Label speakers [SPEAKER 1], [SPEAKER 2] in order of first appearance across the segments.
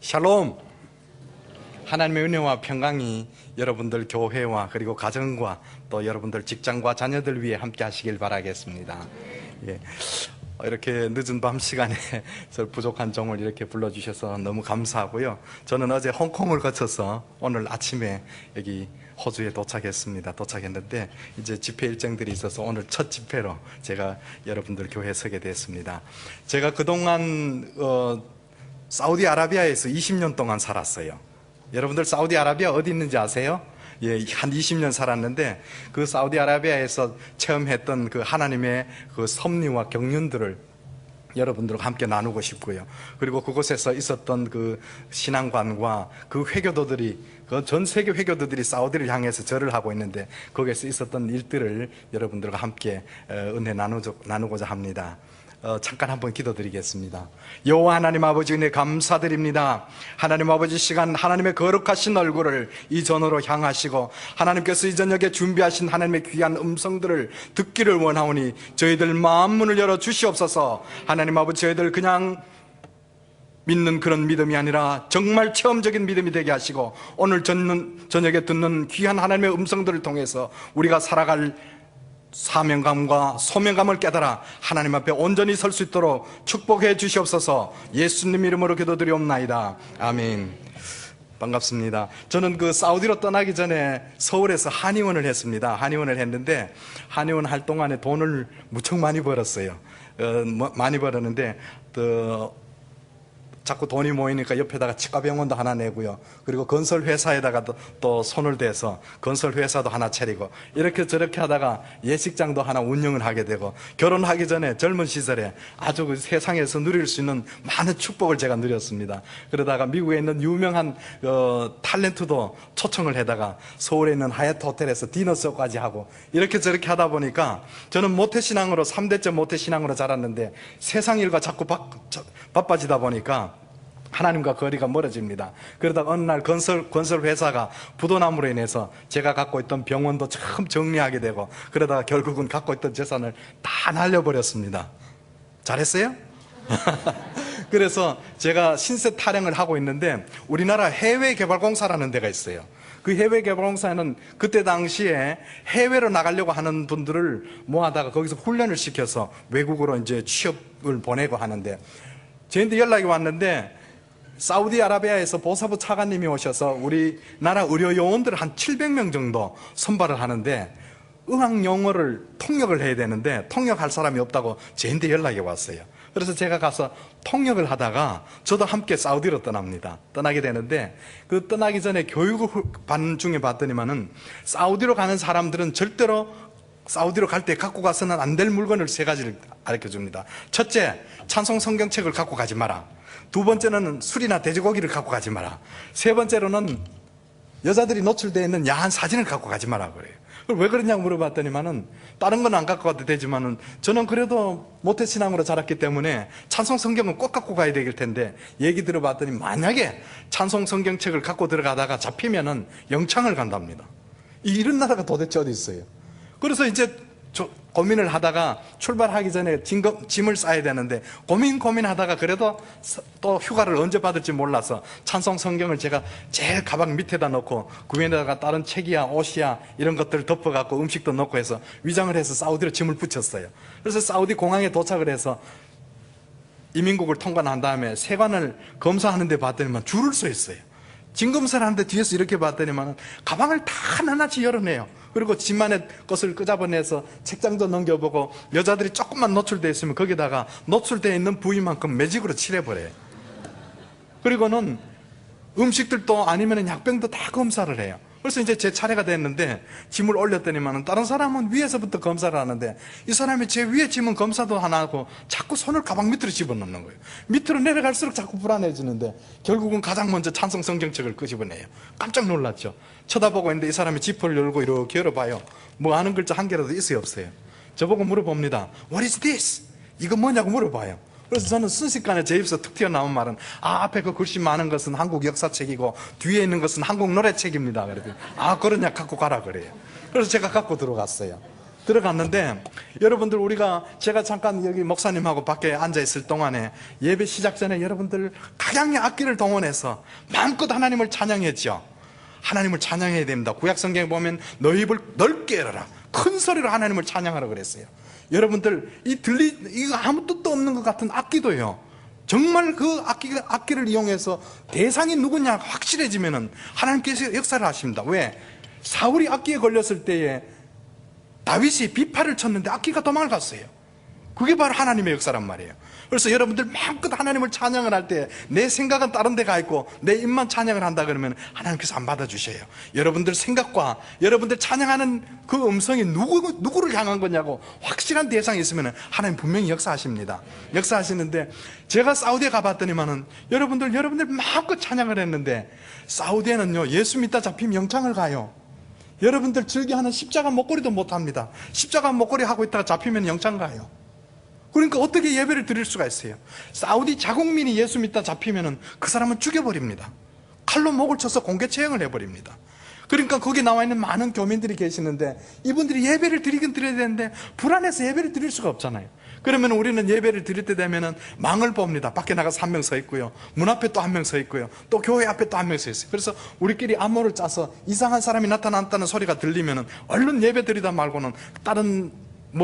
[SPEAKER 1] 샬롬! 하나님의 은혜와 평강이 여러분들 교회와 그리고 가정과 또 여러분들 직장과 자녀들 위해 함께 하시길 바라겠습니다. 예. 이렇게 늦은 밤 시간에 저 부족한 종을 이렇게 불러주셔서 너무 감사하고요. 저는 어제 홍콩을 거쳐서 오늘 아침에 여기 호주에 도착했는데 이제 집회 일정들이 있어서 오늘 첫 집회로 제가 여러분들 교회에 서게 됐습니다. 제가 그동안 사우디아라비아에서 20년 동안 살았어요. 여러분들 사우디아라비아 어디 있는지 아세요? 예, 한 20년 살았는데 그 사우디아라비아에서 체험했던 그 하나님의 그 섭리와 경륜들을 여러분들과 함께 나누고 싶고요. 그리고 그곳에서 있었던 그 신앙관과 그 회교도들이, 그 전 세계 회교도들이 사우디를 향해서 절을 하고 있는데 거기에서 있었던 일들을 여러분들과 함께 은혜 나누고자 합니다. 잠깐 한번 기도드리겠습니다. 여호와 하나님 아버지 은혜 감사드립니다. 하나님 아버지 시간 하나님의 거룩하신 얼굴을 이 전으로 향하시고 하나님께서 이 저녁에 준비하신 하나님의 귀한 음성들을 듣기를 원하오니 저희들 마음문을 열어 주시옵소서. 하나님 아버지 저희들 그냥 믿는 그런 믿음이 아니라 정말 체험적인 믿음이 되게 하시고 오늘 저녁에 듣는 귀한 하나님의 음성들을 통해서 우리가 살아갈 사명감과 소명감을 깨달아 하나님 앞에 온전히 설 수 있도록 축복해 주시옵소서. 예수님 이름으로 기도드리옵나이다. 아멘. 반갑습니다. 저는 그 사우디로 떠나기 전에 서울에서 한의원을 했습니다. 한의원을 했는데 한의원 할 동안에 돈을 무척 많이 벌었어요. 많이 벌었는데 자꾸 돈이 모이니까 옆에다가 치과병원도 하나 내고요. 그리고 건설회사에다가 또 손을 대서 건설회사도 하나 차리고 이렇게 저렇게 하다가 예식장도 하나 운영을 하게 되고 결혼하기 전에 젊은 시절에 아주 그 세상에서 누릴 수 있는 많은 축복을 제가 누렸습니다. 그러다가 미국에 있는 유명한 탤런트도 초청을 해다가 서울에 있는 하얏트 호텔에서 디너쇼까지 하고 이렇게 저렇게 하다 보니까 저는 모태신앙으로 3대째 모태신앙으로 자랐는데 세상 일과 자꾸 바빠지다 보니까 하나님과 거리가 멀어집니다. 그러다가 어느 날 건설회사가 부도남으로 인해서 제가 갖고 있던 병원도 처음 정리하게 되고 그러다가 결국은 갖고 있던 재산을 다 날려버렸습니다. 잘했어요? 그래서 제가 신세 타령을 하고 있는데 우리나라 해외개발공사라는 데가 있어요. 그 해외개발공사는 그때 당시에 해외로 나가려고 하는 분들을 모아다가 거기서 훈련을 시켜서 외국으로 이제 취업을 보내고 하는데 저한테 연락이 왔는데 사우디아라비아에서 보사부 차관님이 오셔서 우리나라 의료 요원들 한 700명 정도 선발을 하는데 의학 용어를 통역을 해야 되는데 통역할 사람이 없다고 저한테 연락이 왔어요. 그래서 제가 가서 통역을 하다가 저도 함께 사우디로 떠납니다. 떠나게 되는데 그 떠나기 전에 교육을 받는 중에 봤더니만은 사우디로 가는 사람들은 절대로 사우디로 갈 때 갖고 가서는 안 될 물건을 3가지를 가르쳐 줍니다. 첫째, 찬송 성경책을 갖고 가지 마라. 두 번째는 술이나 돼지고기를 갖고 가지 마라. 세 번째로는 여자들이 노출되어 있는 야한 사진을 갖고 가지 마라 그래요. 왜 그러냐고 물어봤더니만은 다른 건 안 갖고 가도 되지만은 저는 그래도 모태신앙으로 자랐기 때문에 찬송 성경은 꼭 갖고 가야 되길 텐데 얘기 들어봤더니 만약에 찬송 성경책을 갖고 들어가다가 잡히면은 영창을 간답니다. 이런 나라가 도대체 어디 있어요? 그래서 이제 고민을 하다가 출발하기 전에 짐을 싸야 되는데 고민하다가 그래도 또 휴가를 언제 받을지 몰라서 찬송 성경을 제가 제일 가방 밑에다 넣고 그 위에다가 다른 책이야 옷이야 이런 것들을 덮어갖고 음식도 넣고 해서 위장을 해서 사우디로 짐을 붙였어요. 그래서 사우디 공항에 도착을 해서 이민국을 통과한 다음에 세관을 검사하는 데 봤더니만 줄을 서 있어요. 짐 검사를 하는데 뒤에서 이렇게 봤더니만 가방을 다 하나씩 열어내요. 그리고 집안의 것을 끄잡아내서 책장도 넘겨보고 여자들이 조금만 노출되어 있으면 거기다가 노출되어 있는 부위만큼 매직으로 칠해버려요. 그리고는 음식들도 아니면 약병도 다 검사를 해요. 그래서 이제 제 차례가 됐는데 짐을 올렸더니만 다른 사람은 위에서부터 검사를 하는데 이 사람이 제 위에 짐은 검사도 안 하고 자꾸 손을 가방 밑으로 집어넣는 거예요. 밑으로 내려갈수록 자꾸 불안해지는데 결국은 가장 먼저 찬송 성경책을 끄집어내요. 깜짝 놀랐죠. 쳐다보고 있는데 이 사람이 지퍼를 열고 이렇게 열어봐요. 뭐 아는 글자 한 개라도 있어요 없어요? 저보고 물어봅니다. What is this? 이거 뭐냐고 물어봐요. 그래서 저는 순식간에 제 입에서 툭 튀어나온 말은 앞에 그 글씨 많은 것은 한국 역사책이고 뒤에 있는 것은 한국 노래책입니다. 그랬더니 그러냐 갖고 가라 그래요. 그래서 제가 갖고 들어갔어요. 들어갔는데, 여러분들 제가 잠깐 여기 목사님하고 밖에 앉아 있을 동안에 예배 시작 전에 여러분들 각양의 악기를 동원해서 마음껏 하나님을 찬양했죠. 하나님을 찬양해야 됩니다. 구약 성경에 보면 너희 입을 넓게 열어라, 큰 소리로 하나님을 찬양하라 그랬어요. 여러분들 이거 아무 뜻도 없는 것 같은 악기도요, 정말 그 악기를 이용해서 대상이 누구냐 확실해지면은 하나님께서 역사를 하십니다. 왜? 사울이 악기에 걸렸을 때에 다윗이 비파를 쳤는데 악기가 도망을 갔어요. 그게 바로 하나님의 역사란 말이에요. 그래서 여러분들 마음껏 하나님을 찬양을 할 때 내 생각은 다른 데 가 있고 내 입만 찬양을 한다 그러면 하나님께서 안 받아주셔요. 여러분들 생각과 여러분들 찬양하는 그 음성이 누구를 향한 거냐고 확실한 대상이 있으면 하나님 분명히 역사하십니다. 역사하시는데, 제가 사우디에 가봤더니만은 여러분들 마음껏 찬양을 했는데, 사우디에는요 예수 믿다 잡히면 영창을 가요. 여러분들 즐겨하는 십자가 목걸이도 못합니다. 십자가 목걸이 하고 있다가 잡히면 영창 가요. 그러니까 어떻게 예배를 드릴 수가 있어요? 사우디 자국민이 예수 믿다 잡히면 그 사람은 죽여버립니다. 칼로 목을 쳐서 공개처형을 해버립니다. 그러니까 거기 나와 있는 많은 교민들이 계시는데, 이분들이 예배를 드리긴 드려야 되는데 불안해서 예배를 드릴 수가 없잖아요. 그러면 우리는 예배를 드릴 때 되면은 망을 봅니다. 밖에 나가서 한 명 서 있고요, 문 앞에 또 한 명 서 있고요, 또 교회 앞에 또 한 명 서 있어요. 그래서 우리끼리 암호를 짜서 이상한 사람이 나타났다는 소리가 들리면은 얼른 예배 드리다 말고는 다른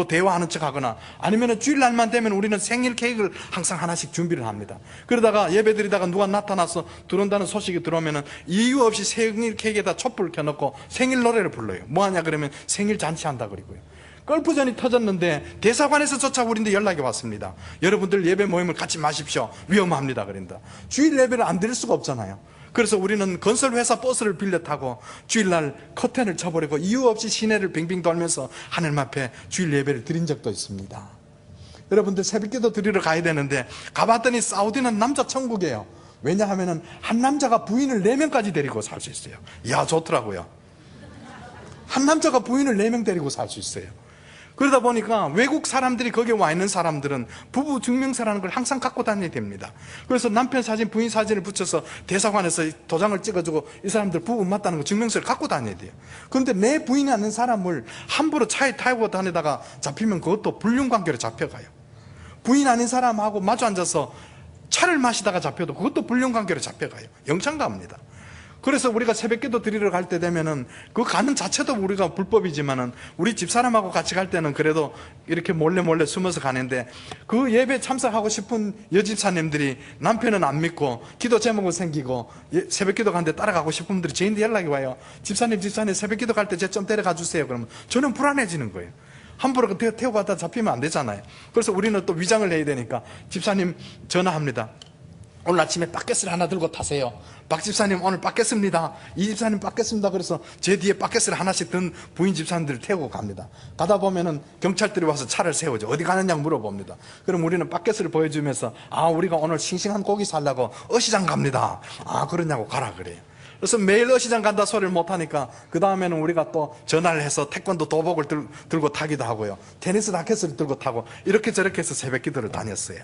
[SPEAKER 1] 대화하는 척 하거나, 아니면 주일날만 되면 우리는 생일 케이크를 항상 하나씩 준비를 합니다. 그러다가 예배 드리다가 누가 나타나서 들어온다는 소식이 들어오면 이유 없이 생일 케이크에다 촛불을 켜놓고 생일 노래를 불러요. 뭐하냐 그러면 생일 잔치한다 그러고요. 골프전이 터졌는데 대사관에서조차 우리한테 연락이 왔습니다. 여러분들 예배 모임을 갖지 마십시오, 위험합니다 그런다. 주일 예배를 안 드릴 수가 없잖아요. 그래서 우리는 건설회사 버스를 빌려 타고 주일날 커튼을 쳐버리고 이유 없이 시내를 빙빙 돌면서 하나님 앞에 주일 예배를 드린 적도 있습니다. 여러분들 새벽기도 드리러 가야 되는데 가봤더니 사우디는 남자 천국이에요. 왜냐하면 한 남자가 부인을 4명까지 데리고 살 수 있어요. 이야, 좋더라고요. 한 남자가 부인을 4명 데리고 살 수 있어요. 그러다 보니까 외국 사람들이 거기에 와 있는 사람들은 부부 증명서라는 걸 항상 갖고 다녀야 됩니다. 그래서 남편 사진, 부인 사진을 붙여서 대사관에서 도장을 찍어주고 이 사람들 부부 맞다는 거 증명서를 갖고 다녀야 돼요. 그런데 내 부인이 아닌 사람을 함부로 차에 타고 다니다가 잡히면 그것도 불륜관계로 잡혀가요. 부인 아닌 사람하고 마주 앉아서 차를 마시다가 잡혀도 그것도 불륜관계로 잡혀가요. 영창 갑니다. 그래서 우리가 새벽기도 드리러 갈 때 되면은 그 가는 자체도 우리가 불법이지만은 우리 집사람하고 같이 갈 때는 그래도 이렇게 몰래 숨어서 가는데, 그 예배 참석하고 싶은 여집사님들이 남편은 안 믿고 기도 제목은 생기고 새벽기도 가는데 따라가고 싶은 분들이 저희한테 연락이 와요. 집사님 새벽기도 갈 때 제 좀 데려가 주세요. 그러면 저는 불안해지는 거예요. 함부로 태우고 가다 잡히면 안 되잖아요. 그래서 우리는 또 위장을 해야 되니까 집사님 전화합니다. 오늘 아침에 바켓을 하나 들고 타세요. 박 집사님 오늘 바켓습니다. 이 집사님 바켓습니다. 그래서 제 뒤에 바켓을 하나씩 든 부인 집사님들을 태우고 갑니다. 가다 보면은 경찰들이 와서 차를 세우죠. 어디 가느냐고 물어봅니다. 그럼 우리는 바켓을 보여주면서 우리가 오늘 싱싱한 고기 살려고 어시장 갑니다. 그러냐고 가라 그래요. 그래서 매일 어시장 간다 소리를 못하니까 그 다음에는 우리가 또 전화를 해서 태권도 도복을 들고 타기도 하고요, 테니스 라켓을 들고 타고 이렇게 저렇게 해서 새벽 기도를 다녔어요.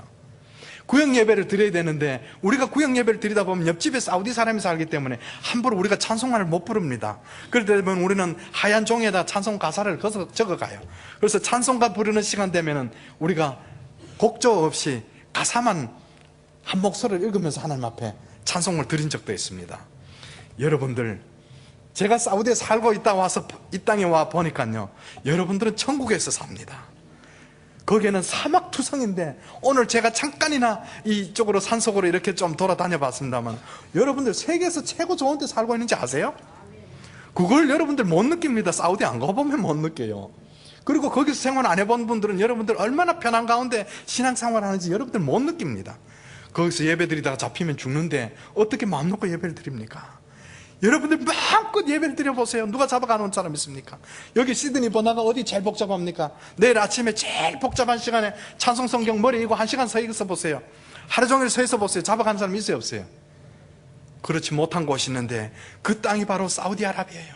[SPEAKER 1] 구역 예배를 드려야 되는데 우리가 구역 예배를 드리다 보면 옆집에 사우디 사람이 살기 때문에 함부로 우리가 찬송가를 못 부릅니다. 그러다 보면 우리는 하얀 종이에다 찬송 가사를 적어가요. 그래서 찬송가 부르는 시간 되면은 우리가 곡조 없이 가사만 한 목소리를 읽으면서 하나님 앞에 찬송을 드린 적도 있습니다. 여러분들, 제가 사우디에 살고 있다 와서 이 땅에 와 보니까요, 여러분들은 천국에서 삽니다. 거기에는 사막투성인데, 오늘 제가 잠깐이나 이쪽으로 산속으로 이렇게 좀 돌아다녀 봤습니다만, 여러분들 세계에서 최고 좋은 데 살고 있는지 아세요? 그걸 여러분들 못 느낍니다. 사우디 안 가보면 못 느껴요. 그리고 거기서 생활 안 해본 분들은 여러분들 얼마나 편한 가운데 신앙생활 하는지 여러분들 못 느낍니다. 거기서 예배 드리다가 잡히면 죽는데 어떻게 마음 놓고 예배를 드립니까? 여러분들 마음껏 예배를 드려보세요. 누가 잡아가는 사람 있습니까? 여기 시드니 번화가 어디 제일 복잡합니까? 내일 아침에 제일 복잡한 시간에 찬송성경 머리 이고 1시간 서 있어 보세요. 하루 종일 서 있어 보세요. 잡아가는 사람 있어요, 없어요? 그렇지 못한 곳이 있는데 그 땅이 바로 사우디아라비아예요.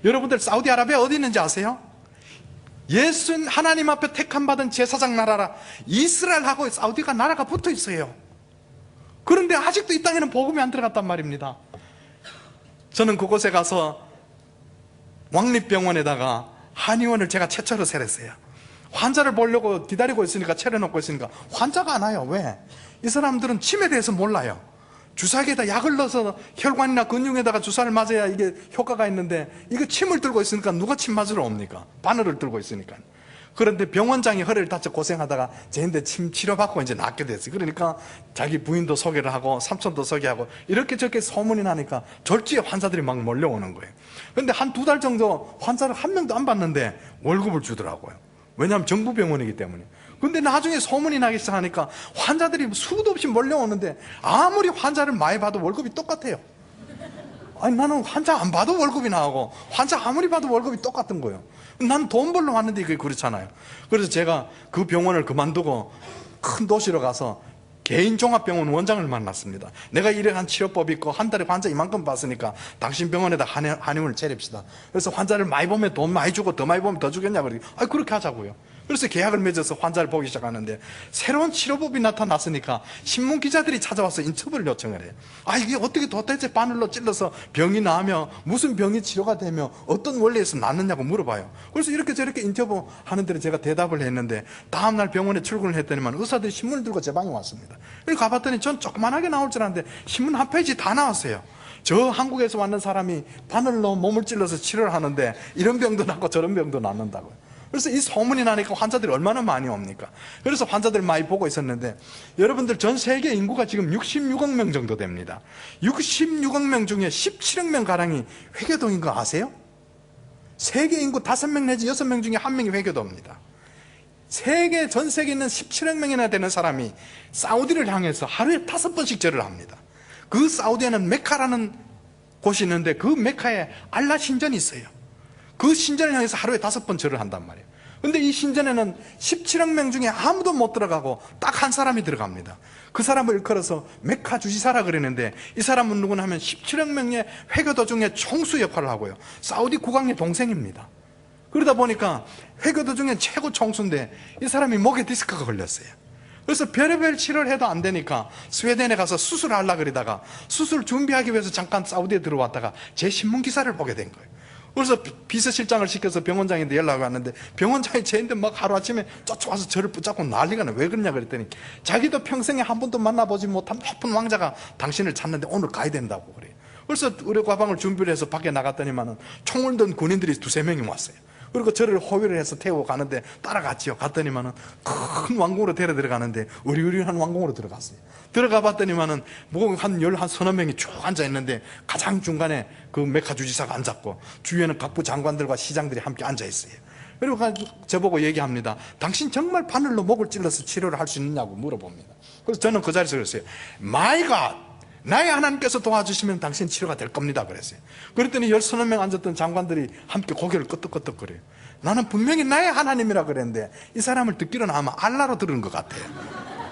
[SPEAKER 1] 여러분들 사우디아라비아 어디 있는지 아세요? 예수 하나님 앞에 택함받은 제사장 나라라. 이스라엘하고 사우디가 나라가 붙어 있어요. 그런데 아직도 이 땅에는 복음이 안 들어갔단 말입니다. 저는 그곳에 가서 왕립병원에다가 한의원을 제가 최초로 세렸어요. 환자를 보려고 기다리고 있으니까, 차려놓고 있으니까 환자가 안 와요. 왜? 이 사람들은 침에 대해서 몰라요. 주사기에다 약을 넣어서 혈관이나 근육에다가 주사를 맞아야 이게 효과가 있는데, 이거 침을 들고 있으니까 누가 침 맞으러 옵니까? 바늘을 들고 있으니까. 그런데 병원장이 허리를 다쳐 고생하다가 쟤한테 침 치료받고 이제 낫게 됐어요. 그러니까 자기 부인도 소개를 하고 삼촌도 소개하고 이렇게 저렇게 소문이 나니까 졸지에 환자들이 막 몰려오는 거예요. 그런데 한 2달 정도 환자를 한 명도 안 받는데 월급을 주더라고요. 왜냐하면 정부 병원이기 때문에. 근데 나중에 소문이 나기 시작하니까 환자들이 수도 없이 몰려오는데, 아무리 환자를 많이 봐도 월급이 똑같아요. 아니, 나는 환자 안 봐도 월급이 나오고 환자 아무리 봐도 월급이 똑같은 거예요. 난 돈 벌러 왔는데 그게 그렇잖아요. 그래서 제가 그 병원을 그만두고 큰 도시로 가서 개인 종합병원 원장을 만났습니다. 내가 이러한 치료법이 있고 한 달에 환자 이만큼 봤으니까 당신 병원에다 한의원을 차립시다. 그래서 환자를 많이 보면 돈 많이 주고 더 많이 보면 더 주겠냐 그러더니, 그렇게 하자고요. 그래서 계약을 맺어서 환자를 보기 시작하는데, 새로운 치료법이 나타났으니까 신문 기자들이 찾아와서 인터뷰를 요청을 해요. 이게 어떻게 도대체 바늘로 찔러서 병이 나으며 무슨 병이 치료가 되며 어떤 원리에서 낫느냐고 물어봐요. 그래서 이렇게 저렇게 인터뷰 하는 데를 제가 대답을 했는데, 다음날 병원에 출근을 했더니만 의사들이 신문을 들고 제 방에 왔습니다. 그래서 가봤더니 전 조그만하게 나올 줄 알았는데 신문 한 페이지 다 나왔어요. 저 한국에서 왔는 사람이 바늘로 몸을 찔러서 치료를 하는데 이런 병도 낫고 저런 병도 낫는다고요. 그래서 이 소문이 나니까 환자들이 얼마나 많이 옵니까? 그래서 환자들 많이 보고 있었는데, 여러분들 전 세계 인구가 지금 66억 명 정도 됩니다. 66억 명 중에 17억 명 가량이 회계도인 거 아세요? 세계 인구 5명 내지 6명 중에 1명이 회계도입니다. 전 세계에 있는 17억 명이나 되는 사람이 사우디를 향해서 하루에 5번씩 절을 합니다. 그 사우디에는 메카라는 곳이 있는데, 그 메카에 알라 신전이 있어요. 그 신전을 향해서 하루에 5번 절을 한단 말이에요. 근데 이 신전에는 17억 명 중에 아무도 못 들어가고 딱 한 사람이 들어갑니다. 그 사람을 일컬어서 메카 주지사라 그러는데, 이 사람은 누구냐 하면 17억 명의 회교도 중에 총수 역할을 하고요, 사우디 국왕의 동생입니다. 그러다 보니까 회교도 중에 최고 총수인데 이 사람이 목에 디스크가 걸렸어요. 그래서 별의별 치료를 해도 안 되니까 스웨덴에 가서 수술을 하려고 그러다가, 수술 준비하기 위해서 잠깐 사우디에 들어왔다가 제 신문 기사를 보게 된 거예요. 그래서 비서실장을 시켜서 병원장한테 연락이 왔는데, 병원장이 쟤한테 막 하루아침에 쫓아와서 저를 붙잡고 난리가 나. 왜 그러냐 그랬더니, 자기도 평생에 한 번도 만나보지 못한 높은 왕자가 당신을 찾는데 오늘 가야 된다고 그래요. 그래서 의료 가방을 준비를 해서 밖에 나갔더니만은 총을 든 군인들이 2-3명이 왔어요. 그리고 저를 호위를 해서 태우고 가는데 따라갔지요. 갔더니만은 큰 왕궁으로 데려 들어가는데 으리으리한 왕궁으로 들어갔어요. 들어가 봤더니만은 뭐 한 서너 명이 쭉 앉아 있는데, 가장 중간에 그 메카 주지사가 앉았고 주위에는 각부 장관들과 시장들이 함께 앉아 있어요. 그리고 저보고 얘기합니다. 당신 정말 바늘로 목을 찔러서 치료를 할 수 있느냐고 물어봅니다. 그래서 저는 그 자리에서 그랬어요. 마이 갓! 나의 하나님께서 도와주시면 당신 치료가 될 겁니다 그랬어요. 그랬더니 10-30명 앉았던 장관들이 함께 고개를 끄덕끄덕 거려요. 나는 분명히 나의 하나님이라 그랬는데 이 사람을 듣기로는 아마 알라로 들은 것 같아요.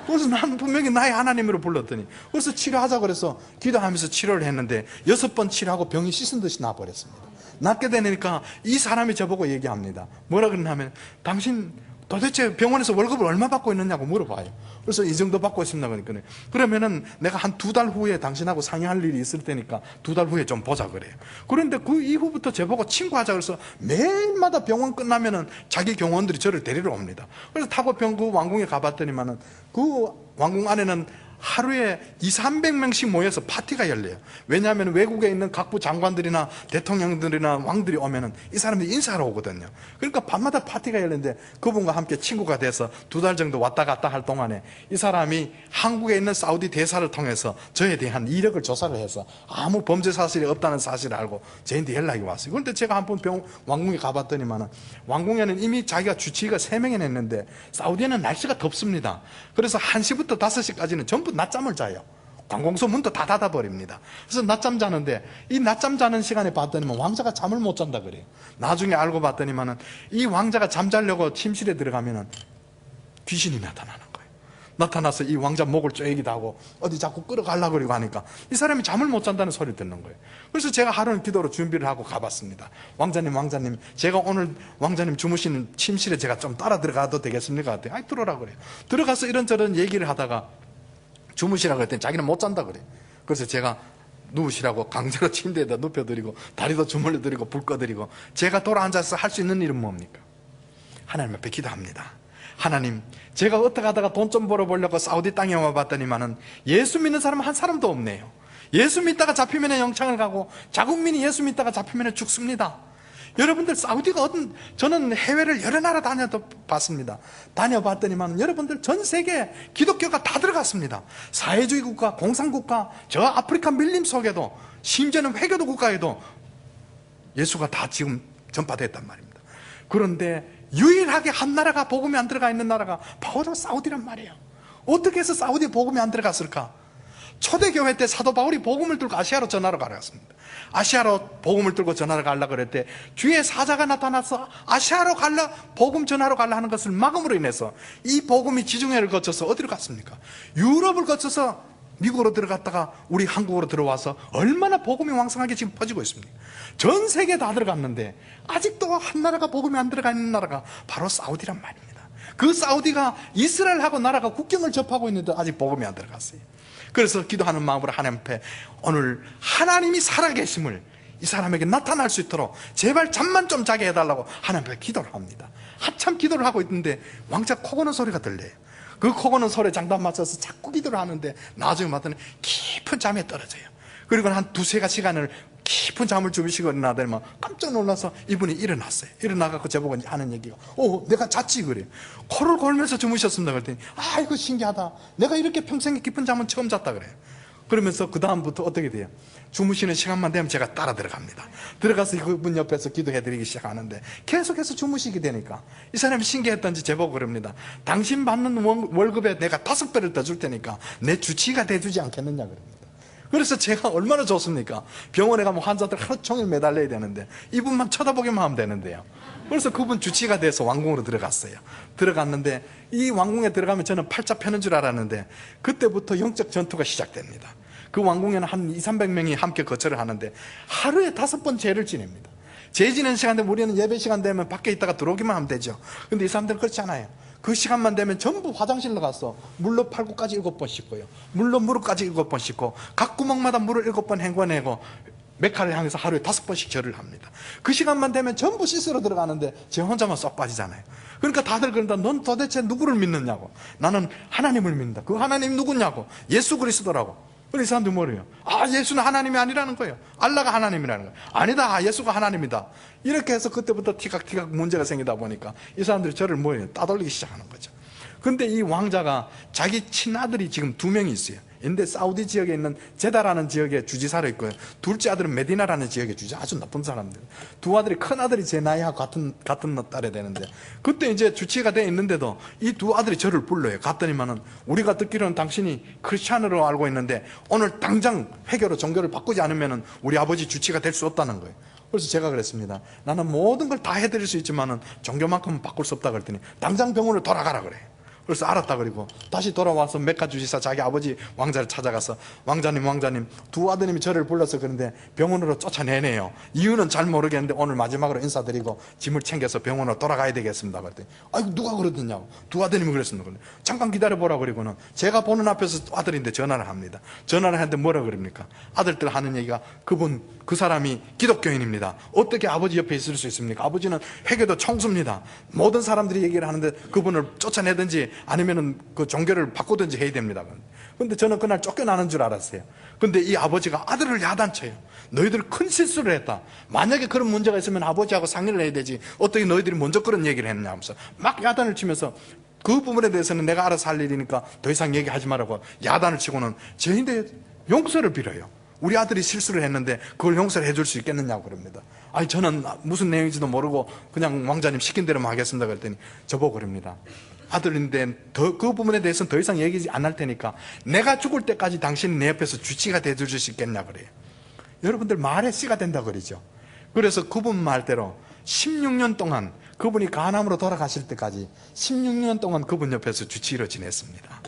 [SPEAKER 1] 그래서 나는 분명히 나의 하나님으로 불렀더니, 그래서 치료하자 그래서 기도하면서 치료를 했는데 6번 치료하고 병이 씻은 듯이 나버렸습니다. 낫게 되니까 이 사람이 저보고 얘기합니다. 뭐라 그러냐면, 당신 도대체 병원에서 월급을 얼마 받고 있느냐고 물어봐요. 그래서 이 정도 받고 있습니다 그러니까, 그러면은 내가 한 2달 후에 당신하고 상의할 일이 있을 테니까 2달 후에 좀 보자 그래요. 그런데 그 이후부터 저보고 친구하자 그래서 매일마다 병원 끝나면은 자기 경호원들이 저를 데리러 옵니다. 그래서 타고 그 왕궁에 가봤더니만은, 그 왕궁 안에는 하루에 200-300명씩 모여서 파티가 열려요. 왜냐하면 외국에 있는 각부 장관들이나 대통령들이나 왕들이 오면은 이 사람들이 인사하러 오거든요. 그러니까 밤마다 파티가 열리는데, 그분과 함께 친구가 돼서 2달 정도 왔다 갔다 할 동안에 이 사람이 한국에 있는 사우디 대사를 통해서 저에 대한 이력을 조사를 해서 아무 범죄 사실이 없다는 사실을 알고 저한테 연락이 왔어요. 그런데 제가 한 번 왕궁에 가봤더니만은, 왕궁에는 이미 자기가 주치의가 3명이나 있는데 사우디에는 날씨가 덥습니다. 그래서 1시부터 5시까지는 전부 낮잠을 자요. 관공서 문도 다 닫아버립니다. 그래서 낮잠 자는데, 이 낮잠 자는 시간에 봤더니만 왕자가 잠을 못 잔다 그래요. 나중에 알고 봤더니만은, 이 왕자가 잠자려고 침실에 들어가면은 귀신이 나타나는 거예요. 나타나서 이 왕자 목을 쪼이기도 하고 어디 자꾸 끌어가려고 그러고 하니까 이 사람이 잠을 못 잔다는 소리를 듣는 거예요. 그래서 제가 하루는 기도로 준비를 하고 가봤습니다. 왕자님, 제가 오늘 왕자님 주무시는 침실에 제가 좀 따라 들어가도 되겠습니까? 그랬더니, 아이, 들어오라 그래요. 들어가서 이런저런 얘기를 하다가 주무시라고 했더니 자기는 못 잔다 그래. 그래서 제가 누우시라고 강제로 침대에다 눕혀드리고 다리도 주물러드리고 불 꺼드리고 제가 돌아앉아서 할 수 있는 일은 뭡니까? 하나님 앞에 기도합니다. 하나님, 제가 어떻게 하다가 돈 좀 벌어보려고 사우디 땅에 와봤더니만은 예수 믿는 사람 한 사람도 없네요. 예수 믿다가 잡히면 영창을 가고 자국민이 예수 믿다가 잡히면 죽습니다. 여러분들 사우디가 저는 해외를 여러 나라 다녀봤습니다. 다녀봤더니만 여러분들 전 세계 기독교가 다 들어갔습니다. 사회주의 국가, 공산국가, 저 아프리카 밀림 속에도 심지어는 회교도 국가에도 예수가 다 지금 전파됐단 말입니다. 그런데 유일하게 한 나라가 복음이 안 들어가 있는 나라가 바로 사우디란 말이에요. 어떻게 해서 사우디에 복음이 안 들어갔을까? 초대교회 때 사도 바울이 복음을 들고 아시아로 전하러 가려갔습니다. 아시아로 복음을 들고 전하러 가려고 그랬대. 주의 사자가 나타나서 아시아로 복음 전하러 가려 하는 것을 막음으로 인해서 이 복음이 지중해를 거쳐서 어디로 갔습니까? 유럽을 거쳐서 미국으로 들어갔다가 우리 한국으로 들어와서 얼마나 복음이 왕성하게 지금 퍼지고 있습니까? 전 세계에 다 들어갔는데 아직도 한 나라가 복음이 안 들어가 있는 나라가 바로 사우디란 말입니다. 그 사우디가 이스라엘하고 나라가 국경을 접하고 있는데 아직 복음이 안 들어갔어요. 그래서 기도하는 마음으로 하나님 앞에 오늘 하나님이 살아계심을 이 사람에게 나타날 수 있도록 제발 잠만 좀 자게 해달라고 하나님 앞에 기도를 합니다. 한참 기도를 하고 있는데 왕자 코 고는 소리가 들려요. 그 코 고는 소리에 장단 맞춰서 자꾸 기도를 하는데 나중에 봤더니 깊은 잠에 떨어져요. 그리고 한 두세 시간을 깊은 잠을 주무시고 일어나더니만 깜짝 놀라서 이분이 일어났어요. 일어나갖고 저보고 하는 얘기가 내가 잤지 그래요. 코를 골면서 주무셨습니다. 그랬더니 이거 신기하다. 내가 이렇게 평생에 깊은 잠은 처음 잤다 그래요. 그러면서 그 다음부터 어떻게 돼요? 주무시는 시간만 되면 제가 따라 들어갑니다. 들어가서 그분 옆에서 기도해드리기 시작하는데 계속해서 주무시게 되니까 이 사람이 신기했던지 제보고 그럽니다. 당신 받는 월급에 내가 5배를 더 줄 테니까 내 주치의가 돼주지 않겠느냐 그럽니다. 그래서 제가 얼마나 좋습니까? 병원에 가면 환자들 하루 종일 매달려야 되는데 이분만 쳐다보기만 하면 되는데요. 그래서 그분 주치의가 돼서 왕궁으로 들어갔어요. 들어갔는데 이 왕궁에 들어가면 저는 팔자 펴는 줄 알았는데 그때부터 영적 전투가 시작됩니다. 그 왕궁에는 한 200~300명이 함께 거처를 하는데 하루에 5번 제를 지냅니다. 제 지내는 시간 되면 우리는 예배 시간 되면 밖에 있다가 들어오기만 하면 되죠. 근데 이 사람들은 그렇지 않아요. 그 시간만 되면 전부 화장실로 가서 물로 팔굽까지 7번 씻고요. 물로 무릎까지 7번 씻고 각 구멍마다 물을 7번 헹궈내고 메카를 향해서 하루에 5번씩 절을 합니다. 그 시간만 되면 전부 씻으러 들어가는데 제 혼자만 쏙 빠지잖아요. 그러니까 다들 그런다. 넌 도대체 누구를 믿느냐고. 나는 하나님을 믿는다. 그 하나님 누구냐고. 예수 그리스도라고. 그래서 이 사람들 뭐래요? 예수는 하나님이 아니라는 거예요. 알라가 하나님이라는 거예요. 아니다, 예수가 하나님이다. 이렇게 해서 그때부터 티각티각 문제가 생기다 보니까 이 사람들이 저를 뭐예요? 따돌리기 시작하는 거죠. 근데 이 왕자가 자기 친아들이 지금 2명이 있어요. 근데 사우디 지역에 있는 제다라는 지역에 주지사로 있고요. 둘째 아들은 메디나라는 지역의 주지사, 아주 나쁜 사람들. 두 아들이, 큰 아들이 제 나이하고 같은 딸이 되는데 그때 이제 주치의가 돼 있는데도 이 두 아들이 저를 불러요. 갔더니만은 우리가 듣기로는 당신이 크리스찬으로 알고 있는데 오늘 당장 회교로 종교를 바꾸지 않으면은 우리 아버지 주치의가 될 수 없다는 거예요. 그래서 제가 그랬습니다. 나는 모든 걸 다 해드릴 수 있지만은 종교만큼은 바꿀 수 없다 그랬더니 당장 병원을 돌아가라 그래요. 그래서 알았다 그리고 다시 돌아와서 메카 주지사 자기 아버지 왕자를 찾아가서 왕자님 두 아드님이 저를 불러서 그런데 병원으로 쫓아내네요. 이유는 잘 모르겠는데 오늘 마지막으로 인사드리고 짐을 챙겨서 병원으로 돌아가야 되겠습니다. 그랬더니 누가 그러더냐고. 두 아드님이 그랬습니다. 잠깐 기다려보라 그리고는 제가 보는 앞에서 아들인데 전화를 합니다. 전화를 하는데 뭐라 그럽니까? 아들들 하는 얘기가 그 사람이 기독교인입니다. 어떻게 아버지 옆에 있을 수 있습니까? 아버지는 회개도 청수입니다. 모든 사람들이 얘기를 하는데 그분을 쫓아내든지 아니면은 그 종교를 바꾸든지 해야 됩니다. 근데 저는 그날 쫓겨나는 줄 알았어요. 근데 이 아버지가 아들을 야단쳐요. 너희들 큰 실수를 했다. 만약에 그런 문제가 있으면 아버지하고 상의를 해야 되지. 어떻게 너희들이 먼저 그런 얘기를 했냐 하면서 막 야단을 치면서 그 부분에 대해서는 내가 알아서 할 일이니까 더 이상 얘기하지 말라고 야단을 치고는 저희한테 용서를 빌어요. 우리 아들이 실수를 했는데 그걸 용서를 해줄 수 있겠느냐고 그럽니다. 저는 무슨 내용인지도 모르고 그냥 왕자님 시킨 대로만 하겠습니다. 그랬더니 저보고 그럽니다. 아들인데 그 부분에 대해서는 더 이상 얘기 안 할 테니까 내가 죽을 때까지 당신이 내 옆에서 주치가 돼줄 수 있겠냐 그래요. 여러분들 말에 씨가 된다 그러죠. 그래서 그분 말대로 16년 동안 그분이 간암으로 돌아가실 때까지 16년 동안 그분 옆에서 주치의로 지냈습니다.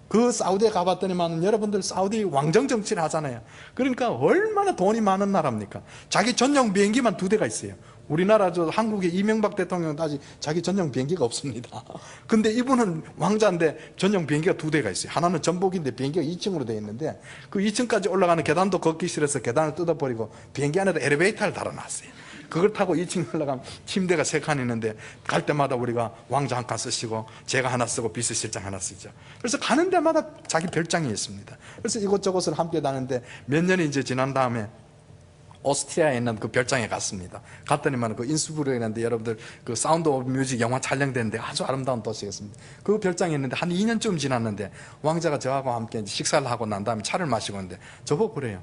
[SPEAKER 1] 그 사우디에 가봤더니만 여러분들 사우디 왕정 정치를 하잖아요. 그러니까 얼마나 돈이 많은 나라입니까? 자기 전용 비행기만 2대가 있어요. 우리나라 한국의 이명박 대통령은 아직 자기 전용 비행기가 없습니다. 근데 이분은 왕자인데 전용 비행기가 2대가 있어요. 하나는 전복인데 비행기가 2층으로 되어 있는데 그 2층까지 올라가는 계단도 걷기 싫어서 계단을 뜯어버리고 비행기 안에다 엘리베이터를 달아놨어요. 그걸 타고 2층 올라가면 침대가 3칸 있는데 갈 때마다 우리가 왕자 한 칸 쓰시고 제가 하나 쓰고 비서실장 하나 쓰죠. 그래서 가는 데마다 자기 별장이 있습니다. 그래서 이곳저곳을 함께 다니는데 몇 년이 이제 지난 다음에 오스트리아에 있는 그 별장에 갔습니다. 갔더니만 그 인스부르크라는데 여러분들 그 사운드 오브 뮤직 영화 촬영되는데 아주 아름다운 도시였습니다. 그 별장에 있는데 한 2년쯤 지났는데 왕자가 저하고 함께 식사를 하고 난 다음에 차를 마시고 있는데 저보고 그래요.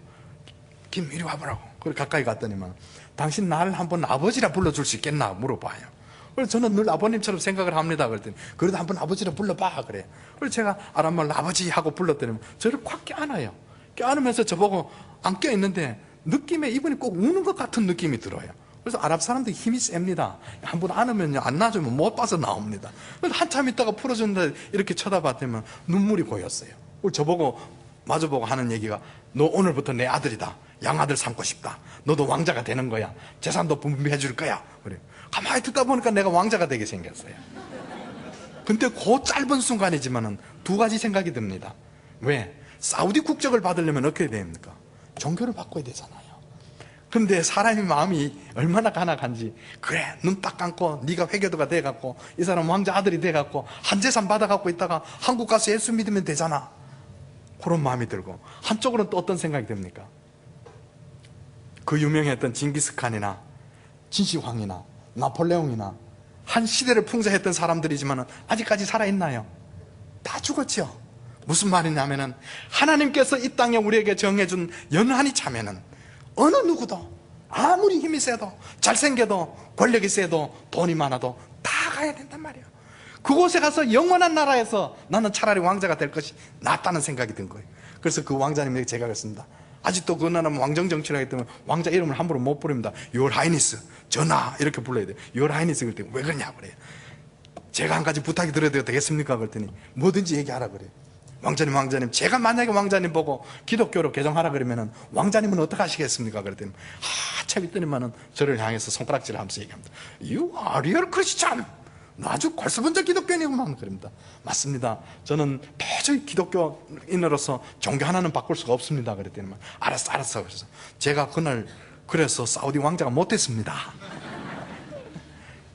[SPEAKER 1] 김 이리 와보라고. 그래 가까이 갔더니만 당신 날 한번 아버지라 불러줄 수 있겠나 물어봐요. 그래서 저는 늘 아버님처럼 생각을 합니다. 그랬더니 그래도 한번 아버지라 불러봐 그래요. 그래서 제가 아랍말로 아버지 하고 불렀더니 저를 콱 껴안아요. 껴안으면서 저보고 안 껴있는데 느낌에 이분이 꼭 우는 것 같은 느낌이 들어요. 그래서 아랍 사람들이 힘이 셉니다. 한번 안으면요 안 놔주면 못 봐서 나옵니다. 그래서 한참 있다가 풀어준다 이렇게 쳐다봤더니 눈물이 고였어요. 그래서 저보고 마주보고 하는 얘기가 너 오늘부터 내 아들이다. 양아들 삼고 싶다. 너도 왕자가 되는 거야. 재산도 분배해 줄 거야. 그래요. 가만히 듣다 보니까 내가 왕자가 되게 생겼어요. 근데 그 짧은 순간이지만은 2가지 생각이 듭니다. 왜? 사우디 국적을 받으려면 어떻게 됩니까? 종교를 바꿔야 되잖아요. 근데 사람의 마음이 얼마나 간악한지 그래 눈 딱 감고 네가 회교도가 돼갖고 이 사람 왕자 아들이 돼갖고 한 재산 받아갖고 있다가 한국 가서 예수 믿으면 되잖아. 그런 마음이 들고 한쪽으로는 또 어떤 생각이 듭니까? 그 유명했던 징기스칸이나 진시황이나 나폴레옹이나 한 시대를 풍자했던 사람들이지만 아직까지 살아있나요? 다 죽었죠. 무슨 말이냐면은 하나님께서 이 땅에 우리에게 정해준 연한이 차면은 어느 누구도 아무리 힘이 세도 잘생겨도 권력이 세도 돈이 많아도 다 가야 된단 말이에요. 그곳에 가서 영원한 나라에서 나는 차라리 왕자가 될 것이 낫다는 생각이 든 거예요. 그래서 그 왕자님에게 제가 그랬습니다. 아직도 그 나라는 왕정정치를 하기 때문에 왕자 이름을 함부로 못 부릅니다. Your Highness, 전하 이렇게 불러야 돼요. Your Highness 그랬더니 왜 그러냐 그래요. 제가 한 가지 부탁이 드려도 되겠습니까? 그랬더니 뭐든지 얘기하라 그래요. 왕자님 제가 만약에 왕자님 보고 기독교로 개종하라 그러면은 왕자님은 어떻게 하시겠습니까? 그랬더니 한참 있더니만은 저를 향해서 손가락질을 하면서 얘기합니다. You are real Christian. 아주 골수본적 기독교인이구만 그럽니다. 맞습니다. 저는 도저히 기독교인으로서 종교 하나는 바꿀 수가 없습니다. 그랬더니 알았어. 그래서 제가 그날 그래서 사우디 왕자가 못됐습니다.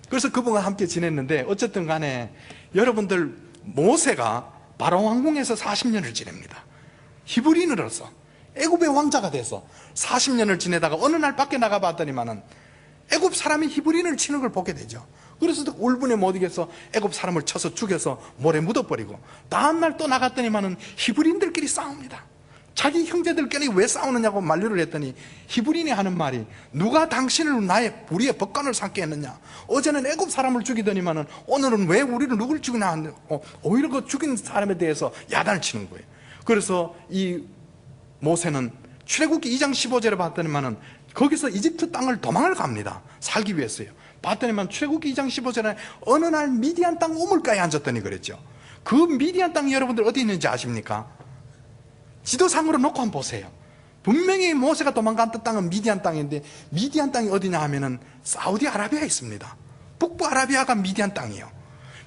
[SPEAKER 1] 그래서 그분과 함께 지냈는데 어쨌든 간에 여러분들 모세가 바로 왕궁에서 40년을 지냅니다. 히브리인으로서 애굽의 왕자가 돼서 40년을 지내다가 어느 날 밖에 나가봤더니만은 애굽 사람이 히브리인을 치는 걸 보게 되죠. 그래서 울분에 못 이겨서 애굽 사람을 쳐서 죽여서 모래 묻어버리고 다음날 또 나갔더니만은 히브리인들끼리 싸웁니다. 자기 형제들끼리 왜 싸우느냐고 만류를 했더니 히브리인이 하는 말이 누가 당신을 우리의 법관을 삼게 했느냐. 어제는 애굽 사람을 죽이더니만은 오늘은 왜 우리를 누굴 죽이나 하고 오히려 그 죽인 사람에 대해서 야단을 치는 거예요. 그래서 이 모세는 출애굽기 2장 15절에 봤더니만은 거기서 이집트 땅을 도망을 갑니다. 살기 위해서요. 봤더니만 출애굽기 2장 15절에 어느 날 미디안 땅 우물가에 앉았더니 그랬죠. 그 미디안 땅이 여러분들 어디 있는지 아십니까? 지도상으로 놓고 한번 보세요. 분명히 모세가 도망갔던 땅은 미디안 땅인데 미디안 땅이 어디냐 하면은 사우디아라비아에 있습니다. 북부 아라비아가 미디안 땅이에요.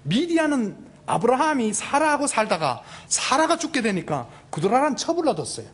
[SPEAKER 1] 미디안은 아브라함이 사라하고 살다가 사라가 죽게 되니까 구드라란 첩을 얻었어요.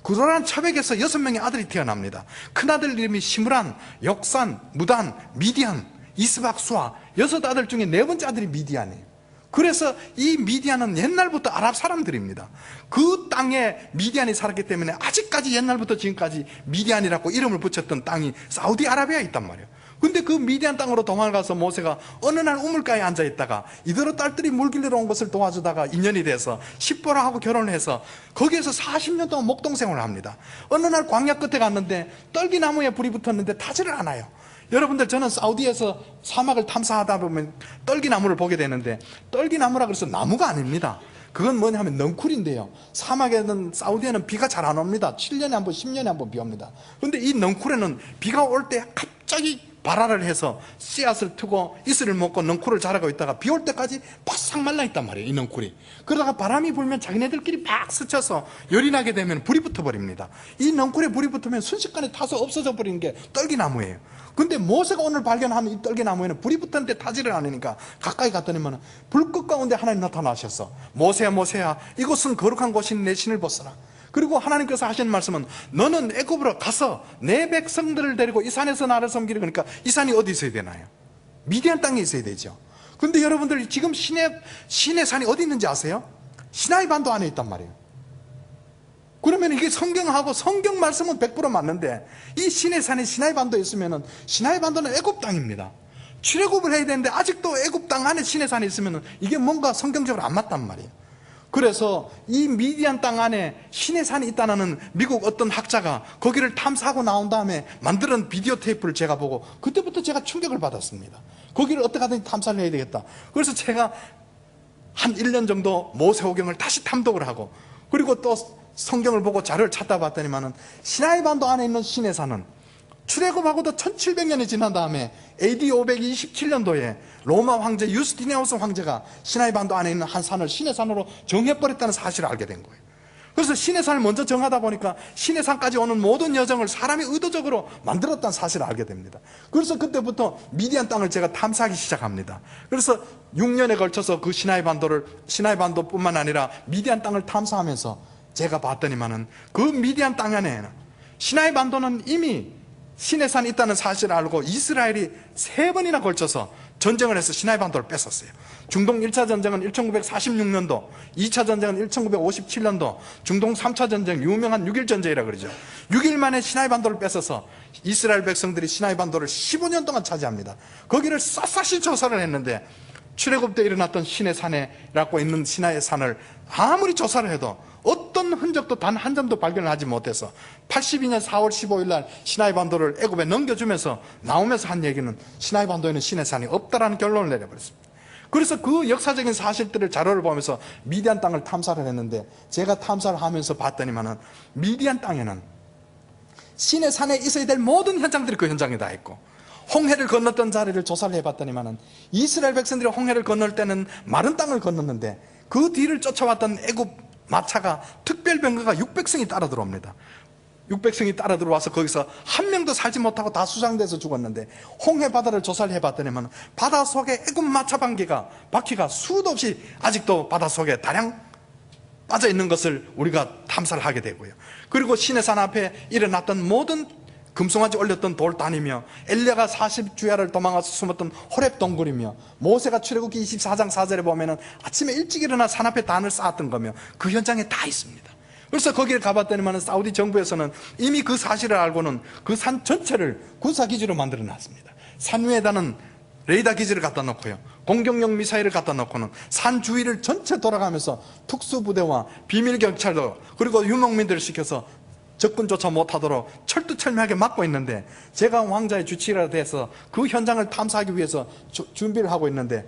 [SPEAKER 1] 구드라란 첩에게서 6명의 아들이 태어납니다. 큰아들 이름이 시므란, 역산, 무단, 미디안, 이스박, 수아 6아들 중에 4번째 아들이 미디안이에요. 그래서 이 미디안은 옛날부터 아랍 사람들입니다. 그 땅에 미디안이 살았기 때문에 아직까지 옛날부터 지금까지 미디안이라고 이름을 붙였던 땅이 사우디아라비아에 있단 말이에요. 근데 그 미디안 땅으로 도망을 가서 모세가 어느 날 우물가에 앉아있다가 이대로 딸들이 물 길러 온 것을 도와주다가 인연이 돼서 십보라하고 결혼을 해서 거기에서 40년 동안 목동생활을 합니다. 어느 날 광야 끝에 갔는데 떨기나무에 불이 붙었는데 타지를 않아요. 여러분들 저는 사우디에서 사막을 탐사하다 보면 떨기나무를 보게 되는데 떨기나무라 그래서 나무가 아닙니다. 그건 뭐냐면 넝쿨인데요. 사막에는 사우디에는 비가 잘 안 옵니다. 7년에 한 번, 10년에 한 번 비 옵니다. 근데 이 넝쿨에는 비가 올 때 갑자기 발화를 해서 씨앗을 트고 이슬을 먹고 넝쿨을 자라고 있다가 비 올 때까지 바싹 말라있단 말이에요, 이 넝쿨이. 그러다가 바람이 불면 자기네들끼리 막 스쳐서 열이 나게 되면 불이 붙어버립니다. 이 넝쿨에 불이 붙으면 순식간에 타서 없어져 버리는 게 떨기나무예요. 근데 모세가 오늘 발견한 이 떨기나무에는 불이 붙었는데 타지를 않으니까 가까이 갔더니만 불꽃 가운데 하나님 나타나셨어. 모세야 모세야, 이곳은 거룩한 곳인 내 신을 벗어라. 그리고 하나님께서 하시는 말씀은 너는 애굽으로 가서 내 백성들을 데리고 이 산에서 나를 섬기려. 그러니까 이 산이 어디 있어야 되나요? 미디안 땅에 있어야 되죠. 근데 여러분들 지금 신의 산이 어디 있는지 아세요? 시나이 반도 안에 있단 말이에요. 그러면 이게 성경하고 성경 말씀은 100% 맞는데 이 신의 산에 시나이 반도에 있으면 시나이 반도는 애굽 땅입니다. 출애굽을 해야 되는데 아직도 애굽 땅 안에 신의 산에 있으면 이게 뭔가 성경적으로 안 맞단 말이에요. 그래서 이 미디안 땅 안에 신의 산이 있다는 미국 어떤 학자가 거기를 탐사하고 나온 다음에 만드는 비디오 테이프를 제가 보고 그때부터 제가 충격을 받았습니다. 거기를 어떻게 하든지 탐사를 해야 되겠다. 그래서 제가 한 1년 정도 모세오경을 다시 탐독을 하고 그리고 또 성경을 보고 자료를 찾다 봤더니만은 시나이 반도 안에 있는 신의 산은 출애굽하고도 1700년이 지난 다음에 AD 527년도에 로마 황제 유스티니아누스 황제가 시나이 반도 안에 있는 한 산을 신의 산으로 정해버렸다는 사실을 알게 된 거예요. 그래서 신의 산을 먼저 정하다 보니까 신의 산까지 오는 모든 여정을 사람이 의도적으로 만들었다는 사실을 알게 됩니다. 그래서 그때부터 미디안 땅을 제가 탐사하기 시작합니다. 그래서 6년에 걸쳐서 그 시나이 반도뿐만 아니라 미디안 땅을 탐사하면서 제가 봤더니만은 그 미디안 땅 안에는 시나이 반도는 이미 신의 산이 있다는 사실을 알고 이스라엘이 3번이나 걸쳐서 전쟁을 해서 시나이 반도를 뺏었어요. 중동 1차 전쟁은 1946년도, 2차 전쟁은 1957년도, 중동 3차 전쟁, 유명한 6.1 전쟁이라고 그러죠. 6일 만에 시나이 반도를 뺏어서 이스라엘 백성들이 시나이 반도를 15년 동안 차지합니다. 거기를 샅샅이 조사를 했는데 출애굽 때 일어났던 신의 산에라고 있는 시나이 산을 아무리 조사를 해도 어떤 흔적도 단 한 점도 발견을 하지 못해서 82년 4월 15일 날 시나이 반도를 애굽에 넘겨주면서 나오면서 한 얘기는 시나이 반도에는 신의 산이 없다라는 결론을 내려버렸습니다. 그래서 그 역사적인 사실들을 자료를 보면서 미디안 땅을 탐사를 했는데 제가 탐사를 하면서 봤더니만은 미디안 땅에는 신의 산에 있어야 될 모든 현장들이 그 현장에 다 있고 홍해를 건넜던 자리를 조사를 해봤더니만은 이스라엘 백성들이 홍해를 건널 때는 마른 땅을 건넜는데 그 뒤를 쫓아왔던 애굽 마차가 특별병거가 600승이 따라 들어옵니다. 600승이 따라 들어와서 거기서 한 명도 살지 못하고 다 수상돼서 죽었는데 홍해 바다를 조사를 해봤더니만 바다 속에 애굽 마차 바퀴가 수도 없이 아직도 바다 속에 다량 빠져 있는 것을 우리가 탐사를 하게 되고요. 그리고 시내산 앞에 일어났던 모든 금송아지 올렸던 돌단이며 엘리야가 40주야를 도망가서 숨었던 호렙 동굴이며 모세가 출애굽기 24장 4절에 보면은 아침에 일찍 일어나 산 앞에 단을 쌓았던 거며 그 현장에 다 있습니다. 그래서 거기를 가봤더니만 사우디 정부에서는 이미 그 사실을 알고는 그 산 전체를 군사기지로 만들어 놨습니다. 산 위에다는 레이더 기지를 갖다 놓고요, 공격용 미사일을 갖다 놓고는 산 주위를 전체 돌아가면서 특수부대와 비밀경찰도 그리고 유목민들을 시켜서 접근조차 못하도록 철두철미하게 막고 있는데 제가 왕자의 주치의라 돼서 그 현장을 탐사하기 위해서 준비를 하고 있는데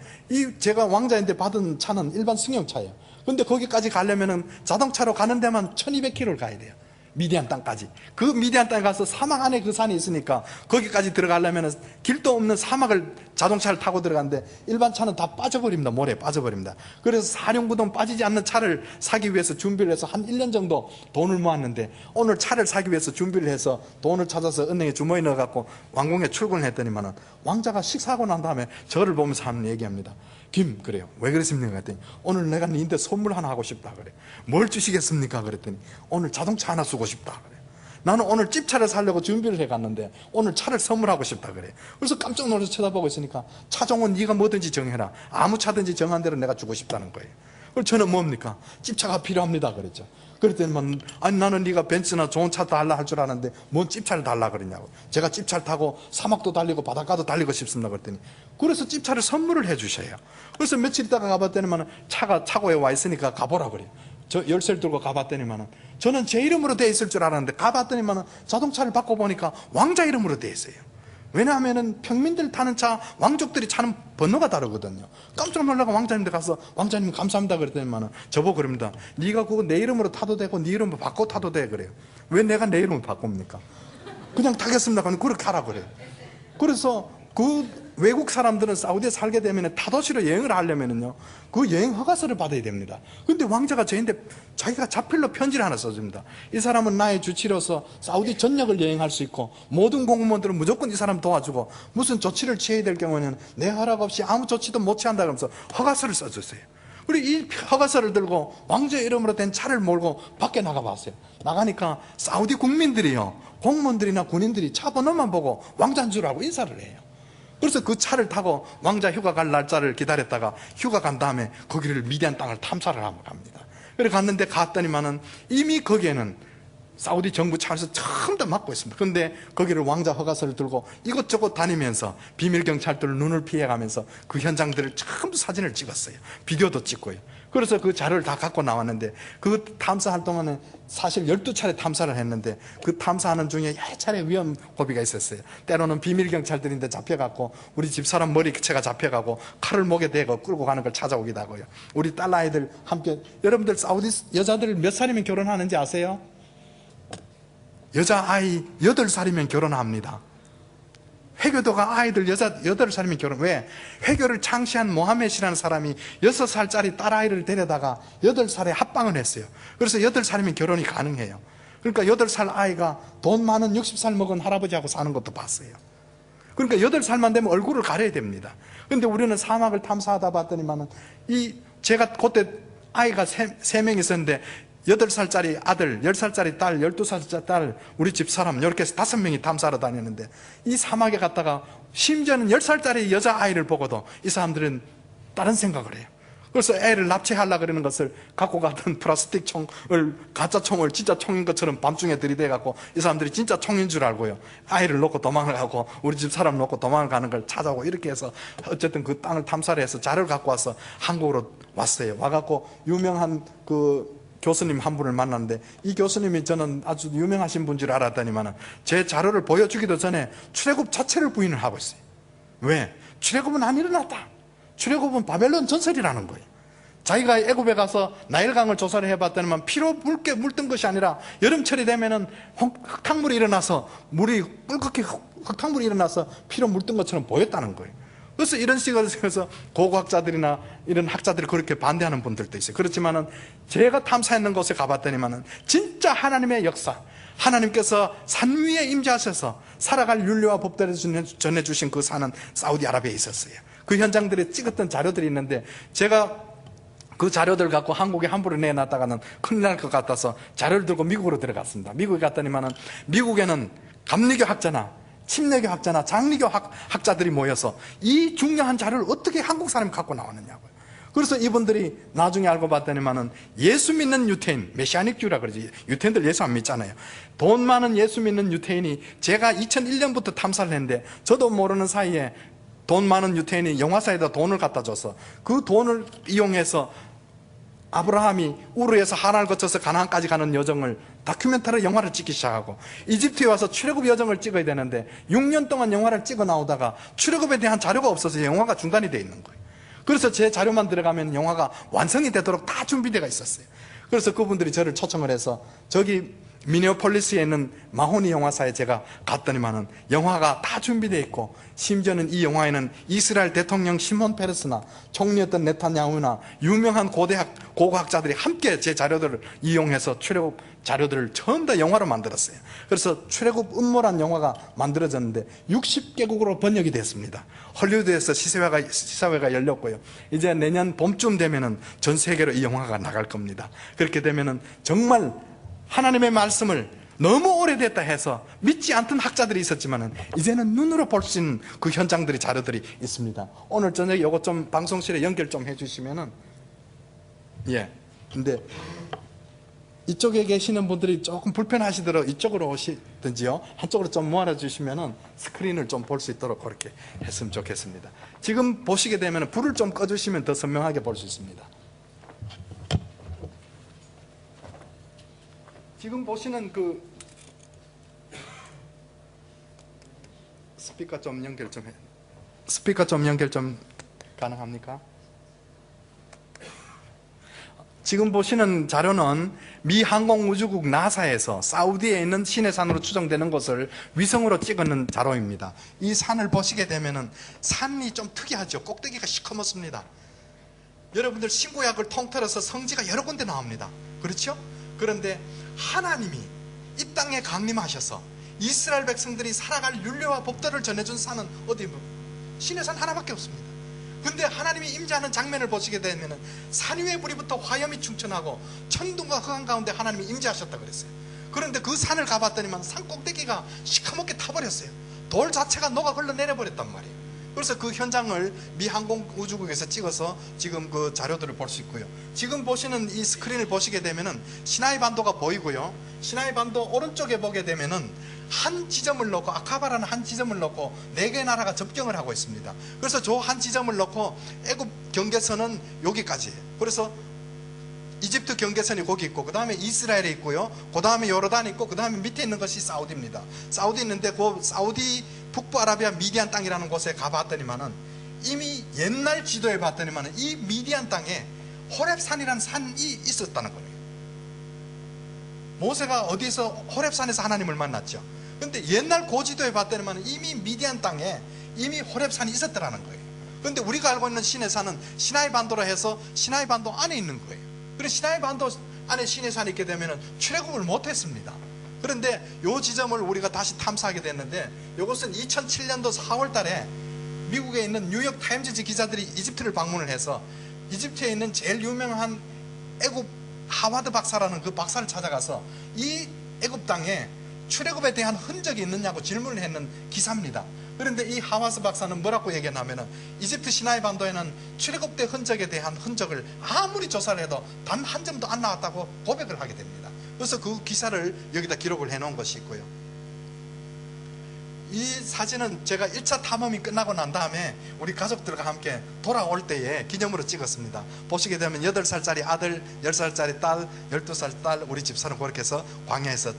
[SPEAKER 1] 제가 왕자인데 받은 차는 일반 승용차예요. 근데 거기까지 가려면은 자동차로 가는 데만 1200km를 가야 돼요. 미디안 땅까지. 그 미디안 땅에 가서 사막 안에 그 산이 있으니까 거기까지 들어가려면 길도 없는 사막을 자동차를 타고 들어가는데 일반 차는 다 빠져버립니다. 모래에 빠져버립니다. 그래서 사륜구동 빠지지 않는 차를 사기 위해서 준비를 해서 한 1년 정도 돈을 모았는데 오늘 차를 사기 위해서 준비를 해서 돈을 찾아서 은행에 주머니에 넣어갖고 왕궁에 출근을 했더니만은 왕자가 식사하고 난 다음에 저를 보면서 하는 얘기합니다. 김, 그래요. 왜 그랬습니까? 그랬더니 오늘 내가 니한테 선물 하나 하고 싶다 그래. 뭘 주시겠습니까? 그랬더니 오늘 자동차 하나 쓰고 싶다 그래. 나는 오늘 집차를 사려고 준비를 해갔는데 오늘 차를 선물하고 싶다 그래. 그래서 깜짝 놀라서 쳐다보고 있으니까 차종은 네가 뭐든지 정해라. 아무 차든지 정한 대로 내가 주고 싶다는 거예요. 그래서 저는 뭡니까? 집차가 필요합니다 그랬죠. 그랬더니 아니 나는 네가 벤츠나 좋은 차 달라 할 줄 아는데 뭔 집차를 달라 그러냐고. 제가 집차를 타고 사막도 달리고 바닷가도 달리고 싶습니다 그랬더니 그래서 집차를 선물을 해 주셔요. 그래서 며칠 있다가 가봤더니만 차가 차고에 와 있으니까 가보라 그래요. 저 열쇠를 들고 가봤더니만 저는 제 이름으로 돼 있을 줄 알았는데 가봤더니만 자동차를 바꿔보니까 왕자 이름으로 돼 있어요. 왜냐하면 평민들 타는 차, 왕족들이 차는 번호가 다르거든요. 깜짝 놀라고 왕자님한테 가서 왕자님 감사합니다 그랬더니만 저보고 그럽니다. 네가 그거 내 이름으로 타도 되고 네 이름으로 바꿔 타도 돼 그래요. 왜 내가 내 이름을 바꿉니까? 그냥 타겠습니다. 그럼 그렇게 하라 그래요. 그래서 그 외국 사람들은 사우디에 살게 되면 타도시로 여행을 하려면요, 그 여행 허가서를 받아야 됩니다. 근데 왕자가 저인데 자기가 자필로 편지를 하나 써줍니다. 이 사람은 나의 주치로서 사우디 전역을 여행할 수 있고 모든 공무원들은 무조건 이 사람 도와주고 무슨 조치를 취해야 될 경우에는 내 허락 없이 아무 조치도 못 취한다 그러면서 허가서를 써주세요. 그리고 이 허가서를 들고 왕자의 이름으로 된 차를 몰고 밖에 나가봤어요. 나가니까 사우디 국민들이요, 공무원들이나 군인들이 차 번호만 보고 왕자인 줄 알고 인사를 해요. 그래서 그 차를 타고 왕자 휴가 갈 날짜를 기다렸다가 휴가 간 다음에 거기를 미디안 땅을 탐사를 하고 갑니다. 그래 갔는데 갔더니만은 이미 거기에는 사우디 정부 차에서 처음 다 막고 있습니다. 그런데 거기를 왕자 허가서를 들고 이것저것 다니면서 비밀 경찰들을 눈을 피해가면서 그 현장들을 전부 사진을 찍었어요. 비디오도 찍고요. 그래서 그 자료를 다 갖고 나왔는데 그 탐사할 동안에 사실 12차례 탐사를 했는데 그 탐사하는 중에 여러 차례 위험 고비가 있었어요. 때로는 비밀 경찰들인데 잡혀갖고 우리 집사람 머리채가 잡혀가고 칼을 목에 대고 끌고 가는 걸 찾아오기도 하고요. 우리 딸아이들 함께, 여러분들 사우디 여자들 몇 살이면 결혼하는지 아세요? 여자아이 8살이면 결혼합니다. 회교도가 아이들 여자 8살이면 결혼. 왜? 회교를 창시한 모하메시라는 사람이 6살짜리 딸아이를 데려다가 8살에 합방을 했어요. 그래서 8살이면 결혼이 가능해요. 그러니까 8살 아이가 돈 많은 60살 먹은 할아버지하고 사는 것도 봤어요. 그러니까 8살만 되면 얼굴을 가려야 됩니다. 그런데 우리는 사막을 탐사하다 봤더니만은 제가 그때 아이가 3명 있었는데 8살짜리 아들, 10살짜리 딸, 12살짜리 딸, 우리 집사람 이렇게 해서 5명이 탐사하러 다녔는데 이 사막에 갔다가 심지어는 10살짜리 여자아이를 보고도 이 사람들은 다른 생각을 해요. 그래서 애를 납치하려고 그러는 것을 갖고 갔던 플라스틱 총을, 가짜 총을 진짜 총인 것처럼 밤중에 들이대갖고 이 사람들이 진짜 총인 줄 알고요, 아이를 놓고 도망을 가고 우리 집사람 놓고 도망을 가는 걸 찾아오고 이렇게 해서 어쨌든 그 땅을 탐사를 해서 자료를 갖고 와서 한국으로 왔어요. 와갖고 유명한 그 교수님 한 분을 만났는데 이 교수님이 저는 아주 유명하신 분인 줄 알았더니만 제 자료를 보여주기도 전에 출애굽 자체를 부인을 하고 있어요. 왜? 출애굽은 안 일어났다. 출애굽은 바벨론 전설이라는 거예요. 자기가 애굽에 가서 나일강을 조사를 해봤더니만 피로 묽게 물든 것이 아니라 여름철이 되면은 흙탕물이 일어나서 물이 꿀꺽히 흙탕물이 일어나서 피로 물든 것처럼 보였다는 거예요. 그래서 이런 식으로 해서 고고학자들이나 이런 학자들이 그렇게 반대하는 분들도 있어요. 그렇지만은 제가 탐사했는 곳에 가봤더니만은 진짜 하나님의 역사, 하나님께서 산 위에 임재하셔서 살아갈 윤리와 법대로 전해주신 그 산은 사우디아라비아에 있었어요. 그 현장들에 찍었던 자료들이 있는데 제가 그 자료들 갖고 한국에 함부로 내놨다가는 큰일 날 것 같아서 자료를 들고 미국으로 들어갔습니다. 미국에 갔더니만은 미국에는 감리교 학자나 침례교 학자나 장리교 학자들이 모여서 이 중요한 자료를 어떻게 한국 사람이 갖고 나왔느냐고요. 그래서 이분들이 나중에 알고 봤더니만은 예수 믿는 유태인, 메시아닉주라 그러지. 유태인들 예수 안 믿잖아요. 돈 많은 예수 믿는 유태인이, 제가 2001년부터 탐사를 했는데 저도 모르는 사이에 돈 많은 유태인이 영화사에다 돈을 갖다 줘서 그 돈을 이용해서 아브라함이 우르에서 하란을 거쳐서 가나안까지 가는 여정을 다큐멘터리 영화를 찍기 시작하고, 이집트에 와서 출애굽 여정을 찍어야 되는데 6년 동안 영화를 찍어 나오다가 출애굽에 대한 자료가 없어서 영화가 중단이 되어 있는 거예요. 그래서 제 자료만 들어가면 영화가 완성이 되도록 다 준비되어 있었어요. 그래서 그분들이 저를 초청을 해서 저기 미네오폴리스에 있는 마호니 영화사에 제가 갔더니만은 영화가 다 준비되어 있고, 심지어는 이 영화에는 이스라엘 대통령 시몬 페레스나 총리였던 네타냐후나 유명한 고고학자들이 함께 제 자료들을 이용해서 출애굽 자료들을 전부 다 영화로 만들었어요. 그래서 출애굽 음모란 영화가 만들어졌는데 60개국으로 번역이 됐습니다. 헐리우드에서 시사회가 열렸고요. 이제 내년 봄쯤 되면은 전 세계로 이 영화가 나갈 겁니다. 그렇게 되면은 정말 하나님의 말씀을 너무 오래됐다 해서 믿지 않던 학자들이 있었지만은 이제는 눈으로 볼 수 있는 그 현장들이, 자료들이 있습니다. 오늘 저녁에 이거 좀 방송실에 연결 좀 해주시면은, 근데 이쪽에 계시는 분들이 조금 불편하시더라도 이쪽으로 오시든지요, 한쪽으로 좀 모아놔 주시면은 스크린을 좀 볼 수 있도록 그렇게 했으면 좋겠습니다. 지금 보시게 되면 불을 좀 꺼주시면 더 선명하게 볼 수 있습니다. 지금 보시는 그 스피커 좀 연결 좀 가능합니까? 지금 보시는 자료는 미 항공우주국 나사에서 사우디에 있는 시내산으로 추정되는 것을 위성으로 찍은 자료입니다. 이 산을 보시게 되면은 산이 좀 특이하죠. 꼭대기가 시커멓습니다. 여러분들 신구약을 통틀어서 성지가 여러 군데 나옵니다. 그렇죠? 그런데 하나님이 이 땅에 강림하셔서 이스라엘 백성들이 살아갈 율례와 법도를 전해준 산은 어디 시내산 하나밖에 없습니다. 근데 하나님이 임재하는 장면을 보시게 되면 산 위에 불이부터 화염이 충천하고 천둥과 흑암 가운데 하나님이 임재하셨다 그랬어요. 그런데 그 산을 가봤더니만 산 꼭대기가 시커멓게 타버렸어요. 돌 자체가 녹아 흘러내려 버렸단 말이에요. 그래서 그 현장을 미 항공우주국에서 찍어서 지금 그 자료들을 볼 수 있고요. 지금 보시는 이 스크린을 보시게 되면은 시나이 반도가 보이고요. 시나이 반도 오른쪽에 보게 되면은 한 지점을 놓고, 아카바라는 한 지점을 놓고 4개의 나라가 접경을 하고 있습니다. 그래서 저 한 지점을 놓고 애굽 경계선은 여기까지예요. 그래서 이집트 경계선이 거기 있고, 그 다음에 이스라엘이 있고요, 그 다음에 요르단이 있고, 그 다음에 밑에 있는 것이 사우디입니다. 사우디 있는데 그 사우디 북부 아라비아 미디안 땅이라는 곳에 가봤더니만은 이미 옛날 지도에 봤더니만은 이 미디안 땅에 호렙산이라는 산이 있었다는 거예요. 모세가 어디서 호렙산에서 하나님을 만났죠. 근데 옛날 고지도에 봤더니만 이미 미디안 땅에 이미 호렙산이 있었더라는 거예요. 근데 우리가 알고 있는 시내산은 시나이 반도라 해서 시나이 반도 안에 있는 거예요. 그래서 시나이 반도 안에 시내산이 있게 되면 출애굽을 못했습니다. 그런데 이 지점을 우리가 다시 탐사하게 됐는데, 이것은 2007년도 4월 달에 미국에 있는 뉴욕 타임즈 기자들이 이집트를 방문을 해서 이집트에 있는 제일 유명한 애굽 하와드 박사라는 그 박사를 찾아가서 이 애굽 땅에 출애굽에 대한 흔적이 있느냐고 질문을 했는 기사입니다. 그런데 이 하와스 박사는 뭐라고 얘기하냐면은 이집트 시나이 반도에는 출애굽 때 흔적에 대한 흔적을 아무리 조사를 해도 단 한 점도 안 나왔다고 고백을 하게 됩니다. 그래서 그 기사를 여기다 기록을 해 놓은 것이 있고요. 이 사진은 제가 1차 탐험이 끝나고 난 다음에 우리 가족들과 함께 돌아올 때에 기념으로 찍었습니다. 보시게 되면 8살짜리 아들, 10살짜리 딸, 12살 딸, 우리 집사는 그렇게 해서 광야에서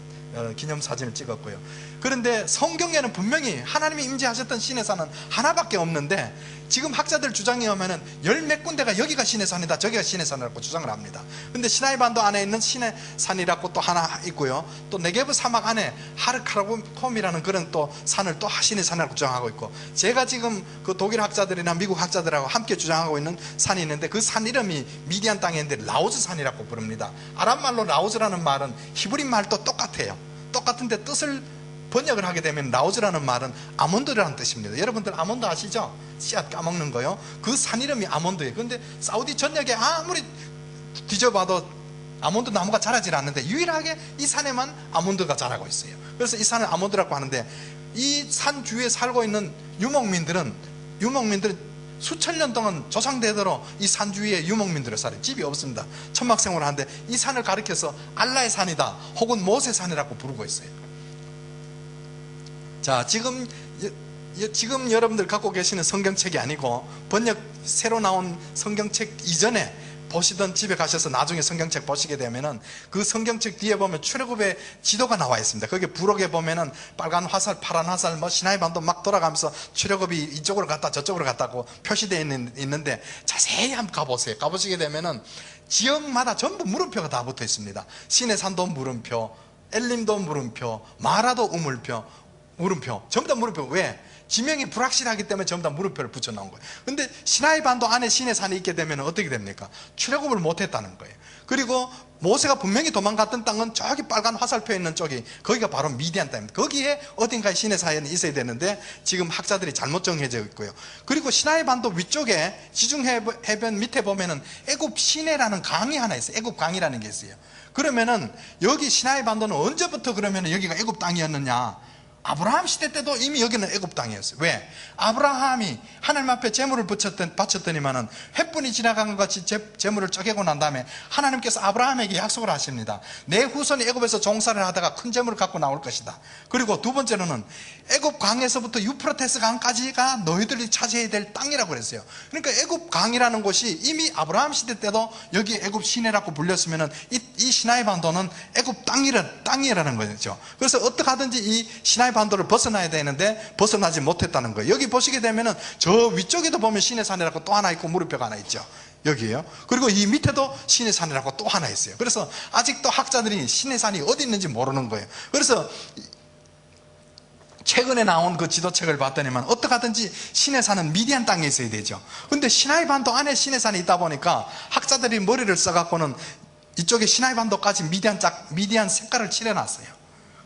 [SPEAKER 1] 기념사진을 찍었고요. 그런데 성경에는 분명히 하나님이 임재하셨던 시내산은 하나밖에 없는데, 지금 학자들 주장에 의하면 열 몇 군데가 여기가 시내산이다, 저기가 시내산이라고 주장을 합니다. 근데 시나이 반도 안에 있는 시내산이라고 또 하나 있고요, 또 네게브 사막 안에 하르카롬이라는 그런 또 산을 또 시내산이라고 주장하고 있고, 제가 지금 그 독일 학자들이나 미국 학자들하고 함께 주장하고 있는 산이 있는데 그 산 이름이 미디안 땅에 있는데 라오즈 산이라고 부릅니다. 아랍말로 라오즈라는 말은 히브리 말도 똑같아요. 똑같은데 뜻을 번역을 하게 되면 라오즈라는 말은 아몬드라는 뜻입니다. 여러분들 아몬드 아시죠? 씨앗 까먹는 거요. 그 산 이름이 아몬드예요. 그런데 사우디 전역에 아무리 뒤져봐도 아몬드 나무가 자라질 않는데 유일하게 이 산에만 아몬드가 자라고 있어요. 그래서 이 산을 아몬드라고 하는데, 이 산 주위에 살고 있는 유목민들은 수천 년 동안 조상대대로 이 산 주위에 유목민들을 살아요. 집이 없습니다. 천막생활을 하는데 이 산을 가리켜서 알라의 산이다 혹은 모세 산이라고 부르고 있어요. 자, 지금 여러분들 갖고 계시는 성경책이 아니고 번역 새로 나온 성경책 이전에 보시던 집에 가셔서 나중에 성경책 보시게 되면은 그 성경책 뒤에 보면 출애굽의 지도가 나와 있습니다. 거기에 부록에 보면은 빨간 화살, 파란 화살, 시나이 반도 막 돌아가면서 출애굽이 이쪽으로 갔다 저쪽으로 갔다고 표시되어 있는데 자세히 한번 가보세요. 가보시게 되면은 지역마다 전부 물음표가 다 붙어 있습니다. 시내산도 물음표, 엘림도 물음표, 마라도 물음표, 전부 다 물음표. 왜? 지명이 불확실하기 때문에 전부 다 물음표를 붙여 놓은 거예요. 근데 시나이 반도 안에 시내산이 있게 되면 어떻게 됩니까? 출애굽을 못했다는 거예요. 그리고 모세가 분명히 도망갔던 땅은 저기 빨간 화살표 있는 쪽이, 거기가 바로 미디안 땅입니다. 거기에 어딘가에 시내산이 있어야 되는데 지금 학자들이 잘못 정해져 있고요. 그리고 시나이 반도 위쪽에 지중해변 밑에 보면은 애굽 시내라는 강이 하나 있어요. 애굽 강이라는 게 있어요. 그러면은 여기 시나이 반도는 언제부터 그러면 여기가 애굽 땅이었느냐? 아브라함 시대 때도 이미 여기는 애굽 땅이었어요. 왜? 아브라함이 하나님 앞에 제물을 바쳤더니만은 횃불이 지나간 것 같이 제물을 쪼개고 난 다음에 하나님께서 아브라함에게 약속을 하십니다. 내 후손이 애굽에서 종살을 하다가 큰 제물을 갖고 나올 것이다. 그리고 두 번째로는 애굽 강에서부터 유프라테스 강까지가 너희들이 차지해야 될 땅이라고 그랬어요. 그러니까 애굽 강이라는 곳이 이미 아브라함 시대 때도 여기 애굽 시내라고 불렸으면은 이 시나이 반도는 애굽 땅이라는 거죠. 그래서 어떻게 하든지 이 시나이 반도를 벗어나야 되는데 벗어나지 못했다는 거예요. 여기 보시게 되면은 저 위쪽에도 보면 시내산이라고 또 하나 있고 물음표가 하나 있죠. 여기에요. 그리고 이 밑에도 신의 산이라고 또 하나 있어요. 그래서 아직도 학자들이 신의 산이 어디 있는지 모르는 거예요. 그래서 최근에 나온 그 지도책을 봤더니만 어떻게 하든지 신의 산은 미디안 땅에 있어야 되죠. 근데 시나이 반도 안에 신의 산이 있다 보니까 학자들이 머리를 써갖고는 이쪽에 시나이 반도까지 미디안 색깔을 칠해놨어요.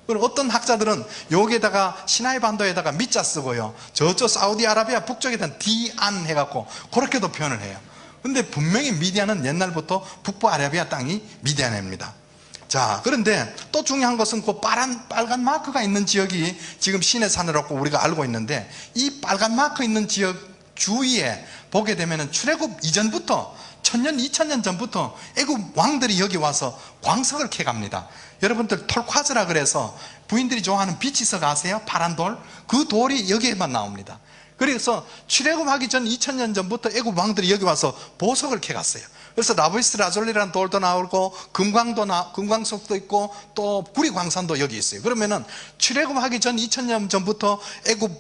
[SPEAKER 1] 그리고 어떤 학자들은 여기에다가 시나이 반도에다가 미자 쓰고요, 저쪽 사우디아라비아 북쪽에다가 디안 해갖고 그렇게도 표현을 해요. 근데 분명히 미디안은 옛날부터 북부 아라비아 땅이 미디안입니다. 자, 그런데 또 중요한 것은 그 빨간 마크가 있는 지역이 지금 신의 산이라고 우리가 알고 있는데, 이 빨간 마크 있는 지역 주위에 보게 되면은 출애굽 이전부터 1000년, 2000년 전부터 애굽 왕들이 여기 와서 광석을 캐갑니다. 여러분들 톨콰즈라 그래서 부인들이 좋아하는 비치석 아세요? 파란 돌. 그 돌이 여기에만 나옵니다. 그래서 출애굽하기 전 2000년 전부터 애굽 왕들이 여기 와서 보석을 캐갔어요. 그래서 라브이스 라졸리라는 돌도 나오고 금광석도 있고 또 구리광산도 여기 있어요. 그러면은 출애굽하기 전 2000년 전부터 애굽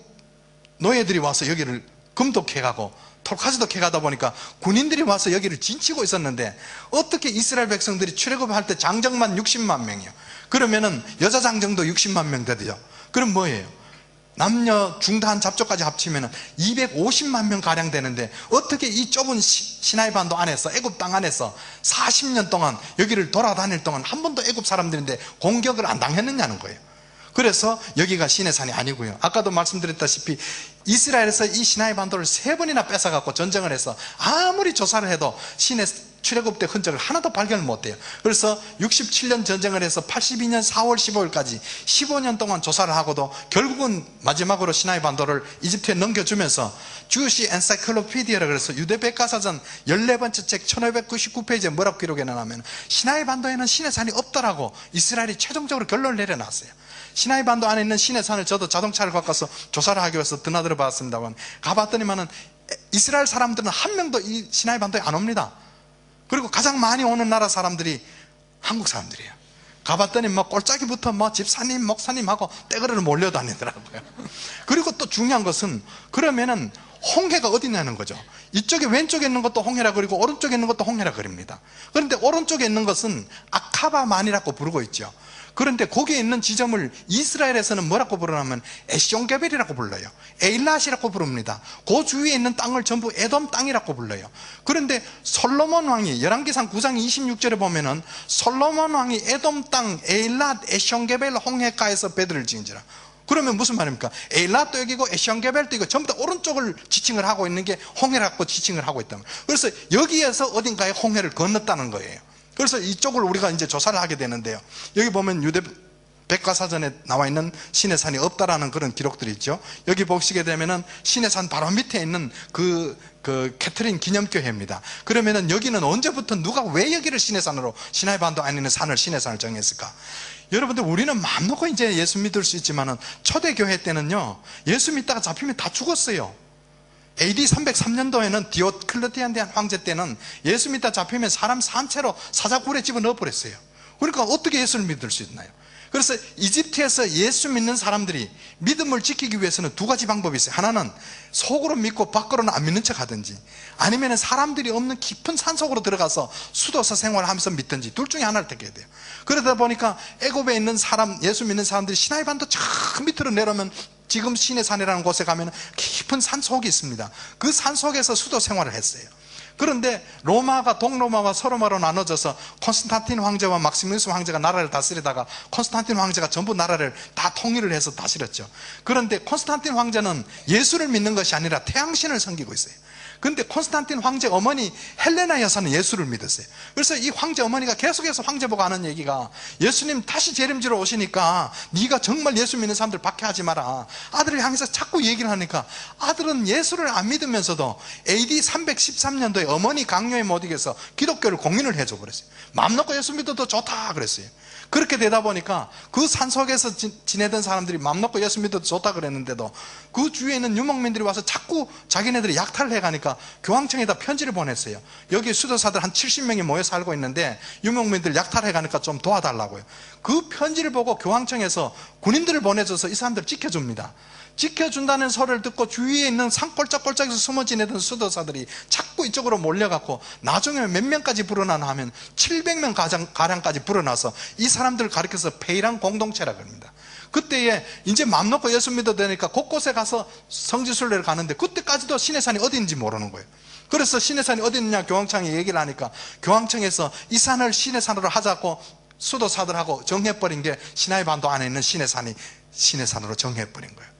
[SPEAKER 1] 노예들이 와서 여기를 금도 캐가고 톨카즈도 캐가다 보니까 군인들이 와서 여기를 진치고 있었는데, 어떻게 이스라엘 백성들이 출애굽할 때 장정만 60만 명이요. 그러면은 여자 장정도 60만 명 되죠. 그럼 뭐예요? 남녀 중다한 잡초까지 합치면 250만 명 가량 되는데, 어떻게 이 좁은 시나이 반도 안에서, 애굽 땅 안에서 40년 동안 여기를 돌아다닐 동안 한 번도 애굽 사람들인데 공격을 안 당했느냐는 거예요. 그래서 여기가 신의 산이 아니고요, 아까도 말씀드렸다시피 이스라엘에서 이 시나이 반도를 3번이나 뺏어갖고 전쟁을 해서 아무리 조사를 해도 신의 출애굽 때 흔적을 하나도 발견을 못해요. 그래서 67년 전쟁을 해서 82년 4월 15일까지 15년 동안 조사를 하고도 결국은 마지막으로 시나이 반도를 이집트에 넘겨주면서 주시 엔사이클로피디아라 그래서 유대 백과사전 14번째 책 1599페이지에 뭐라고 기록해놨냐면, 시나이 반도에는 신의 산이 없더라고 이스라엘이 최종적으로 결론을 내려놨어요. 시나이 반도 안에 있는 신의 산을 저도 자동차를 바꿔서 조사를 하기 위해서 드나들어 봤습니다만, 가봤더니만은 이스라엘 사람들은 한 명도 이 시나이 반도에 안 옵니다. 그리고 가장 많이 오는 나라 사람들이 한국 사람들이에요. 가봤더니 뭐 꼴짜기부터 뭐 집사님, 목사님하고 떼거리를 몰려다니더라고요. 그리고 또 중요한 것은, 그러면은 홍해가 어디 있냐는 거죠. 이쪽에 왼쪽에 있는 것도 홍해라 그리고 오른쪽에 있는 것도 홍해라 그럽니다. 그런데 오른쪽에 있는 것은 아카바만이라고 부르고 있죠. 그런데 거기에 있는 지점을 이스라엘에서는 뭐라고 부르냐면 에숑게벨이라고 불러요. 에일랏이라고 부릅니다. 그 주위에 있는 땅을 전부 에돔 땅이라고 불러요. 그런데 솔로몬 왕이 열왕기상 9장 26절에 보면은 솔로몬 왕이 에돔 땅 에일랏 에숑게벨 홍해가에서 배들을 지은지라. 그러면 무슨 말입니까? 에일랏도 여기고 에숑게벨도 이거 전부 다 오른쪽을 지칭을 하고 있는 게 홍해라고 지칭을 하고 있다. 그래서 여기에서 어딘가에 홍해를 건넜다는 거예요. 그래서 이쪽을 우리가 이제 조사를 하게 되는데요, 여기 보면 유대 백과사전에 나와 있는 신의 산이 없다라는 그런 기록들이 있죠. 여기 보시게 되면은 신의 산 바로 밑에 있는 그 캐트린 기념교회입니다. 그러면은 여기는 언제부터 누가 왜 여기를 신의 산으로, 시나이 반도 안에 있는 산을 신의 산을 정했을까? 여러분들, 우리는 마음 놓고 이제 예수 믿을 수 있지만은 초대교회 때는요, 예수 믿다가 잡히면 다 죽었어요. AD 303년도에는 디오클레티안대한 황제 때는 예수 믿다 잡히면 사람 산채로 사자굴에 집어넣어 버렸어요. 그러니까 어떻게 예수를 믿을 수 있나요? 그래서 이집트에서 예수 믿는 사람들이 믿음을 지키기 위해서는 두 가지 방법이 있어요. 하나는 속으로 믿고 밖으로는 안 믿는 척 하든지, 아니면 사람들이 없는 깊은 산속으로 들어가서 수도사 생활을 하면서 믿든지, 둘 중에 하나를 택해야 돼요. 그러다 보니까 애굽에 있는 사람, 예수 믿는 사람들이 시나이 반도 저 밑으로 내려오면 지금 신의 산이라는 곳에 가면 깊은 산속이 있습니다. 그 산속에서 수도 생활을 했어요. 그런데 로마가 동로마와 서로마로 나눠져서 콘스탄틴 황제와 막시무스 황제가 나라를 다스리다가 콘스탄틴 황제가 전부 나라를 다 통일을 해서 다스렸죠. 그런데 콘스탄틴 황제는 예수를 믿는 것이 아니라 태양신을 섬기고 있어요. 그런데 콘스탄틴 황제 어머니 헬레나 여사는 예수를 믿었어요. 그래서 이 황제 어머니가 계속해서 황제 보고 하는 얘기가, 예수님 다시 재림지로 오시니까 네가 정말 예수 믿는 사람들 박해하지 마라. 아들을 향해서 자꾸 얘기를 하니까, 아들은 예수를 안 믿으면서도 AD 313년도에 어머니 강요에 못 이겨서 기독교를 공인을 해줘 버렸어요. 마음 놓고 예수 믿어도 좋다 그랬어요. 그렇게 되다 보니까 그 산속에서 지내던 사람들이 맘 놓고 예수 믿어도 좋다 그랬는데도 그 주위에 있는 유목민들이 와서 자꾸 자기네들이 약탈을 해가니까 교황청에다 편지를 보냈어요. 여기 수도사들 한 70명이 모여 살고 있는데 유목민들 약탈해가니까 좀 도와달라고요. 그 편지를 보고 교황청에서 군인들을 보내줘서 이 사람들을 지켜줍니다. 지켜준다는 소리를 듣고 주위에 있는 산골짜골짜기에서 숨어 지내던 수도사들이 자꾸 이쪽으로 몰려갖고 나중에 몇 명까지 불어나나 하면 700명 가량까지 불어나서 이 사람들을 가리켜서 페이랑 공동체라고 합니다. 그때에 이제 맘 놓고 예수 믿어도 되니까 곳곳에 가서 성지순례를 가는데 그때까지도 시내산이 어디인지 모르는 거예요. 그래서 시내산이 어디 있느냐 교황청에 얘기를 하니까 교황청에서 이 산을 시내산으로 하자고 수도사들하고 정해버린 게 시나이 반도 안에 있는 시내산이 시내산으로 정해버린 거예요.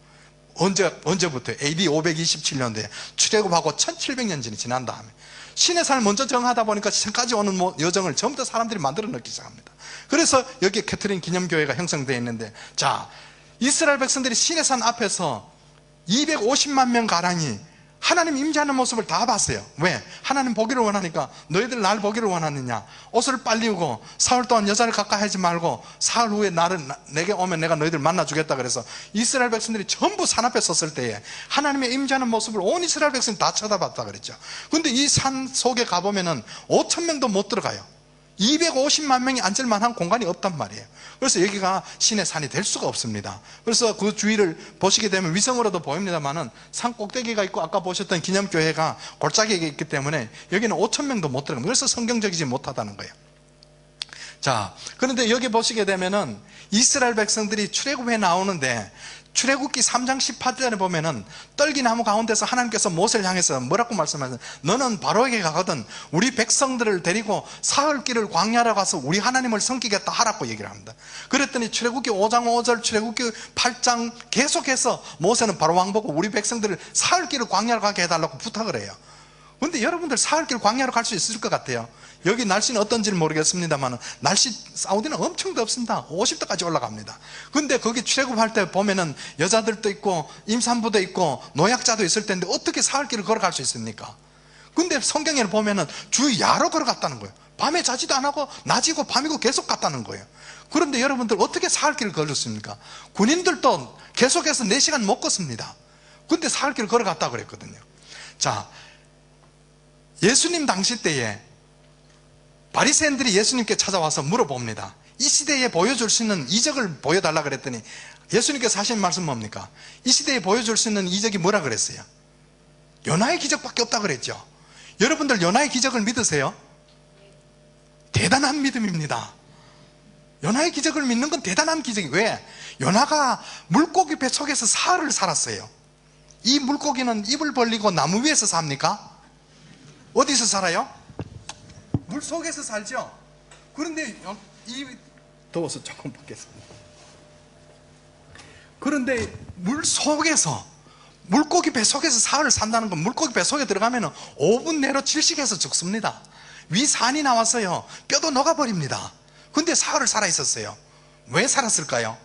[SPEAKER 1] 언제부터? AD 527년도에 출애굽하고 1700년 전이 지난 다음에 시내산을 먼저 정하다 보니까 지금까지 오는 여정을 전부 다 사람들이 만들어 넣기 시작합니다. 그래서 여기에 캐트린 기념교회가 형성되어 있는데, 자, 이스라엘 백성들이 시내산 앞에서 250만 명 가량이 하나님 임재하는 모습을 다 봤어요. 왜? 하나님 보기를 원하니까. 너희들 날 보기를 원하느냐? 옷을 빨리 입고 사흘 동안 여자를 가까이 하지 말고 사흘 후에 내게 오면 내가 너희들 만나주겠다. 그래서 이스라엘 백성들이 전부 산 앞에 섰을 때에 하나님의 임재하는 모습을 온 이스라엘 백성이 다 쳐다봤다 그랬죠. 근데 이 산 속에 가보면은 5천 명도 못 들어가요. 250만 명이 앉을 만한 공간이 없단 말이에요. 그래서 여기가 신의 산이 될 수가 없습니다. 그래서 그 주위를 보시게 되면 위성으로도 보입니다만은 산 꼭대기가 있고 아까 보셨던 기념교회가 골짜기에 있기 때문에 여기는 5천 명도 못 들어갑니다. 그래서 성경적이지 못하다는 거예요. 자, 그런데 여기 보시게 되면은 이스라엘 백성들이 출애굽에 나오는데 출애굽기 3장 18절에 보면은 떨기나무 가운데서 하나님께서 모세를 향해서 뭐라고 말씀하셨어요? 너는 바로에게 가거든 우리 백성들을 데리고 사흘 길을 광야로 가서 우리 하나님을 섬기겠다 하라고 얘기를 합니다. 그랬더니 출애굽기 5장 5절, 출애굽기 8장 계속해서 모세는 바로 왕 보고 우리 백성들을 사흘 길을 광야로 가게 해달라고 부탁을 해요. 근데 여러분들 사흘 길 광야로 갈 수 있을 것 같아요? 여기 날씨는 어떤지는 모르겠습니다만 날씨 사우디는 엄청 덥습니다. 50도까지 올라갑니다. 근데 거기 출애굽할 때 보면은 여자들도 있고 임산부도 있고 노약자도 있을 텐데 어떻게 사흘 길을 걸어갈 수 있습니까? 근데 성경에 보면은 주 야로 걸어갔다는 거예요. 밤에 자지도 안 하고 낮이고 밤이고 계속 갔다는 거예요. 그런데 여러분들 어떻게 사흘 길을 걸었습니까? 군인들도 계속해서 4시간 못 걷습니다. 근데 사흘 길을 걸어갔다고 그랬거든요. 자, 예수님 당시 때에 바리새인들이 예수님께 찾아와서 물어봅니다. 이 시대에 보여줄 수 있는 이적을 보여달라 그랬더니 예수님께서 하신 말씀 뭡니까? 이 시대에 보여줄 수 있는 이적이 뭐라 그랬어요? 요나의 기적밖에 없다 그랬죠. 여러분들 요나의 기적을 믿으세요? 대단한 믿음입니다. 요나의 기적을 믿는 건 대단한 기적이 왜? 요나가 물고기 배 속에서 사흘을 살았어요. 이 물고기는 입을 벌리고 나무 위에서 삽니까? 어디서 살아요? 물 속에서 살죠. 그런데 더워서 조금 받겠습니다. 그런데 물 속에서 물고기 배 속에서 사흘을 산다는 건 물고기 배 속에 들어가면 5분 내로 질식해서 죽습니다. 위산이 나왔어요. 뼈도 녹아버립니다. 근데 사흘을 살아 있었어요. 왜 살았을까요?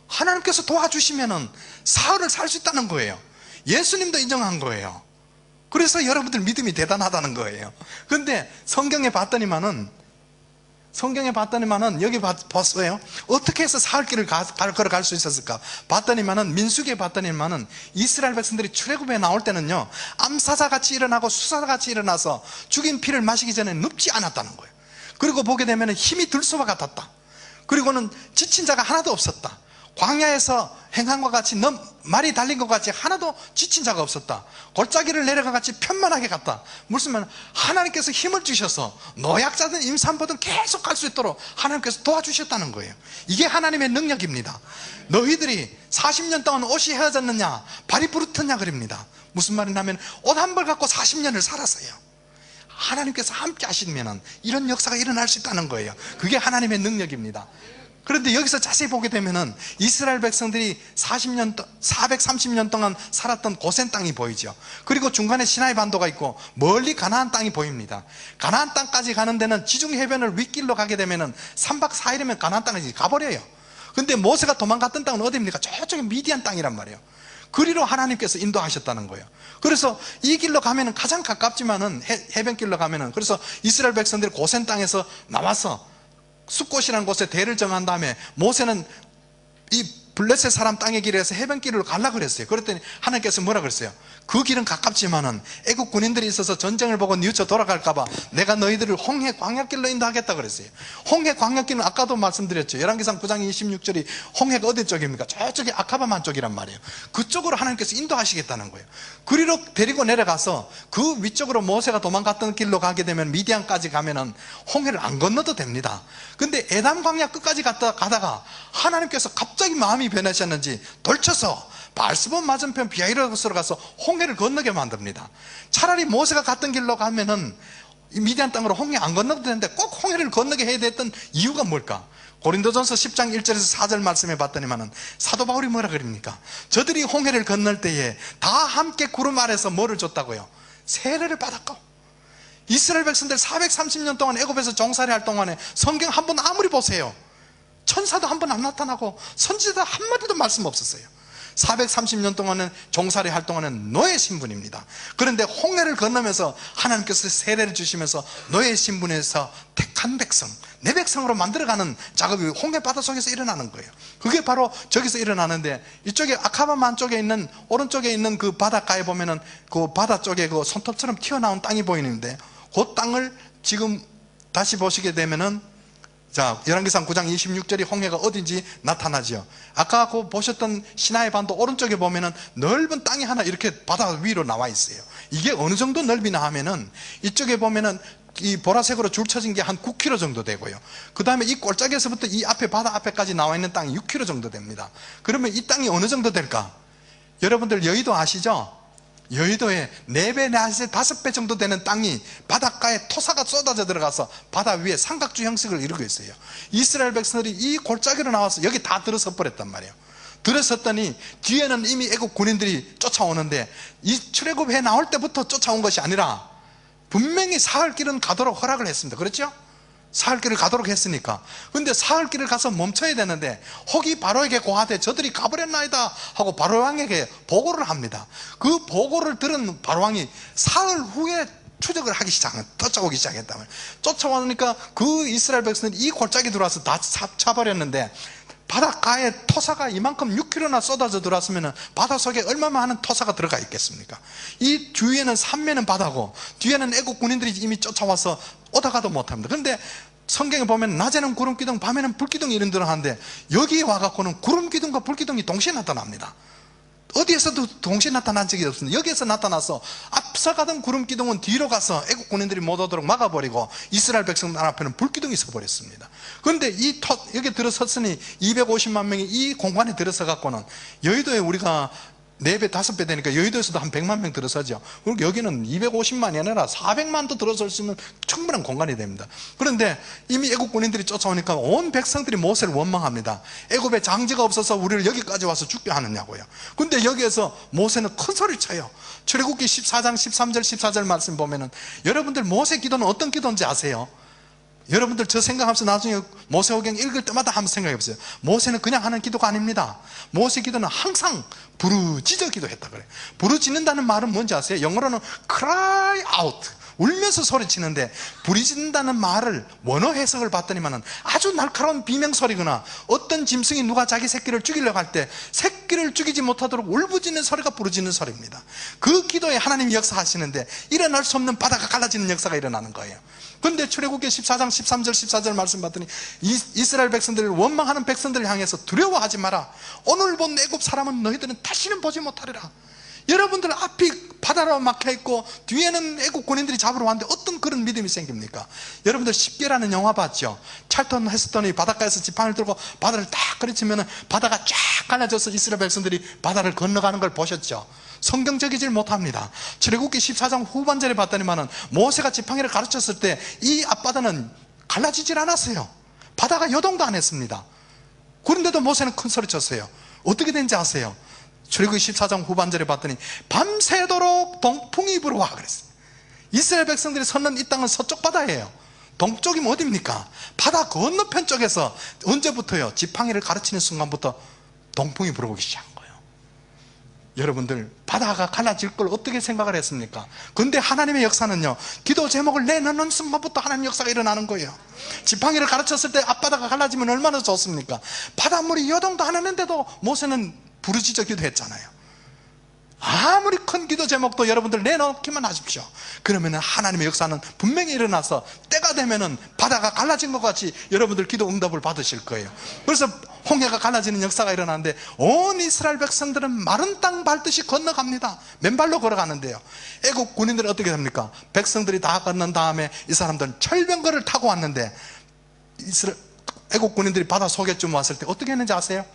[SPEAKER 1] 하나님께서 도와주시면 사흘을 살 수 있다는 거예요. 예수님도 인정한 거예요. 그래서 여러분들 믿음이 대단하다는 거예요. 근데 성경에 봤더니만은 여기 봤어요. 어떻게 해서 사흘 길을 걸어갈 수 있었을까? 봤더니만은 민수기에 봤더니만은 이스라엘 백성들이 출애굽에 나올 때는요 암사자같이 일어나고 수사자같이 일어나서 죽인 피를 마시기 전에 눕지 않았다는 거예요. 그리고 보게 되면은 힘이 들소와 같았다. 그리고는 지친 자가 하나도 없었다. 광야에서 행한과 같이 말이 달린 것 같이 하나도 지친 자가 없었다. 골짜기를 내려가 같이 편만하게 갔다. 무슨 하나님께서 힘을 주셔서 노약자든 임산부든 계속 갈 수 있도록 하나님께서 도와주셨다는 거예요. 이게 하나님의 능력입니다. 너희들이 40년 동안 옷이 헤어졌느냐 발이 부르텄냐 그럽니다. 무슨 말이냐면 옷 한 벌 갖고 40년을 살았어요. 하나님께서 함께 하시면 이런 역사가 일어날 수 있다는 거예요. 그게 하나님의 능력입니다. 그런데 여기서 자세히 보게 되면은 이스라엘 백성들이 430년 동안 살았던 고센 땅이 보이죠. 그리고 중간에 시나이 반도가 있고 멀리 가나안 땅이 보입니다. 가나안 땅까지 가는 데는 지중 해변을 윗길로 가게 되면은 3박 4일이면 가나안 땅에 가버려요. 근데 모세가 도망갔던 땅은 어디입니까? 저쪽에 미디안 땅이란 말이에요. 그리로 하나님께서 인도하셨다는 거예요. 그래서 이 길로 가면은 가장 가깝지만은 해변길로 가면은 그래서 이스라엘 백성들이 고센 땅에서 나와서 숫곳이라는 곳에 대를 정한 다음에 모세는 이 블레셋 사람 땅의 길에서 해변길을 가려고 그랬어요. 그랬더니 하나님께서 뭐라 그랬어요? 그 길은 가깝지만은 애국 군인들이 있어서 전쟁을 보고 뉘우쳐 돌아갈까봐 내가 너희들을 홍해 광야길로 인도하겠다 그랬어요. 홍해 광야길은 아까도 말씀드렸죠. 열왕기상 9장 26절이 홍해가 어디 쪽입니까? 저쪽이 아카바만 쪽이란 말이에요. 그쪽으로 하나님께서 인도하시겠다는 거예요. 그리로 데리고 내려가서 그 위쪽으로 모세가 도망갔던 길로 가게 되면 미디안까지 가면은 홍해를 안 건너도 됩니다. 근데 에담 광야 끝까지 가다가 하나님께서 갑자기 마음이 변하셨는지 돌쳐서 바알스본 맞은편 비하이로스로 가서 홍해를 건너게 만듭니다. 차라리 모세가 갔던 길로 가면은 미디안 땅으로 홍해 안 건너도 되는데 꼭 홍해를 건너게 해야 됐던 이유가 뭘까? 고린도전서 10장 1절에서 4절 말씀해 봤더니만은 사도 바울이 뭐라 그럽니까? 저들이 홍해를 건널 때에 다 함께 구름 아래서 뭐를 줬다고요? 세례를 받았고, 이스라엘 백성들 430년 동안 애굽에서 종살이 할 동안에 성경 한번 아무리 보세요, 천사도 한 번 안 나타나고 선지자도 한마디도 말씀 없었어요. 430년 동안은 종살이 할 동안은 노예 신분입니다. 그런데 홍해를 건너면서 하나님께서 세례를 주시면서 노예 신분에서 택한 백성, 내 백성으로 만들어가는 작업이 홍해 바다 속에서 일어나는 거예요. 그게 바로 저기서 일어나는데, 이쪽에 아카바만 쪽에 있는, 오른쪽에 있는 그 바닷가에 보면은 그 바다 쪽에 그 손톱처럼 튀어나온 땅이 보이는데, 그 땅을 지금 다시 보시게 되면은, 자, 열왕기상 9장 26절이 홍해가 어딘지 나타나죠. 아까 그 보셨던 시나이 반도 오른쪽에 보면은 넓은 땅이 하나 이렇게 바다 위로 나와 있어요. 이게 어느 정도 넓이나 하면은, 이쪽에 보면은 이 보라색으로 줄 쳐진 게 한 9km 정도 되고요. 그 다음에 이 골짜기에서부터 이 앞에 바다 앞에까지 나와 있는 땅이 6km 정도 됩니다. 그러면 이 땅이 어느 정도 될까? 여러분들 여의도 아시죠? 여의도에 4배, 4배, 5배 정도 되는 땅이 바닷가에 토사가 쏟아져 들어가서 바다 위에 삼각주 형식을 이루고 있어요. 이스라엘 백성들이 이 골짜기로 나와서 여기 다 들어서 버렸단 말이에요. 들어섰더니 뒤에는 이미 애국 군인들이 쫓아오는데, 이 출애굽해 나올 때부터 쫓아온 것이 아니라 분명히 사흘길은 가도록 허락을 했습니다. 그렇죠? 사흘길을 가도록 했으니까. 근데 사흘길을 가서 멈춰야 되는데, 혹이 바로에게 고하되 저들이 가버렸나이다 하고 바로왕에게 보고를 합니다. 그 보고를 들은 바로왕이 사흘 후에 추적을 하기 쫓아오기 시작했다면, 쫓아오니까 그 이스라엘 백성들이 이 골짜기 들어와서 다 차버렸는데, 바닷가에 토사가 이만큼 6km나 쏟아져 들어왔으면 바닷속에 얼마나 많은 토사가 들어가 있겠습니까? 이 주위에는 삼면은 바다고 뒤에는 애국 군인들이 이미 쫓아와서 오다가도 못합니다. 그런데 성경에 보면 낮에는 구름기둥, 밤에는 불기둥이 이런 데로 하는데, 여기 와갖고는 구름기둥과 불기둥이 동시에 나타납니다. 어디에서도 동시에 나타난 적이 없습니다. 여기에서 나타나서 앞서가던 구름기둥은 뒤로 가서 애국 군인들이 못 오도록 막아버리고 이스라엘 백성들 앞에는 불기둥이 서버렸습니다. 그런데 여기 들어섰으니 250만 명이 이 공간에 들어서 갖고는, 여의도에 우리가 4배, 5배 되니까 여의도에서도 한 100만 명 들어서죠. 그리고 여기는 250만이 아니라 400만도 들어설 수 있는 충분한 공간이 됩니다. 그런데 이미 애국 군인들이 쫓아오니까 온 백성들이 모세를 원망합니다. 애국에 장지가 없어서 우리를 여기까지 와서 죽게 하느냐고요. 근데 여기에서 모세는 큰 소리를 쳐요. 출애굽기 14장 13절 14절 말씀 보면은, 여러분들 모세 기도는 어떤 기도인지 아세요? 여러분들 저 생각하면서 나중에 모세오경 읽을 때마다 한번 생각해 보세요. 모세는 그냥 하는 기도가 아닙니다. 모세 기도는 항상 부르짖어 기도했다 그래요. 부르짖는다는 말은 뭔지 아세요? 영어로는 cry out, 울면서 소리치는데, 부르짖는다는 말을 원어 해석을 봤더니만은 아주 날카로운 비명소리거나, 어떤 짐승이 누가 자기 새끼를 죽이려고 할 때 새끼를 죽이지 못하도록 울부짖는 소리가 부르짖는 소리입니다. 그 기도에 하나님이 역사하시는데 일어날 수 없는 바다가 갈라지는 역사가 일어나는 거예요. 근데 출애굽기 14장 13절 14절 말씀 봤더니, 이스라엘 백성들을 원망하는 백성들을 향해서 두려워하지 마라. 오늘 본 애굽 사람은 너희들은 다시는 보지 못하리라. 여러분들 앞이 바다로 막혀있고 뒤에는 애국 군인들이 잡으러 왔는데 어떤 그런 믿음이 생깁니까? 여러분들 10개라는 영화 봤죠? 찰턴 헤스턴이 바닷가에서 지팡이를 들고 바다를 딱 그리치면 바다가 쫙 갈라져서 이스라엘 백성들이 바다를 건너가는 걸 보셨죠? 성경적이질 못합니다. 출애굽기 14장 후반절에 봤더니만은 모세가 지팡이를 가르쳤을 때 이 앞바다는 갈라지질 않았어요. 바다가 요동도 안 했습니다. 그런데도 모세는 큰 소리 쳤어요. 어떻게 된지 아세요? 출애굽기 14장 후반절에 봤더니 밤새도록 동풍이 불어와 그랬어요. 이스라엘 백성들이 섰는 이 땅은 서쪽 바다예요. 동쪽이면 어디입니까? 바다 건너편 쪽에서 언제부터요? 지팡이를 가르치는 순간부터 동풍이 불어오기 시작한 거예요. 여러분들, 바다가 갈라질 걸 어떻게 생각을 했습니까? 근데 하나님의 역사는요, 기도 제목을 내놓는 순간부터 하나님 역사가 일어나는 거예요. 지팡이를 가르쳤을 때 앞바다가 갈라지면 얼마나 좋습니까? 바닷물이 요동도 안 했는데도 모세는 부르짖어 기도했잖아요. 아무리 큰 기도 제목도 여러분들 내놓기만 하십시오. 그러면 하나님의 역사는 분명히 일어나서 때가 되면은 바다가 갈라진 것 같이 여러분들 기도 응답을 받으실 거예요. 그래서 홍해가 갈라지는 역사가 일어나는데 온 이스라엘 백성들은 마른 땅 밟듯이 건너갑니다. 맨발로 걸어가는데요, 애국 군인들은 어떻게 합니까? 백성들이 다 건넌 다음에 이 사람들은 철병거를 타고 왔는데 애국 군인들이 바다 속에쯤 왔을 때 어떻게 했는지 아세요?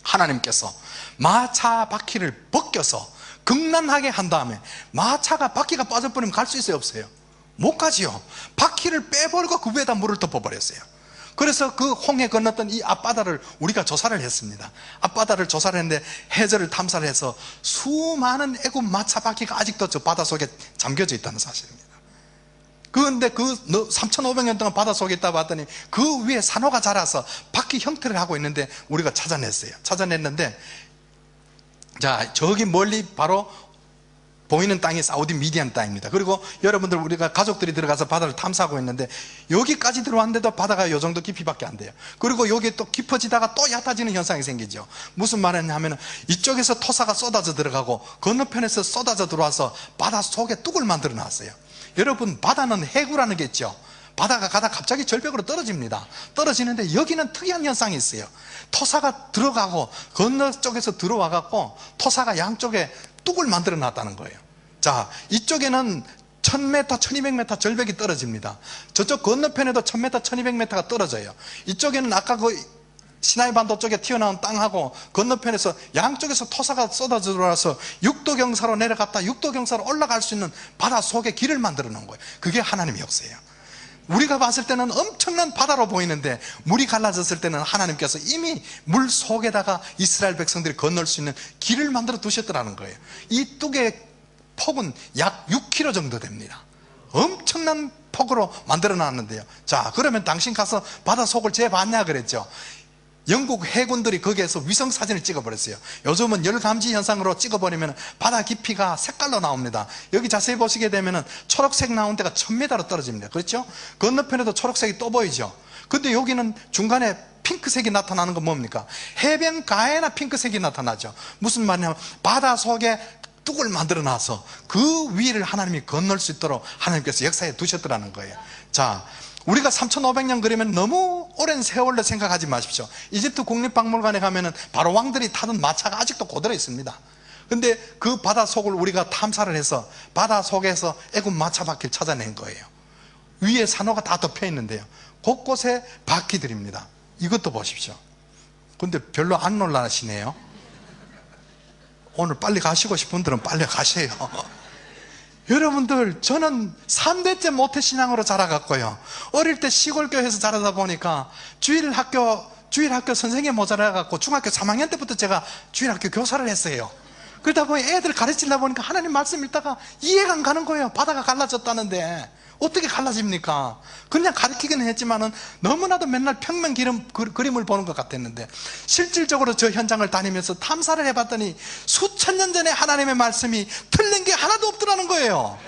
[SPEAKER 1] 하나님께서 마차 바퀴를 벗겨서 극난하게 한 다음에, 마차가 바퀴가 빠져버리면 갈 수 있어요, 없어요? 못 가지요. 바퀴를 빼버리고 그 위에다 물을 덮어버렸어요. 그래서 그 홍해 건넜던 이 앞바다를 우리가 조사를 했습니다. 앞바다를 조사를 했는데 해저를 탐사를 해서 수많은 애굽 마차 바퀴가 아직도 저 바다 속에 잠겨져 있다는 사실입니다. 그런데 그 3,500년 동안 바다 속에 있다 봤더니 그 위에 산호가 자라서 바퀴 형태를 하고 있는데 우리가 찾아냈어요. 찾아냈는데, 자, 저기 멀리 바로 보이는 땅이 사우디 미디안 땅입니다. 그리고 여러분들, 우리가 가족들이 들어가서 바다를 탐사하고 있는데 여기까지 들어왔는데도 바다가 요 정도 깊이밖에 안 돼요. 그리고 여기 또 깊어지다가 또 얕아지는 현상이 생기죠. 무슨 말이냐 하면, 이쪽에서 토사가 쏟아져 들어가고 건너편에서 쏟아져 들어와서 바다 속에 뚝을 만들어 놨어요. 여러분, 바다는 해구라는 게 있죠. 바다가 가다 갑자기 절벽으로 떨어집니다. 떨어지는데 여기는 특이한 현상이 있어요. 토사가 들어가고 건너 쪽에서 들어와 갖고 토사가 양쪽에 뚝을 만들어 놨다는 거예요. 자, 이쪽에는 1000m, 1200m 절벽이 떨어집니다. 저쪽 건너편에도 1000m, 1200m가 떨어져요. 이쪽에는 아까 그 시나이 반도 쪽에 튀어나온 땅하고 건너편에서 양쪽에서 토사가 쏟아져 들어와서 육도경사로 내려갔다 육도경사로 올라갈 수 있는 바다 속에 길을 만들어 놓은 거예요. 그게 하나님의 역사예요. 우리가 봤을 때는 엄청난 바다로 보이는데 물이 갈라졌을 때는 하나님께서 이미 물 속에다가 이스라엘 백성들이 건널 수 있는 길을 만들어 두셨더라는 거예요. 이 뚝의 폭은 약 6km 정도 됩니다. 엄청난 폭으로 만들어 놨는데요. 자, 그러면 당신 가서 바다 속을 재봤냐 그랬죠. 영국 해군들이 거기에서 위성사진을 찍어버렸어요. 요즘은 열감지 현상으로 찍어버리면 바다 깊이가 색깔로 나옵니다. 여기 자세히 보시게 되면 초록색 나온 데가 1000m로 떨어집니다. 그렇죠? 건너편에도 초록색이 또 보이죠. 근데 여기는 중간에 핑크색이 나타나는 건 뭡니까? 해변가에나 핑크색이 나타나죠. 무슨 말이냐면 바다 속에 뚝을 만들어 놔서 그 위를 하나님이 건널 수 있도록 하나님께서 역사에 두셨더라는 거예요. 자, 우리가 3,500년 그러면 너무 오랜 세월로 생각하지 마십시오. 이집트 국립박물관에 가면은 바로 왕들이 타던 마차가 아직도 그대로 있습니다. 근데 그 바다 속을 우리가 탐사를 해서 바다 속에서 애굽 마차 바퀴를 찾아낸 거예요. 위에 산호가 다 덮여 있는데요, 곳곳에 바퀴들입니다. 이것도 보십시오. 근데 별로 안 놀라시네요. 오늘 빨리 가시고 싶은 분들은 빨리 가세요. 여러분들, 저는 3대째 모태신앙으로 자라갔고요, 어릴 때 시골교회에서 자라다 보니까 주일학교 선생님이 모자라갖고 중학교 3학년 때부터 제가 주일학교 교사를 했어요. 그러다 보니 애들 가르치려다 보니까 하나님 말씀 읽다가 이해가 안 가는 거예요. 바다가 갈라졌다는데 어떻게 갈라집니까? 그냥 가르치기는 했지만은 너무나도 맨날 평면 그림을 보는 것 같았는데, 실질적으로 저 현장을 다니면서 탐사를 해봤더니 수천 년 전에 하나님의 말씀이 틀린 게 하나도 없더라는 거예요.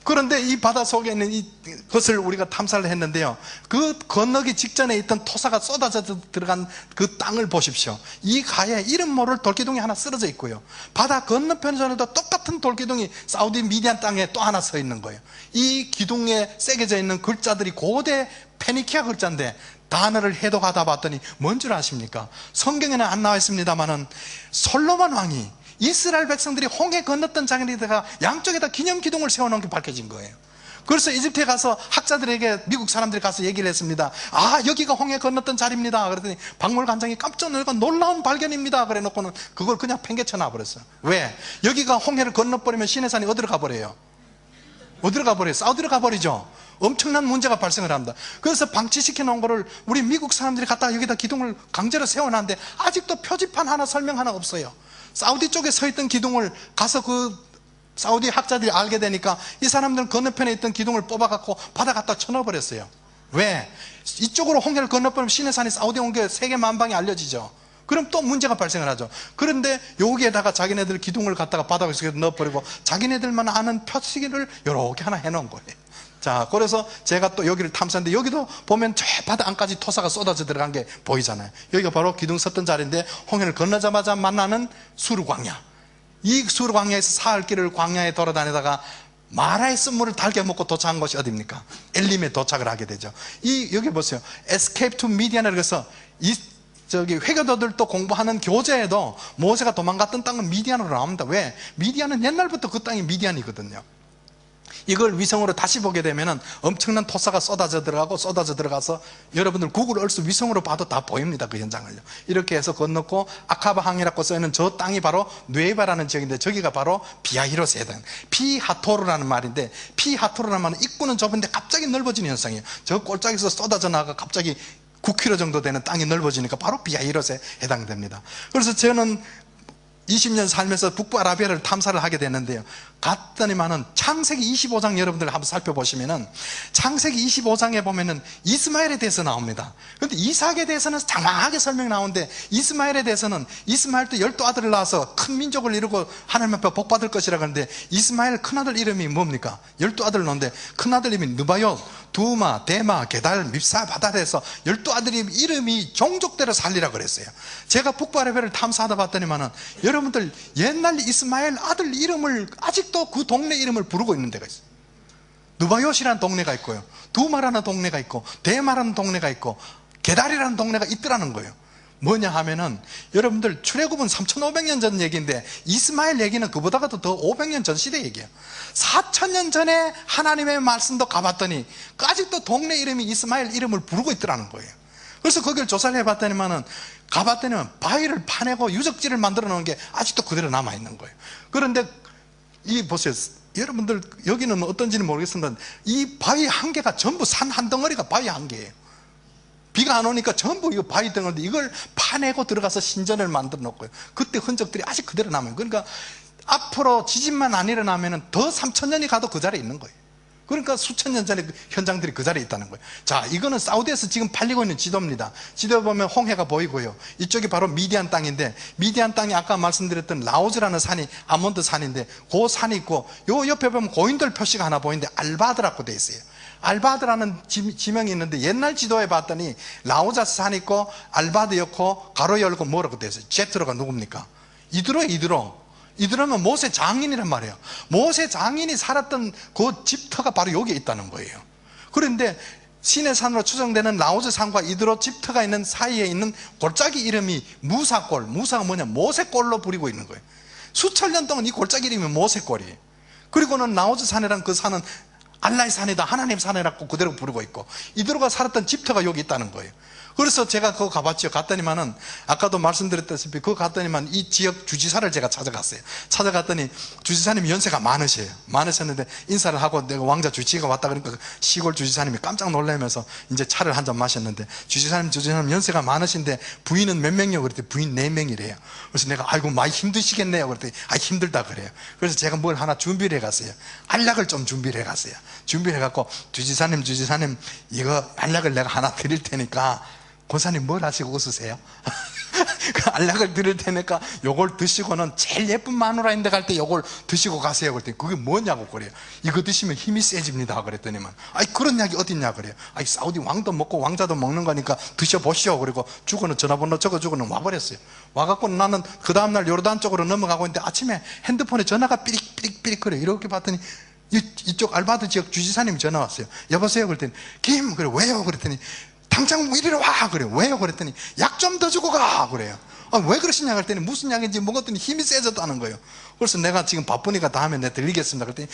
[SPEAKER 1] 그런데 이 바다 속에 있는 이것을 우리가 탐사를 했는데요, 그 건너기 직전에 있던 토사가 쏟아져 들어간 그 땅을 보십시오. 이 가에 이름 모를 돌기둥이 하나 쓰러져 있고요, 바다 건너편에도 똑같은 돌기둥이 사우디 미디안 땅에 또 하나 서 있는 거예요. 이 기둥에 새겨져 있는 글자들이 고대 페니키아 글자인데 단어를 해독하다 봤더니 뭔 줄 아십니까? 성경에는 안 나와 있습니다만은 솔로몬 왕이 이스라엘 백성들이 홍해 건넜던 장에다가 양쪽에다 기념 기둥을 세워놓은 게 밝혀진 거예요. 그래서 이집트에 가서 학자들에게, 미국 사람들이 가서 얘기를 했습니다. 아, 여기가 홍해 건넜던 자리입니다. 그랬더니 박물관장이 깜짝 놀라고 놀라운 발견입니다 그래 놓고는 그걸 그냥 팽개쳐 놔버렸어요. 왜? 여기가 홍해를 건너버리면 시내산이 어디로 가버려요? 어디로 가버려요? 사우디로 가버리죠. 엄청난 문제가 발생을 합니다. 그래서 방치시켜 놓은 거를 우리 미국 사람들이 갖다가 여기다 기둥을 강제로 세워놨는데 아직도 표지판 하나, 설명 하나 없어요. 사우디 쪽에 서 있던 기둥을 가서 그 사우디 학자들이 알게 되니까 이 사람들은 건너편에 있던 기둥을 뽑아갖고 바다 갖다 쳐넣어버렸어요. 왜? 이쪽으로 홍해를 건너버리면 시내산이 사우디에 온 게 세계 만방에 알려지죠. 그럼 또 문제가 발생을 하죠. 그런데 여기에다가 자기네들 기둥을 갖다가 바닥에 넣어버리고 자기네들만 아는 표시기를 이렇게 하나 해놓은 거예요. 자, 그래서 제가 또 여기를 탐사했는데 여기도 보면 저 바다 안까지 토사가 쏟아져 들어간 게 보이잖아요. 여기가 바로 기둥 섰던 자리인데 홍해를 건너자마자 만나는 수르광야. 이 수르광야에서 사흘 길을 광야에 돌아다니다가 마라의 쓴물을 달게 먹고 도착한 곳이 어디입니까? 엘림에 도착을 하게 되죠. 여기 보세요. Escape to Midian이라고 해서 회교도들도 공부하는 교재에도 모세가 도망갔던 땅은 미디안으로 나옵니다. 왜? 미디안은 옛날부터 그 땅이 미디안이거든요. 이걸 위성으로 다시 보게 되면 엄청난 토사가 쏟아져 들어가서 여러분들 구글 얼스 위성으로 봐도 다 보입니다. 그 현장을요. 이렇게 해서 건넜고 아카바 항이라고 써있는 저 땅이 바로 누에바라는 지역인데 저기가 바로 비하히로스에 해당. 피하토르라는 말인데 피하토르라는 말은 입구는 좁은데 갑자기 넓어지는 현상이에요. 저 골짜기에서 쏟아져 나가 갑자기 9km 정도 되는 땅이 넓어지니까 바로 비하히로스에 해당됩니다. 그래서 저는 20년 살면서 북부아라비아를 탐사를 하게 됐는데요. 갔더니만은 창세기 25장 여러분들 한번 살펴보시면은 창세기 25장에 보면은 이스마엘에 대해서 나옵니다. 그런데 이삭에 대해서는 장황하게 설명 나오는데 이스마엘에 대해서는 이스마엘도 12아들을 낳아서 큰 민족을 이루고 하나님 앞에 복받을 것이라고 하는데 이스마엘 큰아들 이름이 뭡니까? 12아들 낳는데 큰아들 이름이 느바요, 두마, 데마, 게달, 밉사, 바달에서 12아들이 이름이 종족대로 살리라고 그랬어요. 제가 북부아라비아를 탐사하다 봤더니만은 여러분들 옛날 이스마엘 아들 이름을 아직도 그 동네 이름을 부르고 있는 데가 있어요. 느바요시라는 동네가 있고요, 두마라는 동네가 있고, 데마라는 동네가 있고, 게달이라는 동네가 있더라는 거예요. 뭐냐 하면은 여러분들 출애굽은 3500년 전 얘기인데 이스마엘 얘기는 그보다도 더 500년 전 시대 얘기예요. 4000년 전에 하나님의 말씀도 가봤더니 아직도 동네 이름이 이스마엘 이름을 부르고 있더라는 거예요. 그래서 거기를 조사를 해봤더니만은 가봤더니만 바위를 파내고 유적지를 만들어 놓은 게 아직도 그대로 남아있는 거예요. 그런데 보세요. 여러분들 여기는 어떤지는 모르겠습니다. 이 바위 한 개가 전부 산 한 덩어리가 바위 한 개예요. 비가 안 오니까 전부 이거 바위 덩어리인데 이걸 파내고 들어가서 신전을 만들어 놓고요. 그때 흔적들이 아직 그대로 남아요. 그러니까 앞으로 지진만 안 일어나면 더 3000년이 가도 그 자리에 있는 거예요. 그러니까 수천 년 전에 현장들이 그 자리에 있다는 거예요. 자, 이거는 사우디에서 지금 팔리고 있는 지도입니다. 지도에 보면 홍해가 보이고요. 이쪽이 바로 미디안 땅인데, 미디안 땅이 아까 말씀드렸던 라오즈라는 산이 아몬드 산인데 그 산이 있고, 요 옆에 보면 고인돌 표시가 하나 보이는데 알바드라고 돼 있어요. 알바드라는 지명이 있는데 옛날 지도에 봤더니 라오자 산 있고 알바드 였고 가로 열고 뭐라고 돼 있어요. 제트로가 누굽니까? 이드로면 모세 장인이란 말이에요. 모세 장인이 살았던 그 집터가 바로 여기에 있다는 거예요. 그런데 신의 산으로 추정되는 라오즈 산과 이드로 집터가 있는 사이에 있는 골짜기 이름이 무사골, 무사가 뭐냐, 모세골로 부리고 있는 거예요. 수천 년 동안 이 골짜기 이름이 모세골이에요. 그리고는 라오즈 산이란 그 산은 알라의 산이다, 하나님 산이라고 그대로 부르고 있고, 이드로가 살았던 집터가 여기 있다는 거예요. 그래서 제가 그거 가봤죠. 갔더니만은 아까도 말씀드렸다시피 그거 갔더니만 이 지역 주지사를 제가 찾아갔어요. 찾아갔더니 주지사님이 연세가 많으셨는데 인사를 하고 내가 왕자 주치의가 왔다 그러니까 시골 주지사님이 깜짝 놀라면서 이제 차를 한 잔 마셨는데, 주지사님 연세가 많으신데 부인은 몇 명이요? 그랬더니 부인 4명이래요. 그래서 내가 아이고 많이 힘드시겠네요. 그랬더니 힘들다 그래요. 그래서 제가 뭘 하나 준비를 해갔어요. 알약을 좀 준비를 해갔어요. 준비를 해갖고 주지사님 이거 알약을 내가 하나 드릴 테니까, 권사님 뭘 하시고 웃으세요? 그 알약을 드릴 테니까 요걸 드시고는 제일 예쁜 마누라인데 갈 때 요걸 드시고 가세요. 그랬더니 그게 뭐냐고 그래요. 이거 드시면 힘이 세집니다. 그랬더니만 그런 약이 어딨냐 그래요. 사우디 왕도 먹고 왕자도 먹는 거니까 드셔보시오. 그리고 주고는 전화번호 적어주고는 와버렸어요. 와갖고 나는 그 다음날 요르단 쪽으로 넘어가고 있는데 아침에 핸드폰에 전화가 삐릭 거려요. 이렇게 봤더니 이쪽 알바드 지역 주지사님이 전화 왔어요. 여보세요? 그랬더니 그래 왜요? 그랬더니 당장 이리로 와 그래요. 왜요? 그랬더니 약 좀 더 주고 가 그래요. 왜 그러시냐 그랬더니 무슨 약인지 먹었더니 힘이 세졌다는 거예요. 그래서 내가 지금 바쁘니까 다음에 내가 들리겠습니다. 그랬더니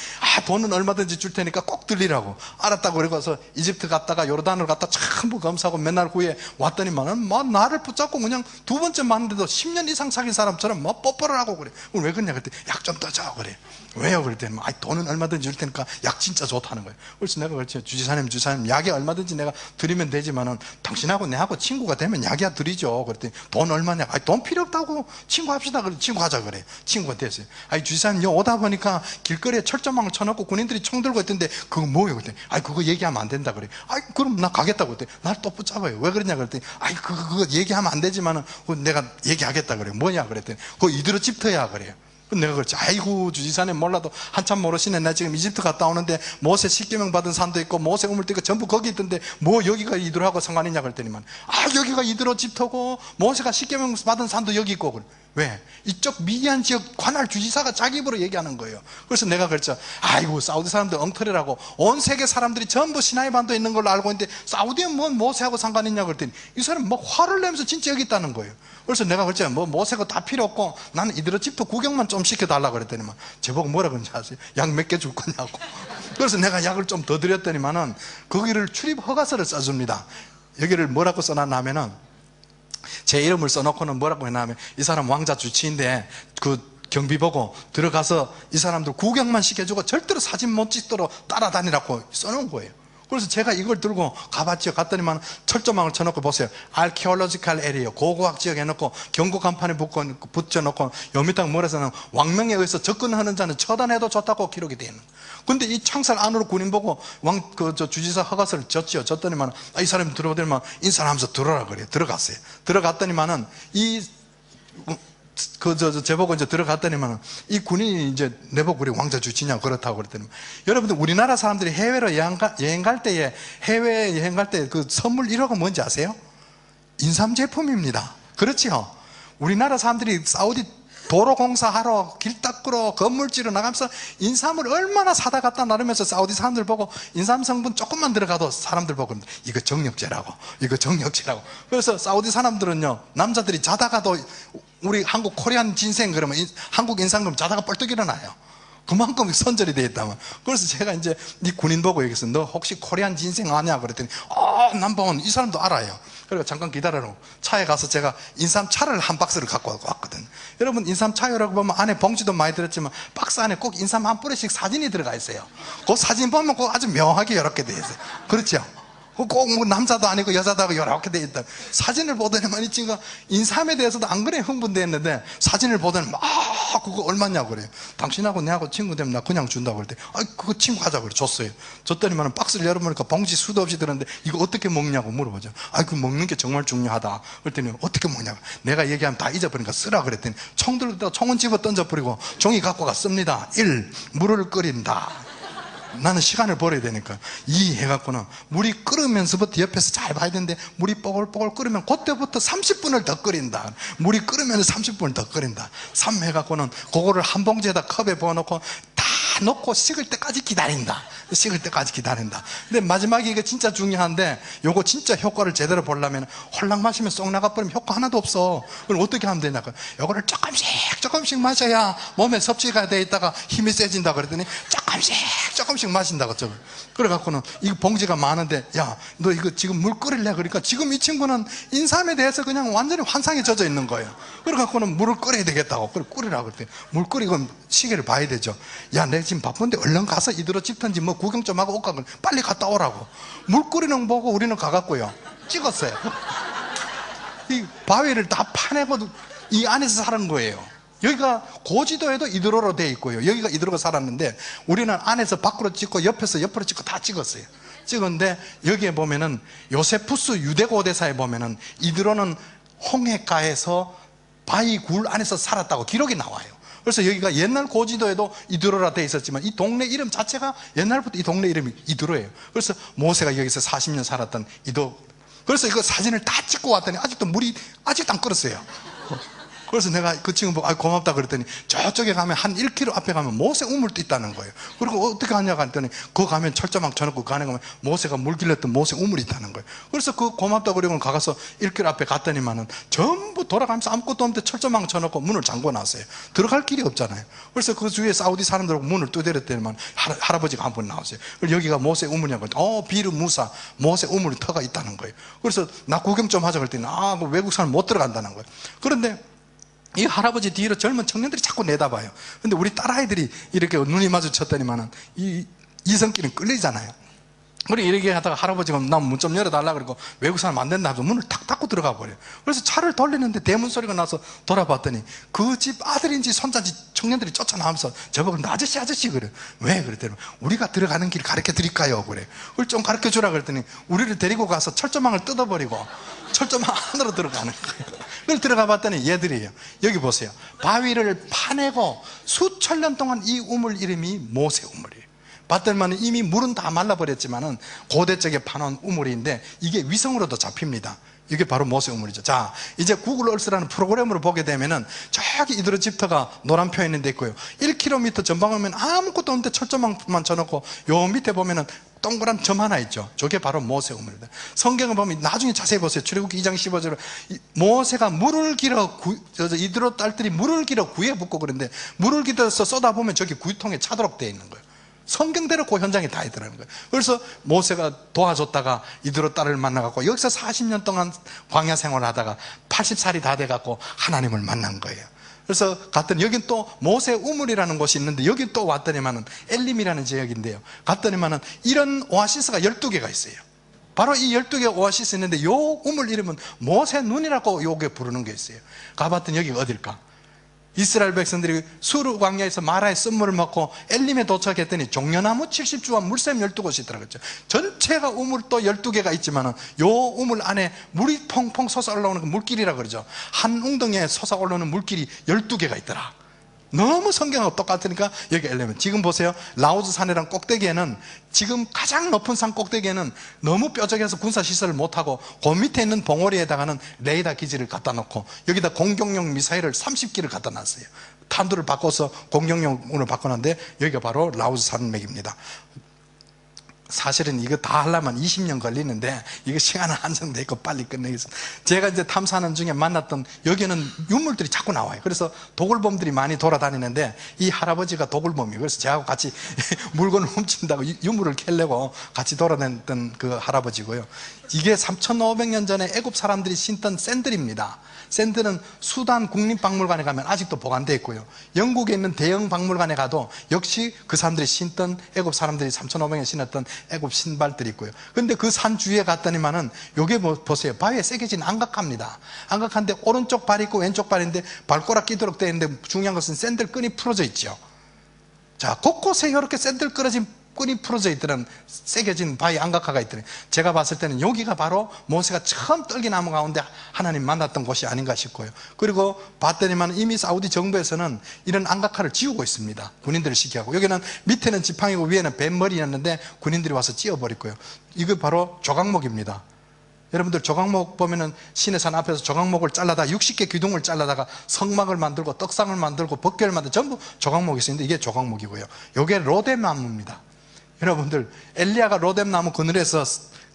[SPEAKER 1] 돈은 얼마든지 줄 테니까 꼭 들리라고. 알았다고 그래서 이집트 갔다가 요르단을 갔다 전부 검사하고 맨날 후에 왔더니만은 나를 붙잡고 그냥 두 번째 만났는데도 10년 이상 사귄 사람처럼 뽀뽀를 하고 그래. 왜 그러냐 그랬더니 약 좀 더 줘 그래. 왜요? 그랬더니 돈은 얼마든지 줄 테니까 약 진짜 좋다는 거예요. 그래서 내가 그랬죠. 주지사님 약에 얼마든지 내가 드리면 되지만은 그러면은 당신하고 내하고 친구가 되면 약이야 드리죠. 그랬더니 돈 얼마냐? 아니, 돈 필요 없다고 친구합시다. 그래, 친구하자 그래. 친구가 됐어요. 아니, 주지사님 오다 보니까 길거리에 철조망을 쳐놓고 군인들이 총 들고 있던데 그거 뭐예요? 그랬더니 아니, 그거 얘기하면 안 된다 그래. 아이, 그럼 나 가겠다고 그랬더니 날 또 붙잡아요. 왜 그러냐 그랬더니 아이, 그거 얘기하면 안 되지만은 내가 얘기하겠다 그래. 뭐냐 그랬더니 그거 이드로집트야 그래요. 내가 그랬지. 아이고, 주지사님 몰라도 한참 모르시네. 나 지금 이집트 갔다 오는데 모세 10계명 받은 산도 있고 모세 우물도 있고 전부 거기 있던데 뭐 여기가 이드로하고 상관이냐 그랬더니만 여기가 이드로 집터고 모세가 10계명 받은 산도 여기 있고. 그래. 왜? 이쪽 미디안 지역 관할 주지사가 자기 입으로 얘기하는 거예요. 그래서 내가 그랬죠. 아이고, 사우디 사람들 엉터리라고. 온 세계 사람들이 전부 시나이 반도에 있는 걸로 알고 있는데 사우디는 뭔 모세하고 상관 있냐 그랬더니 이 사람 막 화를 내면서 진짜 여기 있다는 거예요. 그래서 내가 그랬죠. 뭐 모세가 다 필요 없고 나는 이들의 집도 구경만 좀 시켜달라 그랬더니만 제보고 뭐라 그런지 아세요? 약 몇 개 줄 거냐고. 그래서 내가 약을 좀 더 드렸더니만은 거기를 출입 허가서를 써줍니다. 여기를 뭐라고 써놨냐면은 제 이름을 써놓고는 뭐라고 해놨냐면 이 사람 왕자 주치인데 그 경비 보고 들어가서 이 사람들 구경만 시켜주고 절대로 사진 못 찍도록 따라다니라고 써놓은 거예요. 그래서 제가 이걸 들고 가봤죠. 갔더니만 철조망을 쳐놓고 보세요. Archaeological Area, 고고학 지역 해놓고 경고 간판에 붙여놓고 요 밑에 뭐라서는 왕명에 의해서 접근하는 자는 처단해도 좋다고 기록이 되어 있는 거예요. 근데 이 창살 안으로 군인 보고 주지사 허가서를 줬지요. 줬더니만 이 사람이 들어오더니만 인사하면서 들어라 그래요. 들어갔어요. 들어갔더니만은 제보고 이제 들어갔더니만 이 군인이 이제 내보고 그래 왕자 주치냐 그렇다고 그랬더니 여러분들 우리나라 사람들이 해외로 여행 갈 때에 해외 여행 갈 때 그 선물 1호가 뭔지 아세요? 인삼 제품입니다. 그렇지요? 우리나라 사람들이 사우디 도로 공사하러 길 닦으러 건물지로 나가면서 인삼을 얼마나 사다 갖다 나르면서 사우디 사람들 보고 인삼 성분 조금만 들어가도 사람들 보고 이거 정력제라고 이거 정력제라고. 그래서 사우디 사람들은요 남자들이 자다가도 우리 한국 코리안 진생 그러면 한국 인상 그러면 자다가 뻘떡 일어나요. 그만큼 선절이 되어 있다면. 그래서 제가 이제 이 군인 보고 얘기했어요. 너 혹시 코리안 진생 아냐 그랬더니 남봉은 이 사람도 알아요. 그리고 잠깐 기다려라. 차에 가서 제가 인삼차를 한 박스를 갖고 왔거든. 여러분 인삼차요라고 보면 안에 봉지도 많이 들었지만 박스 안에 꼭 인삼 한 뿌리씩 사진이 들어가 있어요. 그 사진 보면 꼭 아주 묘하게 이렇게 되어 있어요. 그렇죠? 꼭 뭐 남자도 아니고 여자도 아니고 이렇게 되어 있다. 사진을 보더니만 이 친구가 인삼에 대해서도 안 그래 흥분되었는데 사진을 보더니 그거 얼마냐고 그래요. 당신하고 내하고 친구 되면 나 그냥 준다고 그럴 때 그거 친구 하자고 그래. 줬어요. 줬더니만 박스를 열어보니까 봉지 수도 없이 들었는데 이거 어떻게 먹냐고 물어보죠. 그 먹는 게 정말 중요하다. 그랬더니 어떻게 먹냐고. 내가 얘기하면 다 잊어버리니까 쓰라 그랬더니 총 들고 총은 집어 던져버리고 종이 갖고 갔습니다. 1. 물을 끓인다. 나는 시간을 벌어야 되니까 2 해갖고는 물이 끓으면서부터 옆에서 잘 봐야 되는데 물이 뽀글뽀글 끓으면 그때부터 30분을 더 끓인다. 물이 끓으면 30분을 더 끓인다. 3 해갖고는 그거를 한 봉지에다 컵에 부어놓고 다 넣고 식을 때까지 기다린다. 식을 때까지 기다린다. 근데 마지막에 이게 진짜 중요한데 요거 진짜 효과를 제대로 보려면 홀랑 마시면 쏙 나가버리면 효과 하나도 없어. 그럼 어떻게 하면 되냐. 요거를 조금씩 마셔야 몸에 섭취가 돼 있다가 힘이 세진다 그랬더니 조금씩 마신다고. 그래갖고는 이 봉지가 많은데 야 너 이거 지금 물 끓일래. 그러니까 지금 이 친구는 인삼에 대해서 그냥 완전히 환상에 젖어 있는 거예요. 그래갖고는 물을 끓여야 되겠다고. 그래 끓이라고 그랬더니 물 끓이고 시계를 봐야 되죠. 야 내가 지금 바쁜데 얼른 가서 이대로 집든지 뭐 구경 좀 하고 올까. 빨리 갔다 오라고. 물 끓이는 거 보고 우리는 가갖고요 찍었어요. 이 바위를 다 파내고 이 안에서 사는 거예요. 여기가 고지도에도 이드로로 되어 있고요. 여기가 이드로가 살았는데 우리는 안에서 밖으로 찍고 옆에서 옆으로 찍고 다 찍었어요. 찍었는데 여기에 보면은 요세푸스 유대고대사에 보면은 이드로는 홍해가에서 바위 굴 안에서 살았다고 기록이 나와요. 그래서 여기가 옛날 고지도에도 이드로라 되어 있었지만 이 동네 이름 자체가 옛날부터 이 동네 이름이 이드로예요. 그래서 모세가 여기서 40년 살았던 이도. 그래서 이거 사진을 다 찍고 왔더니 아직도 물이 아직도 안 끓었어요. 그래서 내가 그 친구 보고 고맙다 그랬더니 저쪽에 가면 한 1km 앞에 가면 모세 우물도 있다는 거예요. 그리고 어떻게 하냐고 했더니 그거 가면 철조망 쳐놓고 그 안에 가면 모세가 물 길렀던 모세 우물이 있다는 거예요. 그래서 그 고맙다 그러고 가서 1km 앞에 갔더니만은 전부 돌아가면서 아무것도 없는데 철조망 쳐놓고 문을 잠궈 놨어요. 들어갈 길이 없잖아요. 그래서 그 주위에 사우디 사람들하고 문을 두드렸더니만 할아버지가 한 번 나왔어요. 여기가 모세 우물이냐고. 비르 무사 모세 우물이 터가 있다는 거예요. 그래서 나 구경 좀 하자 그랬더니 그 외국 사람 못 들어간다는 거예요. 그런데 이 할아버지 뒤로 젊은 청년들이 자꾸 내다봐요. 근데 우리 딸아이들이 이렇게 눈이 마주쳤더니만은 이 이성끼리는 끌리잖아요. 우리 이렇게 하다가 할아버지가 나 문 좀 열어달라 그러고 외국 사람 안 된다 하고 문을 탁 닫고 들어가 버려요. 그래서 차를 돌리는데 대문 소리가 나서 돌아봤더니 그 집 아들인지 손자인지 청년들이 쫓아나오면서 저보고 아저씨 아저씨 그래. 왜 그랬더니 우리가 들어가는 길 가르쳐 드릴까요? 그래. 그걸 좀 가르쳐 주라 그랬더니 우리를 데리고 가서 철조망을 뜯어버리고 철조망 안으로 들어가는 거예요. 그걸 들어가 봤더니 얘들이에요. 여기 보세요. 바위를 파내고 수천 년 동안 이 우물 이름이 모세 우물이에요. 봤더니만 이미 물은 다 말라버렸지만은 고대 쪽에 파놓은 우물인데 이게 위성으로도 잡힙니다. 이게 바로 모세 우물이죠. 자, 이제 구글 얼스라는 프로그램으로 보게 되면은 저기 이드로집터가 노란 표현이 돼 있고요. 1km 전방 오면 아무것도 없는데 철조망만 쳐놓고 요 밑에 보면은 동그란 점 하나 있죠. 저게 바로 모세 우물입니다. 성경을 보면 나중에 자세히 보세요. 출애굽기 2장 15절에 모세가 물을 길어 이드로 딸들이 물을 길어 구에 붓고 그런데 물을 길어서 쏟아보면 저기 구유통에 차도록 되어 있는 거예요. 성경대로 그 현장에 다 있더라는 거예요. 그래서 모세가 도와줬다가 이드로 딸을 만나갖고 여기서 40년 동안 광야 생활을 하다가 80살이 다 돼갖고 하나님을 만난 거예요. 그래서 갔더니 여긴 또 모세 우물이라는 곳이 있는데 여긴 또 왔더니만은 엘림이라는 지역인데요. 갔더니만은 이런 오아시스가 12개가 있어요. 바로 이 12개 오아시스 있는데 요 우물 이름은 모세 눈이라고 요게 부르는 게 있어요. 가봤더니 여기가 어딜까? 이스라엘 백성들이 수르 광야에서 마라의 쓴물을 먹고 엘림에 도착했더니 종려나무 70주와 물샘 12곳이 있더라고요. 전체가 우물 또 12개가 있지만은 요 우물 안에 물이 퐁퐁 솟아 올라오는 그 물길이라 그러죠. 한 웅덩이에 솟아 올라오는 물길이 12개가 있더라. 너무 성경하고 똑같으니까 여기 엘레멘. 지금 보세요. 라오즈 산이랑 꼭대기에는 지금 가장 높은 산 꼭대기에는 너무 뾰족해서 군사시설을 못하고 그 밑에 있는 봉우리에다가는 레이더 기지를 갖다 놓고 여기다 공격용 미사일을 30기를 갖다 놨어요. 탄두를 바꿔서 공격용으로 바꿔놨는데 여기가 바로 라오즈 산맥입니다. 사실은 이거 다 하려면 20년 걸리는데 이거 시간은 한정돼 있고 빨리 끝내겠습니다. 제가 이제 탐사하는 중에 만났던 여기는 유물들이 자꾸 나와요. 그래서 도굴범들이 많이 돌아다니는데 이 할아버지가 도굴범이에요. 그래서 저하고 같이 물건을 훔친다고 유물을 캐려고 같이 돌아다녔던 그 할아버지고요. 이게 3,500년 전에 애굽 사람들이 신던 샌들입니다. 샌들은 수단 국립박물관에 가면 아직도 보관되어 있고요. 영국에 있는 대형 박물관에 가도 역시 그 사람들이 신던 애굽 사람들이 3,500년 신었던 애굽 신발들이 있고요. 근데 그 산 주위에 갔더니만은 요게 보세요. 바위에 새겨진 안각합니다. 안각한데 오른쪽 발이 있고 왼쪽 발인데 발가락 끼도록 되어 있는데 중요한 것은 샌들 끈이 풀어져 있죠. 자, 곳곳에 이렇게 샌들 끊어진 끈이 풀어져 있더란 새겨진 바위 안각화가 있더니 제가 봤을 때는 여기가 바로 모세가 처음 떨기나무 가운데 하나님 만났던 곳이 아닌가 싶고요. 그리고 봤더니만 이미 사우디 정부에서는 이런 안각화를 지우고 있습니다. 군인들을 시키고 여기는 밑에는 지팡이고 위에는 뱀머리였는데 군인들이 와서 찧어버렸고요. 이거 바로 조각목입니다. 여러분들 조각목 보면은 시내산 앞에서 조각목을 잘라다가 60개 기둥을 잘라다가 성막을 만들고 떡상을 만들고 법궤를 만들고 전부 조각목이 있었는데 이게 조각목이고요. 이게 로뎀나무입니다. 여러분들 엘리야가 로뎀나무 그늘에서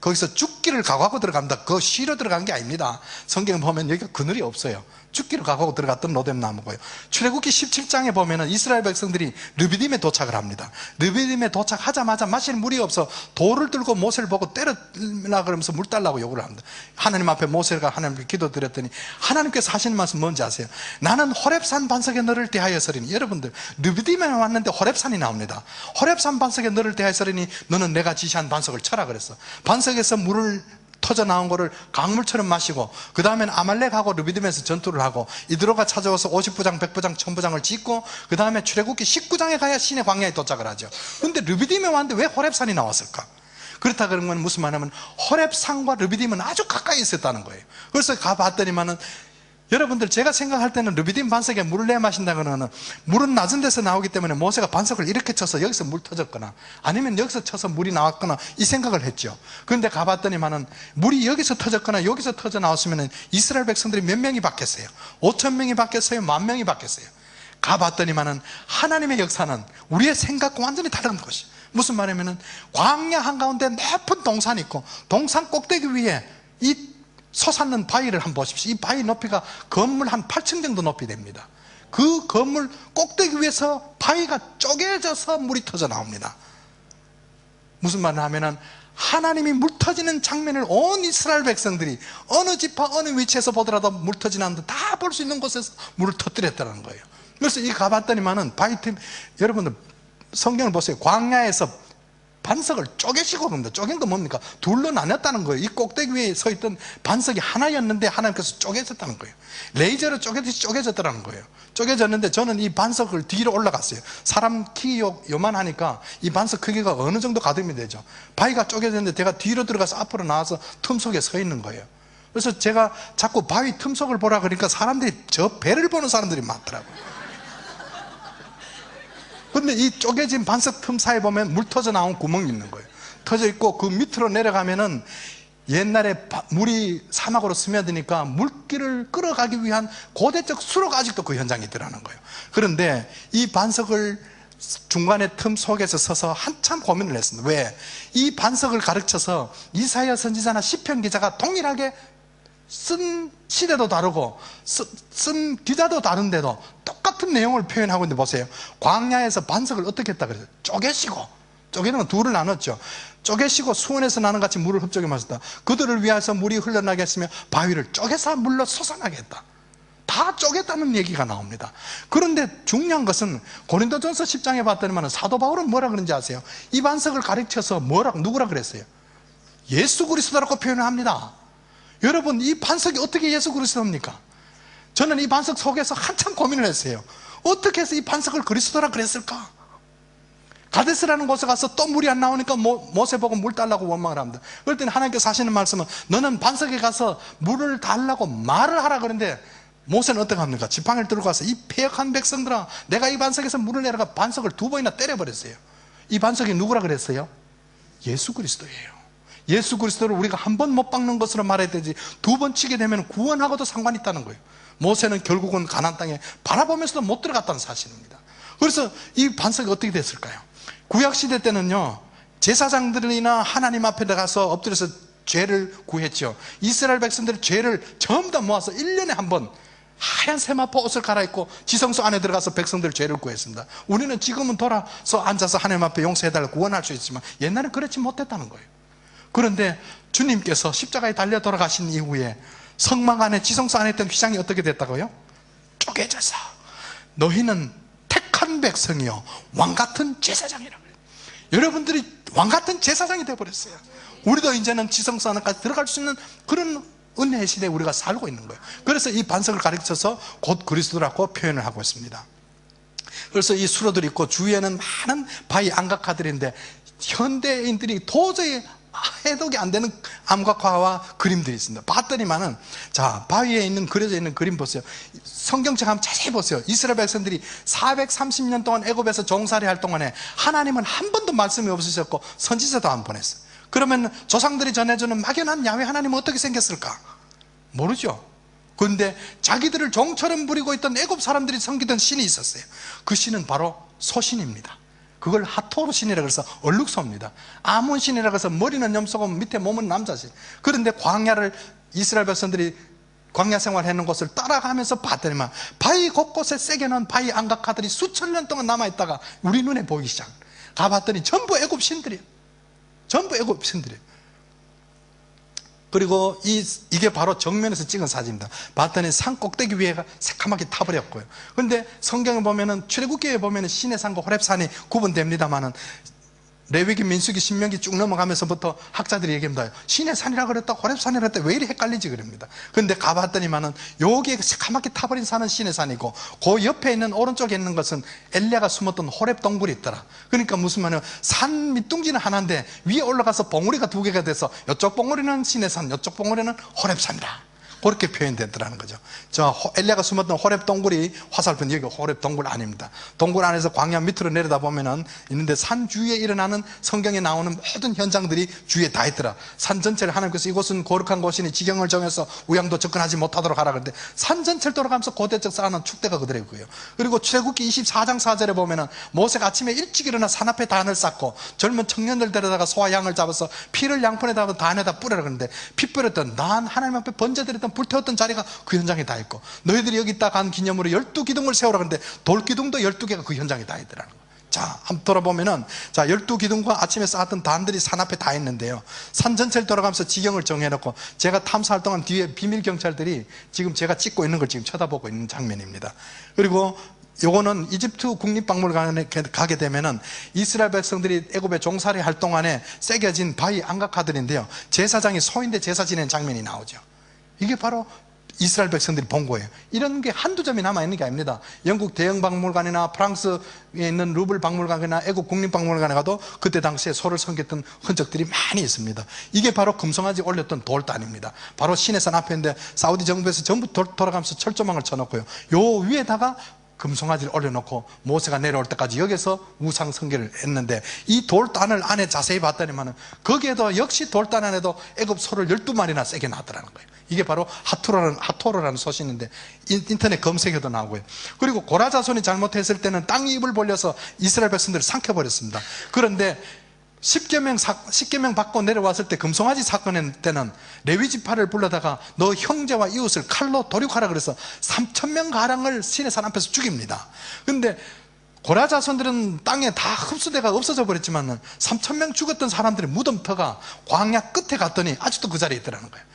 [SPEAKER 1] 거기서 죽기를 각오하고 들어갑니다. 그거 쉬러 들어간 게 아닙니다. 성경에 보면 여기가 그늘이 없어요. 죽기를 각오하고 들어갔던 로뎀나무고요. 출애굽기 17장에 보면은 이스라엘 백성들이 르비딤에 도착을 합니다. 르비딤에 도착하자마자 마실 물이 없어 돌을 들고 모세를 보고 때려라 그러면서 물 달라고 요구를 합니다. 하나님 앞에 모세가 하나님께 기도드렸더니 하나님께서 하시는 말씀 뭔지 아세요? 나는 호렙산 반석에 너를 대하여서리니. 여러분들 르비딤에 왔는데 호렙산이 나옵니다. 호렙산 반석에 너를 대하여서리니 너는 내가 지시한 반석을 쳐라 그랬어. 반석에서 물을 터져 나온 거를 강물처럼 마시고 그 다음엔 아말렉하고 르비딤에서 전투를 하고 이드로가 찾아와서 50부장, 100부장, 1000부장을 짓고 그 다음에 출애굽기 19장에 가야 신의 광야에 도착을 하죠. 근데 르비딤에 왔는데 왜 호렙산이 나왔을까? 그렇다 그런 건 무슨 말이냐면 호렙산과 르비딤은 아주 가까이 있었다는 거예요. 그래서 가봤더니만은 여러분들 제가 생각할 때는 르비딤 반석에 물을 내 마신다거나 물은 낮은 데서 나오기 때문에 모세가 반석을 이렇게 쳐서 여기서 물 터졌거나 아니면 여기서 쳐서 물이 나왔거나 이 생각을 했죠. 그런데 가봤더니만은 물이 여기서 터졌거나 여기서 터져 나왔으면 이스라엘 백성들이 몇 명이 바뀌었어요? 5,000명이 바뀌었어요? 10,000명이 바뀌었어요? 가봤더니만은 하나님의 역사는 우리의 생각과 완전히 다른 것이. 무슨 말이냐면은 광야 한가운데 높은 동산이 있고 동산 꼭대기 위에 이 솟았는 바위를 한번 보십시오. 이 바위 높이가 건물 한 8층 정도 높이 됩니다. 그 건물 꼭대기 위에서 바위가 쪼개져서 물이 터져 나옵니다. 무슨 말을 하면은 하나님이 물 터지는 장면을 온 이스라엘 백성들이 어느 지파 어느 위치에서 보더라도 물 터지는 데 다 볼 수 있는 곳에서 물을 터뜨렸다는 거예요. 그래서 이 가봤더니만은 바위팀 여러분들 성경을 보세요. 광야에서 반석을 쪼개시고 겁니다. 쪼갠 건 뭡니까? 둘로 나눴다는 거예요. 이 꼭대기 위에 서 있던 반석이 하나였는데 하나님께서 쪼개졌다는 거예요. 레이저로 쪼개듯이 쪼개졌다는 거예요. 쪼개졌는데 저는 이 반석을 뒤로 올라갔어요. 사람 키 요만하니까 이 반석 크기가 어느 정도 가늠이 되죠. 바위가 쪼개졌는데 제가 뒤로 들어가서 앞으로 나와서 틈 속에 서 있는 거예요. 그래서 제가 자꾸 바위 틈 속을 보라 그러니까 사람들이 저 배를 보는 사람들이 많더라고요. 근데 이 쪼개진 반석 틈 사이에 보면 물 터져 나온 구멍이 있는 거예요. 터져 있고 그 밑으로 내려가면은 옛날에 물이 사막으로 스며드니까 물길을 끌어가기 위한 고대적 수로가 아직도 그 현장에 있더라는 거예요. 그런데 이 반석을 중간에 틈 속에서 서서 한참 고민을 했습니다. 왜? 이 반석을 가르쳐서 이사야 선지자나 시편 기자가 동일하게 쓴 시대도 다르고 쓴 기자도 다른데도 똑같은 내용을 표현하고 있는데 보세요. 광야에서 반석을 어떻게 했다 그래요? 쪼개시고, 쪼개는 건 둘을 나눴죠. 쪼개시고 수원에서 나는 같이 물을 흡족해 마셨다. 그들을 위해서 물이 흘러나게 했으며 바위를 쪼개서 물로 솟아나게 했다. 다 쪼갰다는 얘기가 나옵니다. 그런데 중요한 것은 고린도전서 10장에 봤더니만 사도 바울은 뭐라 그런지 아세요? 이 반석을 가르쳐서 누구라 그랬어요? 예수 그리스도라고 표현을 합니다. 여러분, 이 반석이 어떻게 예수 그리스도입니까? 저는 이 반석 속에서 한참 고민을 했어요. 어떻게 해서 이 반석을 그리스도라 그랬을까? 가데스라는 곳에 가서 또 물이 안 나오니까 모세 보고 물 달라고 원망을 합니다. 그럴 때는 하나님께서 하시는 말씀은 너는 반석에 가서 물을 달라고 말을 하라 그러는데 모세는 어떻게 합니까? 지팡이를 들고 가서 이 패역한 백성들아, 내가 이 반석에서 물을 내려가 반석을 2번이나 때려버렸어요. 이 반석이 누구라 그랬어요? 예수 그리스도예요. 예수 그리스도를 우리가 한 번 못 박는 것으로 말해야 되지 2번 치게 되면 구원하고도 상관이 있다는 거예요. 모세는 결국은 가나안 땅에 바라보면서도 못 들어갔다는 사실입니다. 그래서 이 반석이 어떻게 됐을까요? 구약시대 때는요, 제사장들이나 하나님 앞에 나가서 엎드려서 죄를 구했죠. 이스라엘 백성들의 죄를 전부 다 모아서 1년에 한 번 하얀 세마포 옷을 갈아입고 지성소 안에 들어가서 백성들 죄를 구했습니다. 우리는 지금은 돌아서 앉아서 하나님 앞에 용서해달라고 구원할 수 있지만 옛날엔 그렇지 못했다는 거예요. 그런데 주님께서 십자가에 달려 돌아가신 이후에 성막 안에 지성소 안에 있던 휘장이 어떻게 됐다고요? 쪼개져서 너희는 택한 백성이요 왕같은 제사장이라고 해요. 여러분들이 왕같은 제사장이 되어버렸어요. 우리도 이제는 지성소 안에까지 들어갈 수 있는 그런 은혜의 시대에 우리가 살고 있는 거예요. 그래서 이 반석을 가르쳐서 곧 그리스도라고 표현을 하고 있습니다. 그래서 이 수로들이 있고 주위에는 많은 바위 안각화들인데 현대인들이 도저히 해독이 안 되는 암각화와 그림들이 있습니다. 봤더니만은, 자, 바위에 있는 그려져 있는 그림 보세요. 성경책 한번 자세히 보세요. 이스라엘 백성들이 430년 동안 애굽에서 종살이 할 동안에 하나님은 한 번도 말씀이 없으셨고 선지자도 안 보냈어요. 그러면 조상들이 전해주는 막연한 야훼 하나님은 어떻게 생겼을까? 모르죠. 그런데 자기들을 종처럼 부리고 있던 애굽 사람들이 섬기던 신이 있었어요. 그 신은 바로 소신입니다. 그걸 하토르 신이라고 해서 얼룩소입니다. 아몬 신이라고 해서 머리는 염소고 밑에 몸은 남자신. 그런데 광야를 이스라엘 백성들이 광야 생활하는 곳을 따라가면서 봤더니만 바위 곳곳에 새겨놓은 바위 안각화들이 수천 년 동안 남아있다가 우리 눈에 보이기 시작. 가봤더니 전부 애굽 신들이에요. 전부 애굽 신들이에요. 그리고 이게 바로 정면에서 찍은 사진입니다. 봤더니 산 꼭대기 위에가 새카맣게 타버렸고요. 그런데 성경에 보면은 출애굽기에 보면은 신의 산과 호렙산이 구분됩니다만은 레위기, 민수기, 신명기 쭉 넘어가면서부터 학자들이 얘기합니다. 신의 산이라 그랬다, 호렙산이라 그랬다, 왜 이리 헷갈리지 그럽니다. 그런데 가봤더니만은 여기에 새카맣게 타버린 산은 신의 산이고 그 옆에 있는 오른쪽에 있는 것은 엘리야가 숨었던 호렙 동굴이 있더라. 그러니까 무슨 말이냐면 산 밑둥지는 하나인데 위에 올라가서 봉우리가 2개가 돼서 이쪽 봉우리는 신의 산, 이쪽 봉우리는 호렙산이다. 그렇게 표현되더라는 거죠. 저 엘리야가 숨었던 호렙 동굴이 화살표, 여기 호렙 동굴 아닙니다. 동굴 안에서 광야 밑으로 내려다 보면은 있는데 산 주위에 일어나는 성경에 나오는 모든 현장들이 주위에 다 있더라. 산 전체를 하나님께서 이곳은 거룩한 곳이니 지경을 정해서 우양도 접근하지 못하도록 하라 그런데 산 전체를 돌아가면서 고대적 쌓아놓은 축대가 그대로 있고요. 그리고 출애굽기 24장 4절에 보면은 모세가 아침에 일찍 일어나 산 앞에 단을 쌓고 젊은 청년들 데려다가 소와 양을 잡아서 피를 양푼에다가 단에다 뿌려라 그러는데 피 뿌렸던 난 하나님 앞에 번제드렸던 불태웠던 자리가 그 현장에 다 있고 너희들이 여기 있다 간 기념으로 12기둥을 세우라 그러는데 돌기둥도 12개가 그 현장에 다 있더라는 거예요. 자, 한번 돌아보면은, 자, 12기둥과 아침에 쌓았던 단들이 산 앞에 다 있는데요. 산 전체를 돌아가면서 지경을 정해놓고 제가 탐사할 동안 뒤에 비밀 경찰들이 지금 제가 찍고 있는 걸 지금 쳐다보고 있는 장면입니다. 그리고 요거는 이집트 국립박물관에 가게 되면은 이스라엘 백성들이 애굽에 종살이 할 동안에 새겨진 바위 안각화들인데요, 제사장이 소인대 제사 지내는 장면이 나오죠. 이게 바로 이스라엘 백성들이 본 거예요. 이런 게 한두 점이 남아있는 게 아닙니다. 영국 대영박물관이나 프랑스에 있는 루블 박물관이나 애국 국립박물관에 가도 그때 당시에 소를 섬겼던 흔적들이 많이 있습니다. 이게 바로 금송아지 올렸던 돌단입니다. 바로 시내산 앞에 있는데 사우디 정부에서 전부 돌아가면서 철조망을 쳐놓고요, 요 위에다가 금송아지를 올려놓고 모세가 내려올 때까지 여기서 우상 숭배를 했는데, 이 돌단을 안에 자세히 봤더니만 거기에도 역시 돌단 안에도 애굽 소를 12마리나 세게 놨더라는 거예요. 이게 바로 하토르라는 소신인데 인터넷 검색에도 나오고요. 그리고 고라 자손이 잘못했을 때는 땅 입을 벌려서 이스라엘 백성들을 삼켜버렸습니다. 그런데 십계명 받고 내려왔을 때 금송아지 사건 때는 레위 지파를 불러다가 너 형제와 이웃을 칼로 도륙하라 그래서 3,000명 가량을 시내산 앞에서 죽입니다. 근데 고라 자손들은 땅에 다 흡수돼가 없어져 버렸지만 3,000명 죽었던 사람들의 무덤터가 광야 끝에 갔더니 아직도 그 자리에 있더라는 거예요.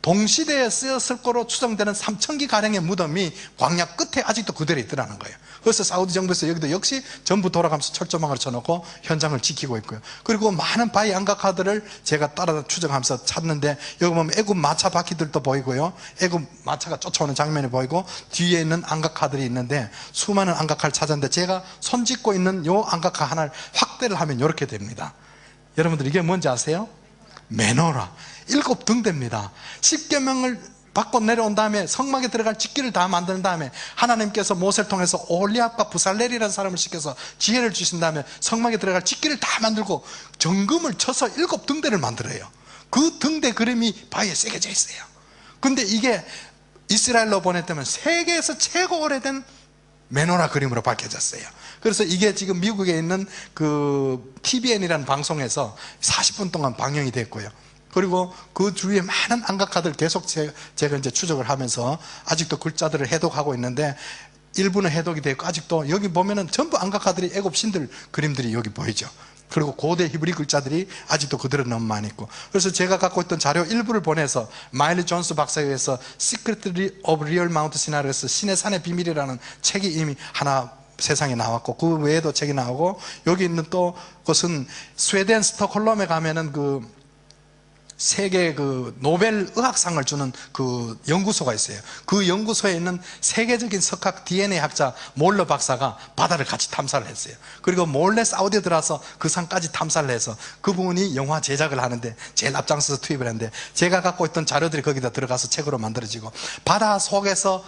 [SPEAKER 1] 동시대에 쓰였을 거로 추정되는 3,000기 가량의 무덤이 광야 끝에 아직도 그대로 있더라는 거예요. 그래서 사우디 정부에서 여기도 역시 전부 돌아가면서 철조망을 쳐놓고 현장을 지키고 있고요. 그리고 많은 바위 안각화들을 제가 따라 추정하면서 찾는데, 여기 보면 애굽 마차 바퀴들도 보이고요, 애굽 마차가 쫓아오는 장면이 보이고, 뒤에 있는 안각화들이 있는데 수많은 안각화를 찾았는데, 제가 손짓고 있는 요 안각화 하나를 확대를 하면 이렇게 됩니다. 여러분들 이게 뭔지 아세요? 메노라, 7등대입니다. 십계명을 받고 내려온 다음에 성막에 들어갈 집기를 다 만든 다음에 하나님께서 모세를 통해서 올리압과 부살렐이라는 사람을 시켜서 지혜를 주신 다음에 성막에 들어갈 집기를 다 만들고 정금을 쳐서 7등대를 만들어요. 그 등대 그림이 바위에 새겨져 있어요. 근데 이게 이스라엘로 보냈다면 세계에서 최고 오래된 메노라 그림으로 밝혀졌어요. 그래서 이게 지금 미국에 있는 그 TVN이라는 방송에서 40분 동안 방영이 됐고요. 그리고 그 주위에 많은 안각화들 계속 제가 이제 추적을 하면서 아직도 글자들을 해독하고 있는데, 일부는 해독이 되고 아직도 여기 보면은 전부 안각화들이 애굽 신들 그림들이 여기 보이죠. 그리고 고대 히브리 글자들이 아직도 그대로 너무 많이 있고, 그래서 제가 갖고 있던 자료 일부를 보내서 마일리 존스 박사에 의해서 Secret of Real Mount Sinai에서 신의 산의 비밀이라는 책이 이미 하나 세상에 나왔고, 그 외에도 책이 나오고, 여기 있는 또 것은 스웨덴 스톡홀름에 가면은 그 세계 그 노벨 의학상을 주는 그 연구소가 있어요. 그 연구소에 있는 세계적인 석학 DNA 학자 몰러 박사가 바다를 같이 탐사를 했어요. 그리고 몰래 사우디에 들어와서 그 산까지 탐사를 해서 그분이 영화 제작을 하는데 제일 앞장서서 투입을 했는데, 제가 갖고 있던 자료들이 거기다 들어가서 책으로 만들어지고, 바다 속에서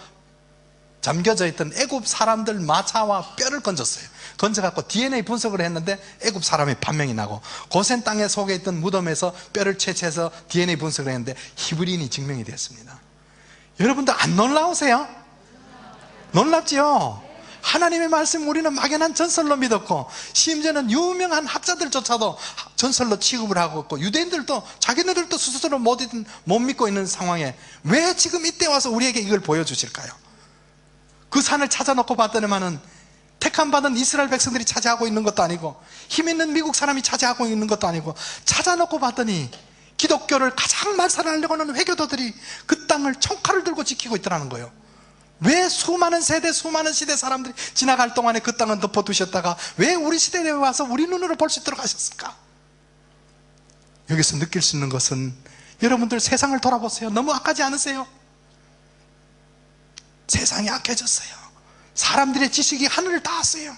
[SPEAKER 1] 잠겨져 있던 애굽 사람들 마차와 뼈를 건져갖고 DNA 분석을 했는데 애굽 사람이 판명이 나고, 고센 땅에 속에 있던 무덤에서 뼈를 채취해서 DNA 분석을 했는데 히브리인이 증명이 됐습니다. 여러분들 안 놀라우세요? 놀랍지요? 하나님의 말씀 우리는 막연한 전설로 믿었고, 심지어는 유명한 학자들조차도 전설로 취급을 하고 있고, 유대인들도 자기네들도 스스로 못 믿고 있는 상황에 왜 지금 이때 와서 우리에게 이걸 보여주실까요? 그 산을 찾아놓고 봤더니만은 택함받은 이스라엘 백성들이 차지하고 있는 것도 아니고, 힘있는 미국 사람이 차지하고 있는 것도 아니고, 찾아놓고 봤더니 기독교를 가장 말살하려고 하는 회교도들이 그 땅을 총칼을 들고 지키고 있더라는 거예요. 왜 수많은 세대 수많은 시대 사람들이 지나갈 동안에 그 땅은 덮어두셨다가 왜 우리 시대에 와서 우리 눈으로 볼 수 있도록 하셨을까? 여기서 느낄 수 있는 것은, 여러분들 세상을 돌아보세요. 너무 악하지 않으세요? 세상이 악해졌어요. 사람들의 지식이 하늘을 닿았어요.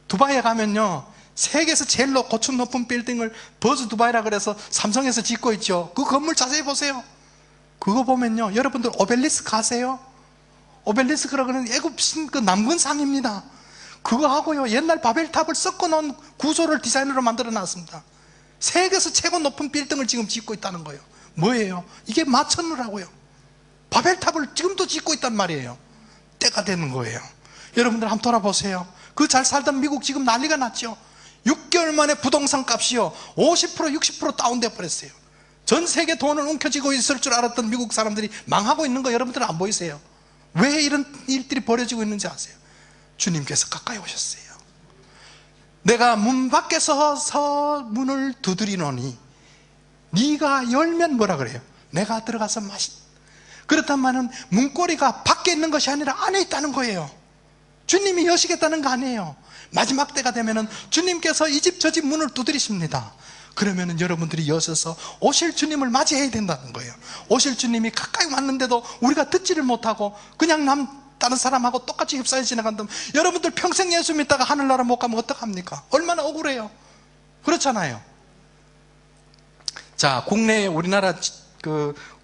[SPEAKER 1] 두바이에 가면요, 세계에서 제일 고층 높은 빌딩을 버즈 두바이라 그래서 삼성에서 짓고 있죠. 그 건물 자세히 보세요. 그거 보면요, 여러분들 오벨리스크 아세요? 오벨리스크라고 하는 애굽 신 그 남근상입니다. 그거 하고요, 옛날 바벨탑을 섞어 놓은 구조를 디자인으로 만들어 놨습니다. 세계에서 최고 높은 빌딩을 지금 짓고 있다는 거예요. 뭐예요? 이게 마천루라고요. 바벨탑을 지금도 짓고 있단 말이에요. 때가 되는 거예요. 여러분들 한번 돌아보세요. 그 잘 살던 미국 지금 난리가 났죠. 6개월 만에 부동산 값이요 50% 60% 다운돼 버렸어요. 전 세계 돈을 움켜쥐고 있을 줄 알았던 미국 사람들이 망하고 있는 거 여러분들은 안 보이세요? 왜 이런 일들이 벌어지고 있는지 아세요? 주님께서 가까이 오셨어요. 내가 문 밖에서 서 문을 두드리노니 네가 열면 뭐라 그래요? 내가 들어가서 그렇다면 문고리가 밖에 있는 것이 아니라 안에 있다는 거예요. 주님이 여시겠다는 거 아니에요. 마지막 때가 되면은 주님께서 이 집 저 집 문을 두드리십니다. 그러면은 여러분들이 여셔서 오실 주님을 맞이해야 된다는 거예요. 오실 주님이 가까이 왔는데도 우리가 듣지를 못하고 그냥 다른 사람하고 똑같이 휩싸여 지나간다면 여러분들 평생 예수 믿다가 하늘나라 못 가면 어떡합니까? 얼마나 억울해요. 그렇잖아요. 자, 국내에 우리나라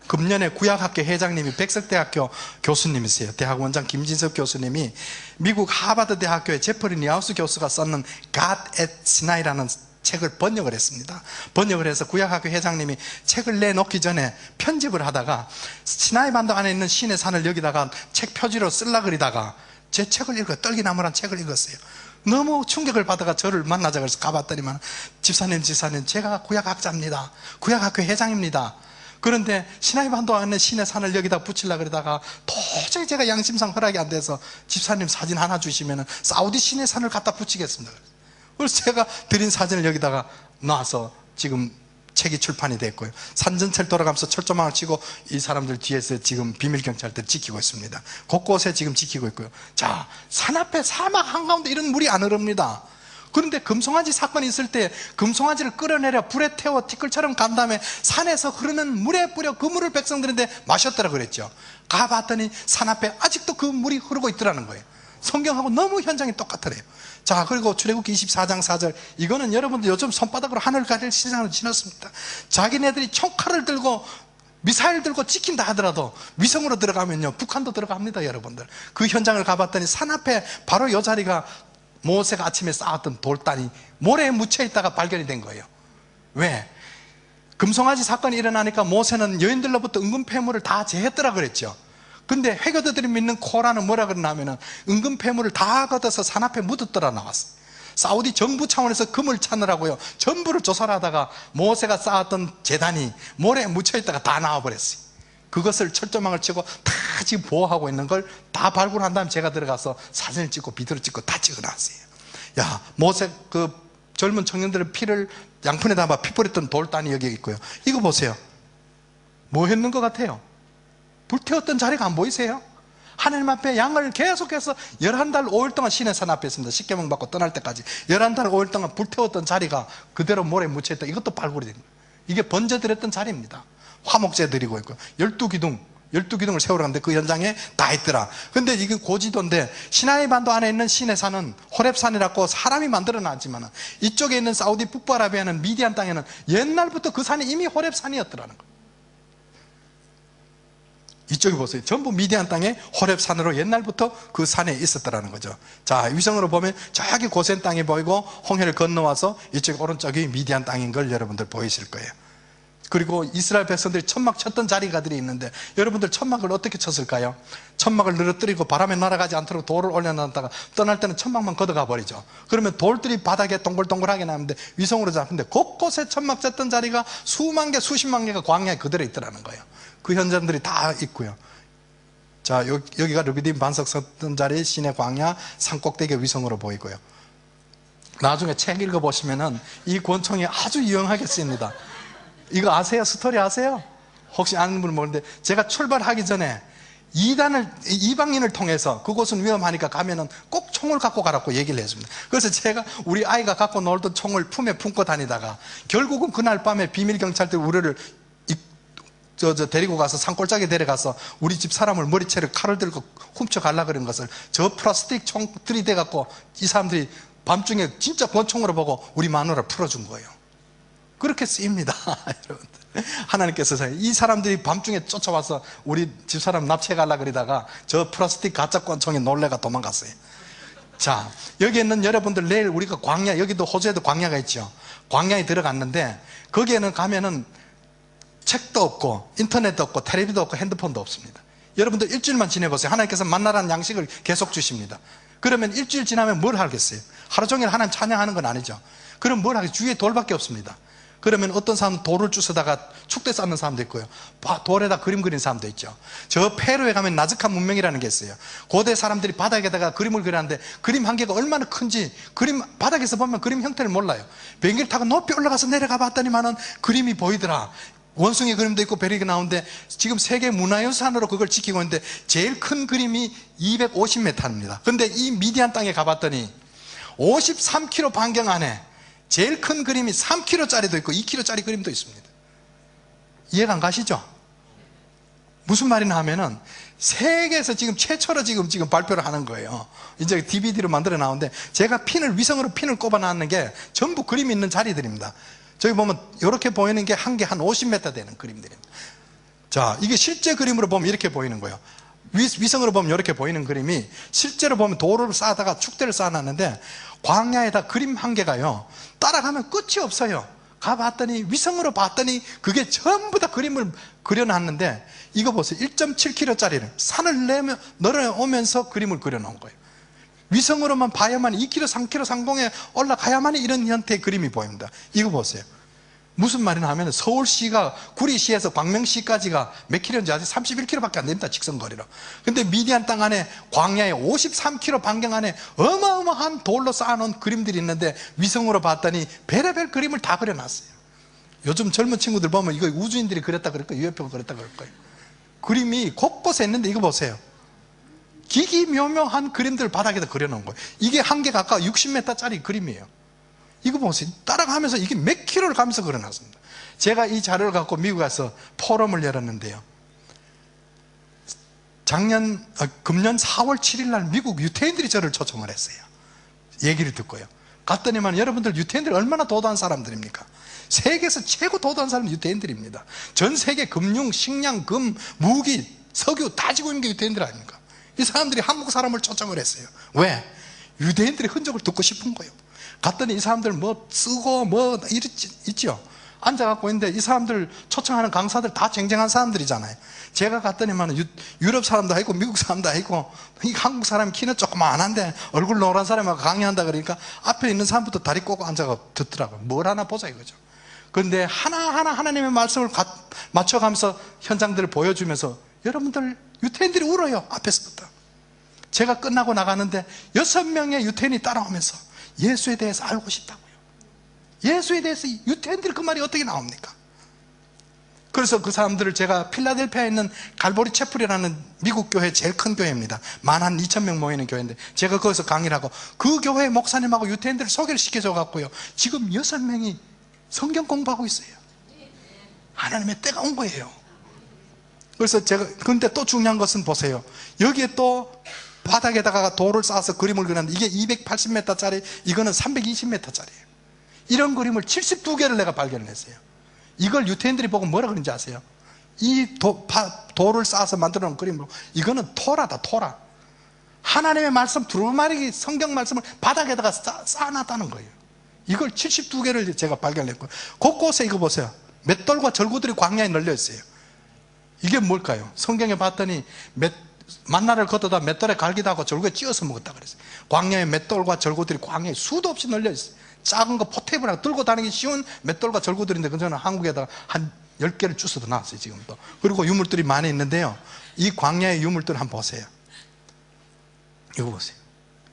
[SPEAKER 1] 금년에 구약학교 회장님이 백석대학교 교수님이세요. 대학원장 김진석 교수님이 미국 하버드 대학교의 제퍼리 니하우스 교수가 썼는 God at Sinai라는 책을 번역을 했습니다. 번역을 해서 구약학교 회장님이 책을 내놓기 전에 편집을 하다가 시나이 반도 안에 있는 신의 산을 여기다가 책 표지로 쓸라 그리다가 제 책을 읽어요. 떨기나무란 책을 읽었어요. 너무 충격을 받아가 저를 만나자 그래서 가봤더니만 집사님 제가 구약학자입니다. 구약학교 회장입니다. 그런데 시나이 반도 안에 신의 산을 여기다 붙이려고 그러다가 도저히 제가 양심상 허락이 안 돼서 집사님 사진 하나 주시면 사우디 신의 산을 갖다 붙이겠습니다. 그래서 제가 드린 사진을 여기다가 놔서 지금 책이 출판이 됐고요. 산전체를 돌아가면서 철조망을 치고 이 사람들 뒤에서 지금 비밀경찰들 지키고 있습니다. 곳곳에 지금 지키고 있고요. 자, 산 앞에 사막 한가운데 이런 물이 안 흐릅니다. 그런데 금송아지 사건이 있을 때 금송아지를 끌어내려 불에 태워 티끌처럼 간 다음에 산에서 흐르는 물에 뿌려 그 물을 백성들한테 마셨더라 그랬죠. 가봤더니 산 앞에 아직도 그 물이 흐르고 있더라는 거예요. 성경하고 너무 현장이 똑같더래요. 자, 그리고 출애굽기 24장 4절, 이거는 여러분들 요즘 손바닥으로 하늘 가릴 시장으로 지났습니다. 자기네들이 총칼을 들고 미사일 들고 지킨다 하더라도 위성으로 들어가면요 북한도 들어갑니다. 여러분들 그 현장을 가봤더니 산 앞에 바로 이 자리가 모세가 아침에 쌓았던 돌단이 모래에 묻혀 있다가 발견이 된 거예요. 왜? 금송아지 사건이 일어나니까 모세는 여인들로부터 은금 폐물을 다 제했더라 그랬죠. 근데 회교도들이 믿는 코란은 뭐라 그러냐면은 은금 폐물을 다 걷어서 산 앞에 묻었더라 나왔어. 사우디 정부 차원에서 금을 찾느라고요 전부를 조사를 하다가 모세가 쌓았던 제단이 모래에 묻혀 있다가 다 나와버렸어요. 그것을 철조망을 치고 다 지금 보호하고 있는 걸 다 발굴한 다음에 제가 들어가서 사진을 찍고 비디오를 찍고 다 찍어놨어요. 야, 모세 그 젊은 청년들의 피를 양푼에 담아 피 뿌렸던 돌단이 여기 있고요. 이거 보세요. 뭐 했는 것 같아요? 불태웠던 자리가 안 보이세요? 하나님 앞에 양을 계속해서 11달 5일 동안 신의 산 앞에 있습니다. 십계명 받고 떠날 때까지 11달 5일 동안 불태웠던 자리가 그대로 모래에 묻혀있다. 이것도 발굴이 됩니다. 이게 번제드렸던 자리입니다. 화목제 드리고 있고 12기둥을 세우러 갔는데 그 현장에 다 있더라. 근데 이게 고지도인데 시나이 반도 안에 있는 신의 산은 호렙산이라고 사람이 만들어 놨지만 이쪽에 있는 사우디 북부아라비아는 미디안 땅에는 옛날부터 그 산이 이미 호렙산이었더라는 거예요. 이쪽에 보세요. 전부 미디안 땅에 호렙산으로 옛날부터 그 산에 있었더라는 거죠. 자, 위성으로 보면 저기 고센 땅이 보이고 홍해를 건너와서 이쪽 오른쪽이 미디안 땅인 걸 여러분들 보이실 거예요. 그리고 이스라엘 백성들이 천막 쳤던 자리가들이 있는데 여러분들 천막을 어떻게 쳤을까요? 천막을 늘어뜨리고 바람에 날아가지 않도록 돌을 올려놨다가 떠날 때는 천막만 걷어가 버리죠. 그러면 돌들이 바닥에 동글동글하게 나는데 위성으로 잡는데 곳곳에 천막 쳤던 자리가 수만 개 수십만 개가 광야에 그대로 있더라는 거예요. 그 현장들이 다 있고요. 자, 여기가 르비딤 반석 섰던 자리 신의 광야 산꼭대기 위성으로 보이고요. 나중에 책 읽어보시면은 이 권총이 아주 유용하게 쓰입니다. 이거 아세요? 스토리 아세요? 혹시 아는 분은 모르는데 제가 출발하기 전에 이방인을 통해서 그곳은 위험하니까 가면은 꼭 총을 갖고 가라고 얘기를 했습니다. 그래서 제가 우리 아이가 갖고 놀던 총을 품에 품고 다니다가 결국은 그날 밤에 비밀경찰들이 우리를 데리고 가서 산골짜기 데려가서 우리 집 사람을 머리채를 칼을 들고 훔쳐가려고 그런 것을 저 플라스틱 총 들이대갖고 이 사람들이 밤중에 진짜 권총으로 보고 우리 마누라를 풀어준 거예요. 그렇게 쓰입니다. 여러분들 하나님께서 이 사람들이 밤중에 쫓아와서 우리 집사람 납치해 가려고 그러다가 저 플라스틱 가짜 권총에 놀래가 도망갔어요. 자, 여기 있는 여러분들 내일 우리가 광야, 여기도 호주에도 광야가 있죠. 광야에 들어갔는데 거기에는 가면은 책도 없고 인터넷도 없고 텔레비도 없고 핸드폰도 없습니다. 여러분들 일주일만 지내보세요. 하나님께서 만나라는 양식을 계속 주십니다. 그러면 일주일 지나면 뭘 하겠어요? 하루 종일 하나님 찬양하는 건 아니죠. 그럼 뭘 하겠어요? 주위에 돌밖에 없습니다. 그러면 어떤 사람은 돌을 주워다가 축대 쌓는 사람도 있고요, 돌에다 그림 그리는 사람도 있죠. 저 페루에 가면 나즈카 문명이라는 게 있어요. 고대 사람들이 바닥에다가 그림을 그렸는데 그림 한 개가 얼마나 큰지 그림 바닥에서 보면 그림 형태를 몰라요. 비행기를 타고 높이 올라가서 내려가 봤더니만은 그림이 보이더라. 원숭이 그림도 있고 벼룩이 나오는데 지금 세계 문화유산으로 그걸 지키고 있는데 제일 큰 그림이 250m입니다. 근데 이 미디안 땅에 가봤더니 53km 반경 안에 제일 큰 그림이 3km짜리도 있고 2km짜리 그림도 있습니다. 이해가 안 가시죠? 무슨 말이냐 하면은 세계에서 지금 최초로 지금 발표를 하는 거예요. 이제 DVD로 만들어 나오는데 제가 위성으로 핀을 꼽아 놨는 게 전부 그림이 있는 자리들입니다. 저기 보면 이렇게 보이는 게 한 개 한 50m 되는 그림들입니다. 자, 이게 실제 그림으로 보면 이렇게 보이는 거예요. 위성으로 보면 이렇게 보이는 그림이 실제로 보면 도로를 쌓다가 축대를 쌓아놨는데 광야에다 그림 한 개가요 따라가면 끝이 없어요. 가봤더니 위성으로 봤더니 그게 전부 다 그림을 그려놨는데 이거 보세요. 1.7km짜리를 산을 내려오면서 그림을 그려놓은 거예요. 위성으로만 봐야만 2km, 3km 상공에 올라가야만 이런 형태의 그림이 보입니다. 이거 보세요. 무슨 말이냐 하면 서울시가 구리시에서 광명시까지가 몇 킬로인지 아세요? 31km밖에 안 됩니다. 직선거리로. 근데 미디안 땅 안에 광야에 53km 반경 안에 어마어마한 돌로 쌓아놓은 그림들이 있는데 위성으로 봤더니 별의별 그림을 다 그려놨어요. 요즘 젊은 친구들 보면 이거 우주인들이 그렸다 그럴 거예요. UFO가 그렸다 그럴 거예요. 그림이 곳곳에 있는데 이거 보세요. 기기묘묘한 그림들 바닥에다 그려놓은 거예요. 이게 한 개 가까워 60m짜리 그림이에요. 이거 보세요. 따라가면서 이게 몇 킬로를 가면서 그려놨습니다. 제가 이 자료를 갖고 미국 가서 포럼을 열었는데요. 금년 4월 7일 날 미국 유태인들이 저를 초청을 했어요. 얘기를 듣고요. 갔더니만 여러분들 유태인들이 얼마나 도도한 사람들입니까? 세계에서 최고 도도한 사람은 유태인들입니다. 전 세계 금융, 식량, 금, 무기, 석유 다 지고 있는 게 유태인들 아닙니까? 이 사람들이 한국 사람을 초청을 했어요. 왜? 유대인들의 흔적을 듣고 싶은 거예요. 갔더니 이 사람들 뭐 쓰고 뭐 있죠. 앉아갖고 있는데 이 사람들 초청하는 강사들 다 쟁쟁한 사람들이잖아요. 제가 갔더니만 유럽 사람도 있고 미국 사람도 있고 이 한국 사람이 키는 조그만한데 얼굴 노란 사람하고 강의한다 그러니까 앞에 있는 사람부터 다리 꼬고 앉아서 듣더라고요. 뭘 하나 보자 이거죠. 그런데 하나하나 하나님의 말씀을 맞춰가면서 현장들을 보여주면서 여러분들 유태인들이 울어요. 앞에서부터. 제가 끝나고 나가는데 6명의 유태인이 따라오면서 예수에 대해서 알고 싶다고요. 예수에 대해서 유태인들이 그 말이 어떻게 나옵니까? 그래서 그 사람들을 제가 필라델피아에 있는 갈보리 채플이라는 미국 교회 제일 큰 교회입니다. 12,000명 모이는 교회인데 제가 거기서 강의를 하고 그 교회 목사님하고 유태인들을 소개를 시켜줘 갖고요. 지금 6명이 성경 공부하고 있어요. 하나님의 때가 온 거예요. 그래서 제가 근데 또 중요한 것은 보세요. 여기에 또 바닥에다가 돌을 쌓아서 그림을 그렸는데 이게 280m짜리 이거는 320m짜리예요. 이런 그림을 72개를 내가 발견을 했어요. 이걸 유태인들이 보고 뭐라 그런지 아세요? 이 돌을 쌓아서 만들어 놓은 그림으로 이거는 토라다. 토라. 하나님의 말씀 두루마리 성경 말씀을 바닥에다가 쌓아놨다는 거예요. 이걸 72개를 제가 발견했고요. 곳곳에 이거 보세요. 맷돌과 절구들이 광야에 널려 있어요. 이게 뭘까요? 성경에 봤더니 만나를 걷어다 맷돌에 갈기도 하고 절구에 찧어서 먹었다 그랬어요. 광야에 맷돌과 절구들이 광야에 수도 없이 널려 있어요. 작은 거 포테이블하고 들고 다니기 쉬운 맷돌과 절구들인데 그저는 한국에다가 한 10개를 주워서 나왔어요. 지금도. 그리고 유물들이 많이 있는데요. 이 광야의 유물들 한번 보세요. 이거 보세요.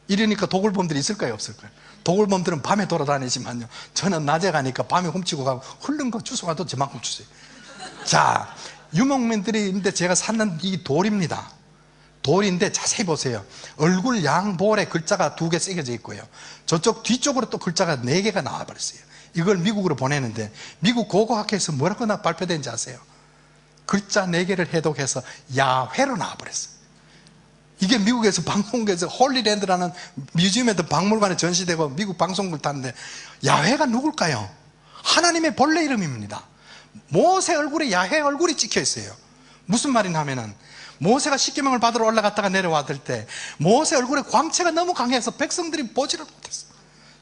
[SPEAKER 1] 이러니까 도굴범들이 있을까요? 없을까요? 도굴범들은 밤에 돌아다니지만요. 저는 낮에 가니까 밤에 훔치고 가고 흐른 거 주워가도 저만큼 주세요. 자, 유목민들이 있는데 제가 찾는 이 돌입니다. 돌인데 자세히 보세요. 얼굴 양볼에 글자가 2개 새겨져 있고요. 저쪽 뒤쪽으로 또 글자가 4개가 나와버렸어요. 이걸 미국으로 보내는데 미국 고고학회에서 뭐라고 발표된지 아세요? 글자 4개를 해독해서 야훼로 나와버렸어요. 이게 미국에서 방송국에서 홀리랜드라는 뮤지엄에도 박물관에 전시되고 미국 방송국을 탔는데 야훼가 누굴까요? 하나님의 본래 이름입니다. 모세 얼굴에 야훼 얼굴이 찍혀 있어요. 무슨 말이냐 하면은 모세가 십계명을 받으러 올라갔다가 내려왔을 때 모세 얼굴에 광채가 너무 강해서 백성들이 보지를 못했어요.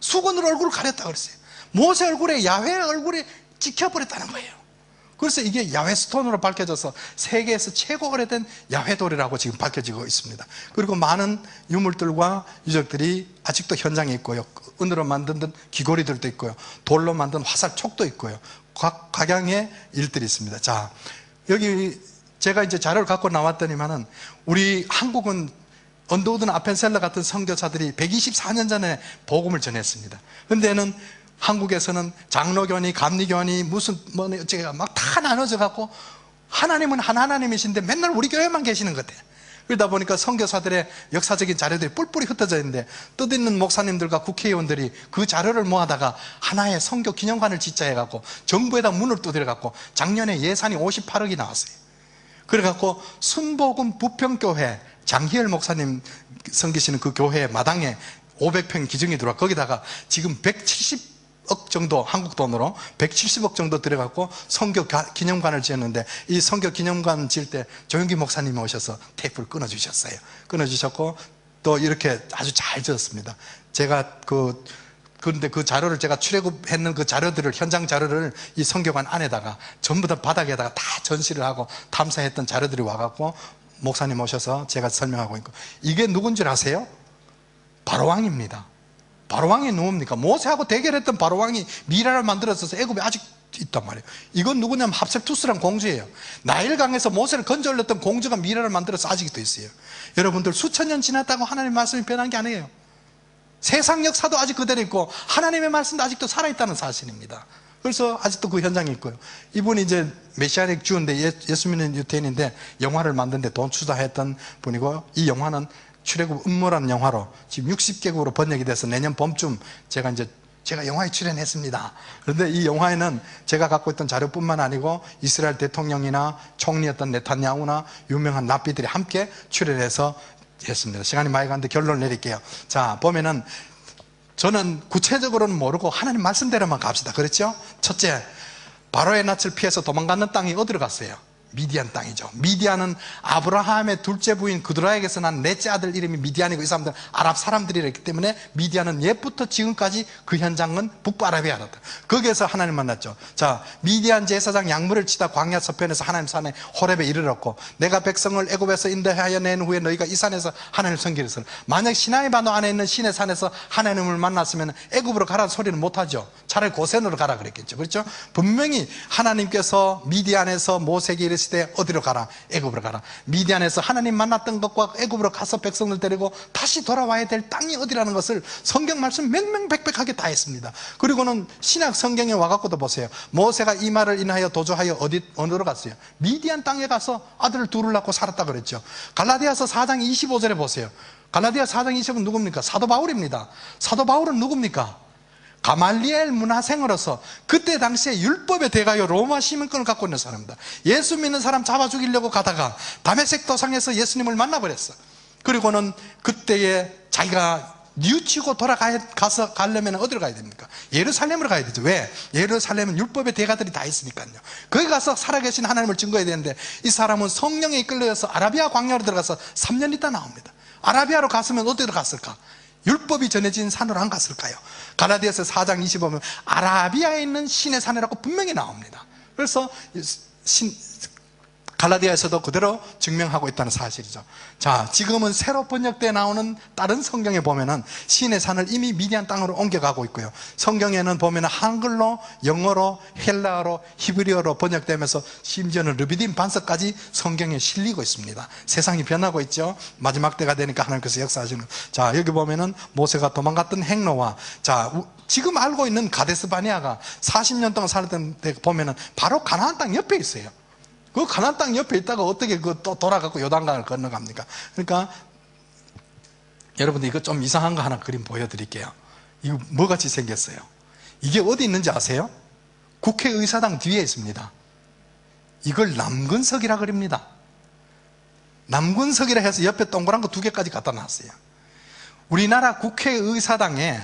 [SPEAKER 1] 수건으로 얼굴을 가렸다 그랬어요. 모세 얼굴에 야훼 얼굴이 찍혀버렸다는 거예요. 그래서 이게 야훼 스톤으로 밝혀져서 세계에서 최고 오래된 야훼 돌이라고 지금 밝혀지고 있습니다. 그리고 많은 유물들과 유적들이 아직도 현장에 있고요. 은으로 만든 귀고리들도 있고요. 돌로 만든 화살촉도 있고요. 각양의 일들이 있습니다. 자, 여기 제가 이제 자료를 갖고 나왔더니만은 우리 한국은 언더우드나 아펜셀러 같은 선교사들이 124년 전에 복음을 전했습니다. 근데는 한국에서는 장로교니 감리교니 무슨 뭐 어쩌가 막 다 나눠져 갖고 하나님은 한 하나님이신데 맨날 우리 교회만 계시는 것 같아요. 그러다 보니까 선교사들의 역사적인 자료들이 뿔뿔이 흩어져 있는데 뜻있는 목사님들과 국회의원들이 그 자료를 모아다가 하나의 선교 기념관을 짓자 해갖고 정부에다 문을 두드려갖고 작년에 예산이 58억이 나왔어요. 그래갖고 순복음 부평교회 장희열 목사님 섬기시는 그 교회 마당에 500평 기증이 들어와 거기다가 지금 170억 정도 한국 돈으로 170억 정도 들어갖고 선교 기념관을 지었는데 이 선교 기념관 지을 때 조영기 목사님이 오셔서 테이프를 끊어주셨어요. 끊어주셨고 또 이렇게 아주 잘 지었습니다. 제가 그런데 그 자료를 제가 출애굽했는 그 자료들을 현장 자료를 이 선교관 안에다가 전부 다 바닥에다가 다 전시를 하고 탐사했던 자료들이 와갖고 목사님 오셔서 제가 설명하고 있고 이게 누군지 아세요? 바로왕입니다. 바로왕이 누굽니까? 모세하고 대결했던 바로왕이 미라를 만들어서 애굽에 아직 있단 말이에요. 이건 누구냐면 합세투스란 공주예요. 나일강에서 모세를 건져 올렸던 공주가 미라를 만들어서 아직도 있어요. 여러분들 수천 년 지났다고 하나님의 말씀이 변한 게 아니에요. 세상 역사도 아직 그대로 있고 하나님의 말씀도 아직도 살아있다는 사실입니다. 그래서 아직도 그 현장에 있고요. 이분이 이제 메시아닉 주인데 예수 믿는 유태인인데 영화를 만드는데 돈 투자했던 분이고 이 영화는 출애굽 음모라는 영화로 지금 60개국으로 번역이 돼서 내년 봄쯤 제가 영화에 출연했습니다. 그런데 이 영화에는 제가 갖고 있던 자료뿐만 아니고 이스라엘 대통령이나 총리였던 네탄야후나 유명한 랍비들이 함께 출연해서 했습니다. 시간이 많이 가는데 결론을 내릴게요. 자, 보면은 저는 구체적으로는 모르고 하나님 말씀대로만 갑시다. 그렇죠? 첫째, 바로의 낯을 피해서 도망가는 땅이 어디로 갔어요? 미디안 땅이죠. 미디안은 아브라함의 둘째 부인 그드라에게서 난 넷째 아들 이름이 미디안이고 이 사람들은 아랍 사람들이랬기 때문에 미디안은 옛부터 지금까지 그 현장은 북부아라비아였다. 거기에서 하나님 만났죠. 자, 미디안 제사장 양물을 치다 광야 서편에서 하나님 산에 호렙에 이르렀고 내가 백성을 애굽에서 인도하여 낸 후에 너희가 이 산에서 하나님을 섬기리라. 만약 시나이 반도 안에 있는 시내 산에서 하나님을 만났으면 애굽으로 가라는 소리는 못하죠. 차라리 고센으로 가라 그랬겠죠. 그렇죠? 분명히 하나님께서 미디안에서 모세에게 시대 어디로 가라? 애굽으로 가라. 미디안에서 하나님 만났던 것과 애굽으로 가서 백성들 데리고 다시 돌아와야 될 땅이 어디라는 것을 성경 말씀 명명백백하게 다 했습니다. 그리고는 신약 성경에 와갖고도 보세요. 모세가 이 말을 인하여 도주하여 어디로 갔어요? 미디안 땅에 가서 아들을 둘을 낳고 살았다 그랬죠. 갈라디아서 4장 25절에 보세요. 갈라디아 4장 25절은 누굽니까? 사도 바울입니다. 사도 바울은 누굽니까? 가말리엘 문화생으로서 그때 당시에 율법의 대가요 로마 시민권을 갖고 있는 사람입니다. 예수 믿는 사람 잡아 죽이려고 가다가 다메섹 도상에서 예수님을 만나버렸어. 그리고는 그때에 자기가 뉘우치고 가려면 어디로 가야 됩니까? 예루살렘으로 가야 되죠. 왜? 예루살렘은 율법의 대가들이 다 있으니까요. 거기 가서 살아계신 하나님을 증거해야 되는데 이 사람은 성령에 이끌려서 아라비아 광야로 들어가서 3년 있다 나옵니다. 아라비아로 갔으면 어디로 갔을까? 율법이 전해진 산으로 안 갔을까요? 갈라디아서 4장 25면 아라비아에 있는 신의 산이라고 분명히 나옵니다. 그래서 갈라디아에서도 그대로 증명하고 있다는 사실이죠. 자, 지금은 새로 번역되어 나오는 다른 성경에 보면은 신의 산을 이미 미디안 땅으로 옮겨가고 있고요. 성경에는 보면은 한글로, 영어로, 헬라어로, 히브리어로 번역되면서 심지어는 르비딤 반서까지 성경에 실리고 있습니다. 세상이 변하고 있죠. 마지막 때가 되니까 하나님께서 역사하시는. 자, 여기 보면은 모세가 도망갔던 행로와 자, 지금 알고 있는 가데스 바네아가 40년 동안 살았던 데 보면은 바로 가나안 땅 옆에 있어요. 그 가나안 땅 옆에 있다가 어떻게 또 돌아가고 요단강을 건너갑니까? 그러니까 여러분들 이거 좀 이상한 거 하나 그림 보여드릴게요. 이거 뭐같이 생겼어요? 이게 어디 있는지 아세요? 국회의사당 뒤에 있습니다. 이걸 남근석이라 그럽니다. 남근석이라 해서 옆에 동그란 거 2개까지 갖다 놨어요. 우리나라 국회의사당에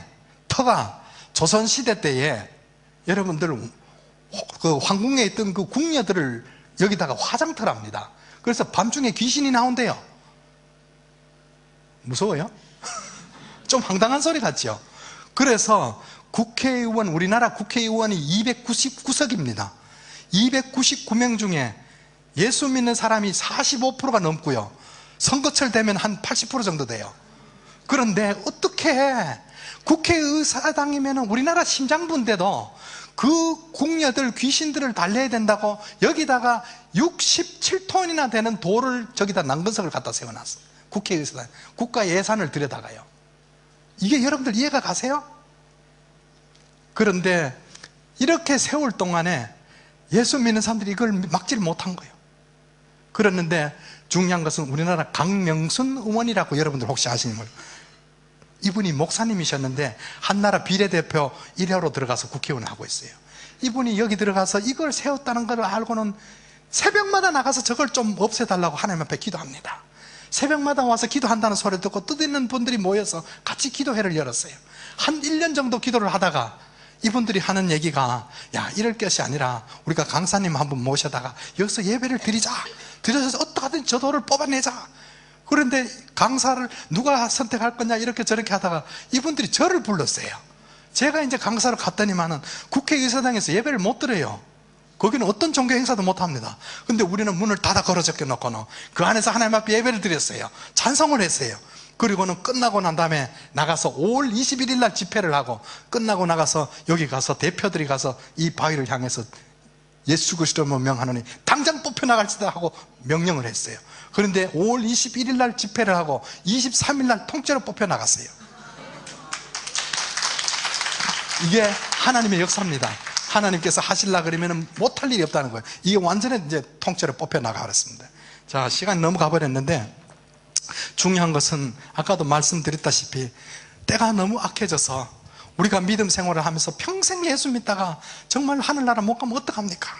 [SPEAKER 1] 터가 조선시대 때에 여러분들 그 황궁에 있던 그 궁녀들을 여기다가 화장터랍니다. 그래서 밤중에 귀신이 나온대요. 무서워요? 좀 황당한 소리 같죠? 그래서 국회의원, 우리나라 국회의원이 299석입니다. 299명 중에 예수 믿는 사람이 45%가 넘고요. 선거철 되면 한 80% 정도 돼요. 그런데 어떻게 국회의사당이면 우리나라 심장부인데도 그 궁녀들 귀신들을 달래야 된다고 여기다가 67톤이나 되는 돌을 저기다 남근석을 갖다 세워놨어요. 국회의사당 국가 예산을 들여다가요. 이게 여러분들 이해가 가세요? 그런데 이렇게 세월 동안에 예수 믿는 사람들이 이걸 막지를 못한 거예요. 그랬는데 중요한 것은 우리나라 강명순 의원이라고 여러분들 혹시 아시는 거예요? 이분이 목사님이셨는데 한나라 비례대표 1호로 들어가서 국회의원을 하고 있어요. 이분이 여기 들어가서 이걸 세웠다는 걸 알고는 새벽마다 나가서 저걸 좀 없애달라고 하나님 앞에 기도합니다. 새벽마다 와서 기도한다는 소리를 듣고 뜻있는 분들이 모여서 같이 기도회를 열었어요. 한 1년 정도 기도를 하다가 이분들이 하는 얘기가, 야, 이럴 것이 아니라 우리가 강사님 한번 모셔다가 여기서 예배를 드리자. 드려서 어떻게든 저 돌을 뽑아내자. 그런데 강사를 누가 선택할 거냐 이렇게 저렇게 하다가 이분들이 저를 불렀어요. 제가 이제 강사로 갔더니만은 국회의사당에서 예배를 못 드려요. 거기는 어떤 종교 행사도 못 합니다. 근데 우리는 문을 닫아 걸어 적혀 놓고는 그 안에서 하나님 앞에 예배를 드렸어요. 찬송을 했어요. 그리고는 끝나고 난 다음에 나가서 5월 21일 날 집회를 하고 끝나고 나가서 여기 가서 대표들이 가서 이 바위를 향해서 예수 그리스도를 명하노니 당장 뽑혀나갈지다 하고 명령을 했어요. 그런데 5월 21일 날 집회를 하고 23일 날 통째로 뽑혀나갔어요. 이게 하나님의 역사입니다. 하나님께서 하시려 그러면 못할 일이 없다는 거예요. 이게 완전히 이제 통째로 뽑혀나가 버렸습니다. 자, 시간이 너무 가버렸는데 중요한 것은 아까도 말씀드렸다시피 때가 너무 악해져서 우리가 믿음 생활을 하면서 평생 예수 믿다가 정말 하늘나라 못 가면 어떡합니까?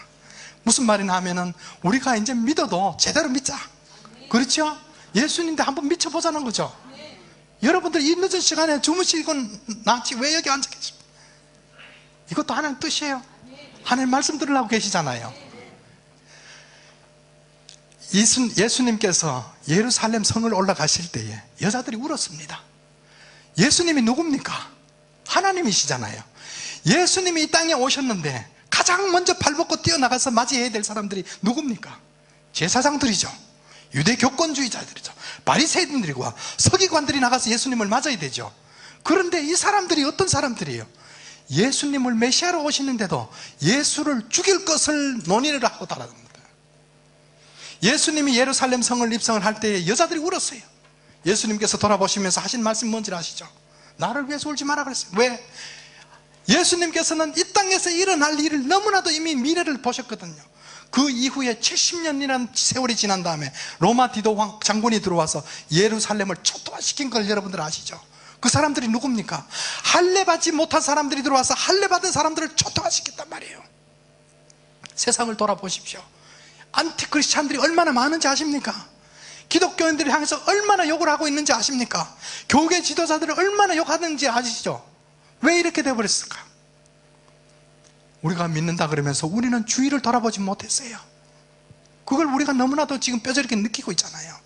[SPEAKER 1] 무슨 말이냐 하면은 우리가 이제 믿어도 제대로 믿자. 그렇죠? 예수님인데 한번 미쳐보자는 거죠. 여러분들 이 늦은 시간에 주무시건 낫지 왜 여기 앉아 계십니까? 이것도 하나님 뜻이에요. 하나님 말씀 들으려고 계시잖아요. 예수님께서 예루살렘 성을 올라가실 때에 여자들이 울었습니다. 예수님이 누굽니까? 하나님이시잖아요. 예수님이 이 땅에 오셨는데 가장 먼저 발벗고 뛰어나가서 맞이해야 될 사람들이 누굽니까? 제사장들이죠. 유대 교권주의자들이죠. 바리새인들과 서기관들이 나가서 예수님을 맞아야 되죠. 그런데 이 사람들이 어떤 사람들이에요? 예수님을 메시아로 오시는데도 예수를 죽일 것을 논의를 하고 달아납니다. 예수님이 예루살렘 성을 입성을 할 때에 여자들이 울었어요. 예수님께서 돌아보시면서 하신 말씀 뭔지 아시죠? 나를 위해서 울지 마라 그랬어요. 왜? 예수님께서는 이 땅에서 일어날 일을 너무나도 이미 미래를 보셨거든요. 그 이후에 70년이라는 세월이 지난 다음에 로마 디도 장군이 들어와서 예루살렘을 초토화시킨 걸 여러분들 아시죠? 그 사람들이 누굽니까? 할례 받지 못한 사람들이 들어와서 할례 받은 사람들을 초토화시켰단 말이에요. 세상을 돌아보십시오. 안티크리스찬들이 얼마나 많은지 아십니까? 기독교인들을 향해서 얼마나 욕을 하고 있는지 아십니까? 교계 지도자들을 얼마나 욕하는지 아시죠? 왜 이렇게 돼버렸을까? 우리가 믿는다 그러면서 우리는 주의를 돌아보지 못했어요. 그걸 우리가 너무나도 지금 뼈저리게 느끼고 있잖아요.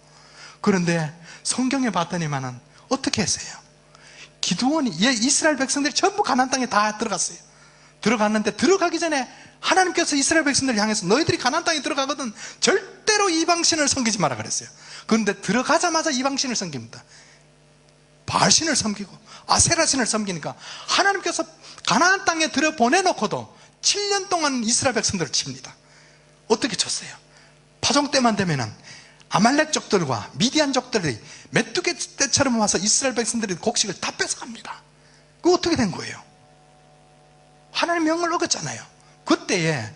[SPEAKER 1] 그런데 성경에 봤더니만은 어떻게 했어요? 기드온이, 이스라엘 백성들이 전부 가나안 땅에 다 들어갔어요. 들어갔는데 들어가기 전에 하나님께서 이스라엘 백성들을 향해서 너희들이 가나안 땅에 들어가거든 절대로 이방신을 섬기지 마라 그랬어요. 그런데 들어가자마자 이방신을 섬깁니다. 바알신을 섬기고 아세라신을 섬기니까 하나님께서 가나안 땅에 들여보내놓고도 7년 동안 이스라엘 백성들을 칩니다. 어떻게 쳤어요? 파종 때만 되면은 아말렉족들과 미디안족들이 메뚜기 때처럼 와서 이스라엘 백성들이 곡식을 다 뺏어갑니다. 그거 어떻게 된 거예요? 하나님의 명을 어겼잖아요. 그때에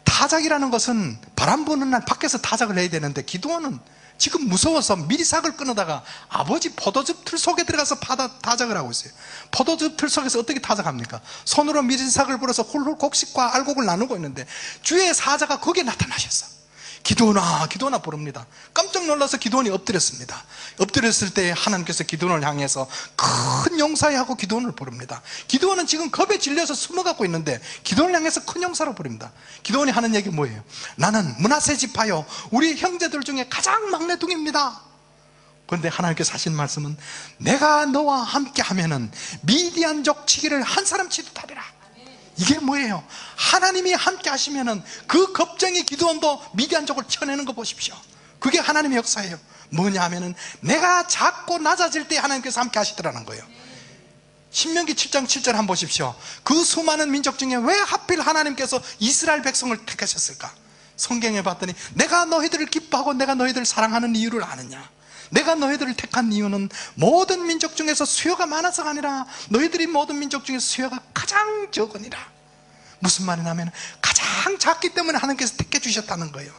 [SPEAKER 1] 타작이라는 것은 바람 부는 날 밖에서 타작을 해야 되는데 기드온은 지금 무서워서 미리삭을 끊어다가 아버지 포도즙 틀 속에 들어가서 타작을 하고 있어요. 포도즙 틀 속에서 어떻게 타작합니까? 손으로 미리삭을 불어서 훌훌 곡식과 알곡을 나누고 있는데 주의 사자가 거기에 나타나셨어. 기드온아 기드온아 부릅니다. 깜짝 놀라서 기드온이 엎드렸습니다. 엎드렸을 때 하나님께서 기드온을 향해서 큰 용사에 하고 기드온을 부릅니다. 기드온은 지금 겁에 질려서 숨어갖고 있는데 기드온을 향해서 큰 용사로 부릅니다. 기드온이 하는 얘기 뭐예요? 나는 므낫세 지파요 우리 형제들 중에 가장 막내둥입니다. 그런데 하나님께서 하신 말씀은 내가 너와 함께 하면은 미디안족 치기를 한 사람 치듯 하리라. 이게 뭐예요? 하나님이 함께 하시면은 그 겁쟁이 기드온도 미디안족을 쳐내는 거 보십시오. 그게 하나님의 역사예요. 뭐냐 하면은 내가 작고 낮아질 때 하나님께서 함께 하시더라는 거예요. 신명기 7장 7절 한번 보십시오. 그 수많은 민족 중에 왜 하필 하나님께서 이스라엘 백성을 택하셨을까? 성경에 봤더니 내가 너희들을 기뻐하고 내가 너희들을 사랑하는 이유를 아느냐? 내가 너희들을 택한 이유는 모든 민족 중에서 수요가 많아서가 아니라 너희들이 모든 민족 중에서 수요가 가장 적으니라. 무슨 말이냐면 가장 작기 때문에 하나님께서 택해 주셨다는 거예요.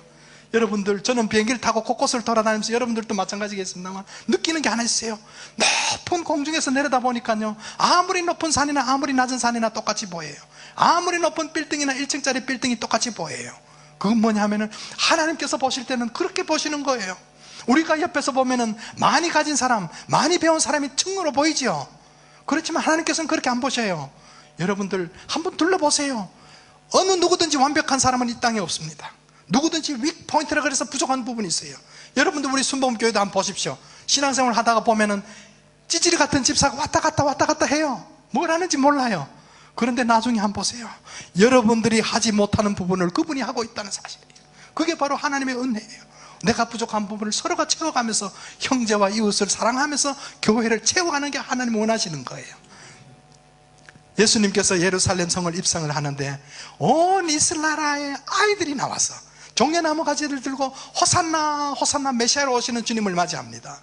[SPEAKER 1] 여러분들, 저는 비행기를 타고 곳곳을 돌아다니면서 여러분들도 마찬가지겠습니다만 느끼는 게 하나 있어요. 높은 공중에서 내려다보니까요, 아무리 높은 산이나 아무리 낮은 산이나 똑같이 보여요. 아무리 높은 빌딩이나 1층짜리 빌딩이 똑같이 보여요. 그건 뭐냐면은 하나님께서 보실 때는 그렇게 보시는 거예요. 우리가 옆에서 보면은 많이 가진 사람, 많이 배운 사람이 층으로 보이죠. 그렇지만 하나님께서는 그렇게 안 보셔요. 여러분들 한번 둘러보세요. 어느 누구든지 완벽한 사람은 이 땅에 없습니다. 누구든지 윅 포인트라 그래서 부족한 부분이 있어요. 여러분들 우리 순복음교회도 한번 보십시오. 신앙생활 하다가 보면은 찌질이 같은 집사가 왔다 갔다 해요. 뭘 하는지 몰라요. 그런데 나중에 한번 보세요. 여러분들이 하지 못하는 부분을 그분이 하고 있다는 사실이에요. 그게 바로 하나님의 은혜예요. 내가 부족한 부분을 서로가 채워가면서 형제와 이웃을 사랑하면서 교회를 채워가는 게 하나님 원하시는 거예요. 예수님께서 예루살렘 성을 입성을 하는데 온 이스라엘의 아이들이 나와서 종려나무 가지를 들고 호산나 호산나 메시아로 오시는 주님을 맞이합니다.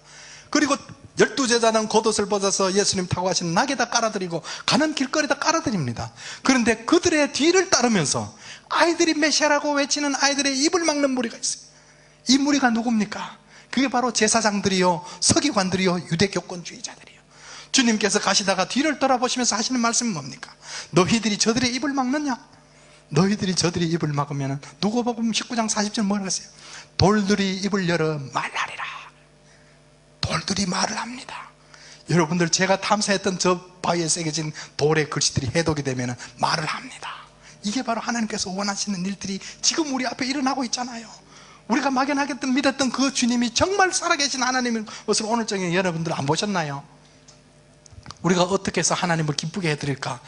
[SPEAKER 1] 그리고 12제자는 겉옷을 벗어서 예수님 타고 가시는 낙에다 깔아드리고 가는 길거리에다 깔아드립니다. 그런데 그들의 뒤를 따르면서 아이들이 메시아라고 외치는 아이들의 입을 막는 무리가 있어요. 이 무리가 누굽니까? 그게 바로 제사장들이요, 서기관들이요, 유대교권주의자들이요. 주님께서 가시다가 뒤를 돌아보시면서 하시는 말씀은 뭡니까? 너희들이 저들의 입을 막느냐? 너희들이 저들의 입을 막으면 누가복음 19장 40절 뭐라고 했어요? 돌들이 입을 열어 말하리라. 돌들이 말을 합니다. 여러분들, 제가 탐사했던 저 바위에 새겨진 돌의 글씨들이 해독이 되면 말을 합니다. 이게 바로 하나님께서 원하시는 일들이 지금 우리 앞에 일어나고 있잖아요. 우리가 막연하게 믿었던 그 주님이 정말 살아계신 하나님인 것을 오늘 저녁에 여러분들 안 보셨나요? 우리가 어떻게 해서 하나님을 기쁘게 해드릴까?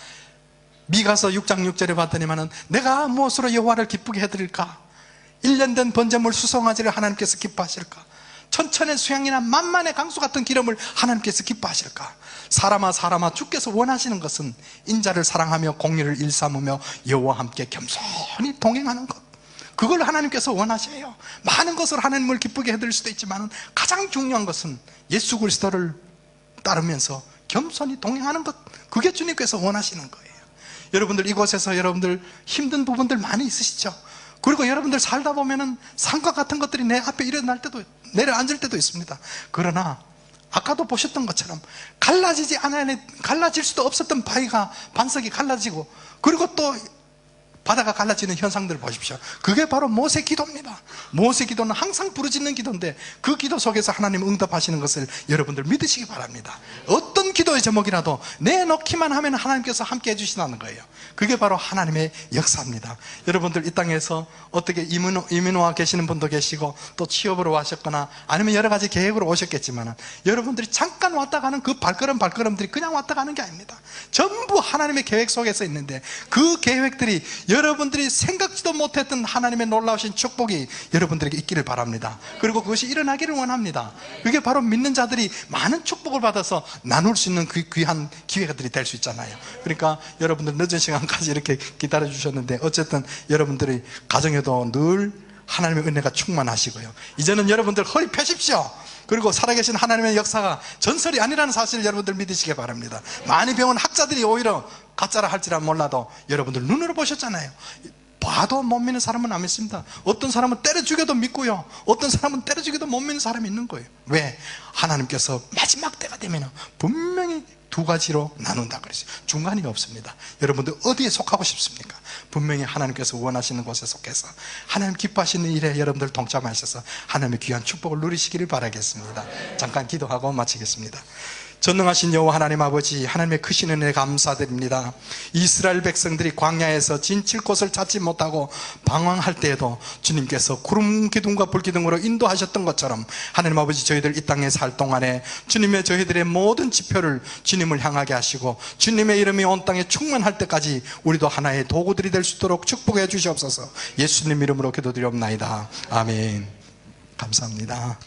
[SPEAKER 1] 미가서 6장 6절에 봤더니만은 내가 무엇으로 여호와를 기쁘게 해드릴까? 1년 된 번제물 수송아지를 하나님께서 기뻐하실까? 천천의 수양이나 만만의 강수 같은 기름을 하나님께서 기뻐하실까? 사람아 주께서 원하시는 것은 인자를 사랑하며 공의를 일삼으며 여호와와 함께 겸손히 동행하는 것. 그걸 하나님께서 원하셔요. 많은 것을 하나님을 기쁘게 해드릴 수도 있지만 가장 중요한 것은 예수 그리스도를 따르면서 겸손히 동행하는 것. 그게 주님께서 원하시는 거예요. 여러분들, 이곳에서 여러분들 힘든 부분들 많이 있으시죠? 그리고 여러분들 살다 보면은 산과 같은 것들이 내 앞에 일어날 때도, 내려앉을 때도 있습니다. 그러나 아까도 보셨던 것처럼 갈라질 수도 없었던 바위가 반석이 갈라지고, 그리고 또 바다가 갈라지는 현상들을 보십시오. 그게 바로 모세 기도입니다. 모세 기도는 항상 부르짖는 기도인데 그 기도 속에서 하나님 응답하시는 것을 여러분들 믿으시기 바랍니다. 어떤 기도의 제목이라도 내놓기만 하면 하나님께서 함께 해주신다는 거예요. 그게 바로 하나님의 역사입니다. 여러분들, 이 땅에서 어떻게 이민와 계시는 분도 계시고 또 취업으로 하셨거나 아니면 여러 가지 계획으로 오셨겠지만 여러분들이 잠깐 왔다 가는 그 발걸음들이 그냥 왔다 가는 게 아닙니다. 전부 하나님의 계획 속에서 있는데 그 계획들이 여러분들이 생각지도 못했던 하나님의 놀라우신 축복이 여러분들에게 있기를 바랍니다. 그리고 그것이 일어나기를 원합니다. 그게 바로 믿는 자들이 많은 축복을 받아서 나눌 수 있는 그 귀한 기회들이 될 수 있잖아요. 그러니까 여러분들 늦은 시간까지 이렇게 기다려 주셨는데 어쨌든 여러분들이 가정에도 늘 하나님의 은혜가 충만하시고요. 이제는 여러분들 허리 펴십시오. 그리고 살아계신 하나님의 역사가 전설이 아니라는 사실을 여러분들 믿으시기 바랍니다. 많이 배운 학자들이 오히려 가짜라 할지라 몰라도 여러분들 눈으로 보셨잖아요. 봐도 못 믿는 사람은 안 믿습니다. 어떤 사람은 때려 죽여도 믿고요, 어떤 사람은 때려 죽여도 못 믿는 사람이 있는 거예요. 왜? 하나님께서 마지막 때가 되면 분명히 두 가지로 나눈다 그랬어요. 중간이 없습니다. 여러분들 어디에 속하고 싶습니까? 분명히 하나님께서 원하시는 곳에 속해서 하나님 기뻐하시는 일에 여러분들 동참하셔서 하나님의 귀한 축복을 누리시기를 바라겠습니다. 잠깐 기도하고 마치겠습니다. 전능하신 여호와 하나님 아버지, 하나님의 크신 은혜에 감사드립니다. 이스라엘 백성들이 광야에서 진칠 곳을 찾지 못하고 방황할 때에도 주님께서 구름 기둥과 불 기둥으로 인도하셨던 것처럼 하나님 아버지, 저희들 이 땅에 살 동안에 주님의 저희들의 모든 지표를 주님을 향하게 하시고 주님의 이름이 온 땅에 충만할 때까지 우리도 하나의 도구들이 될 수 있도록 축복해 주시옵소서. 예수님 이름으로 기도드리옵나이다. 아멘. 감사합니다.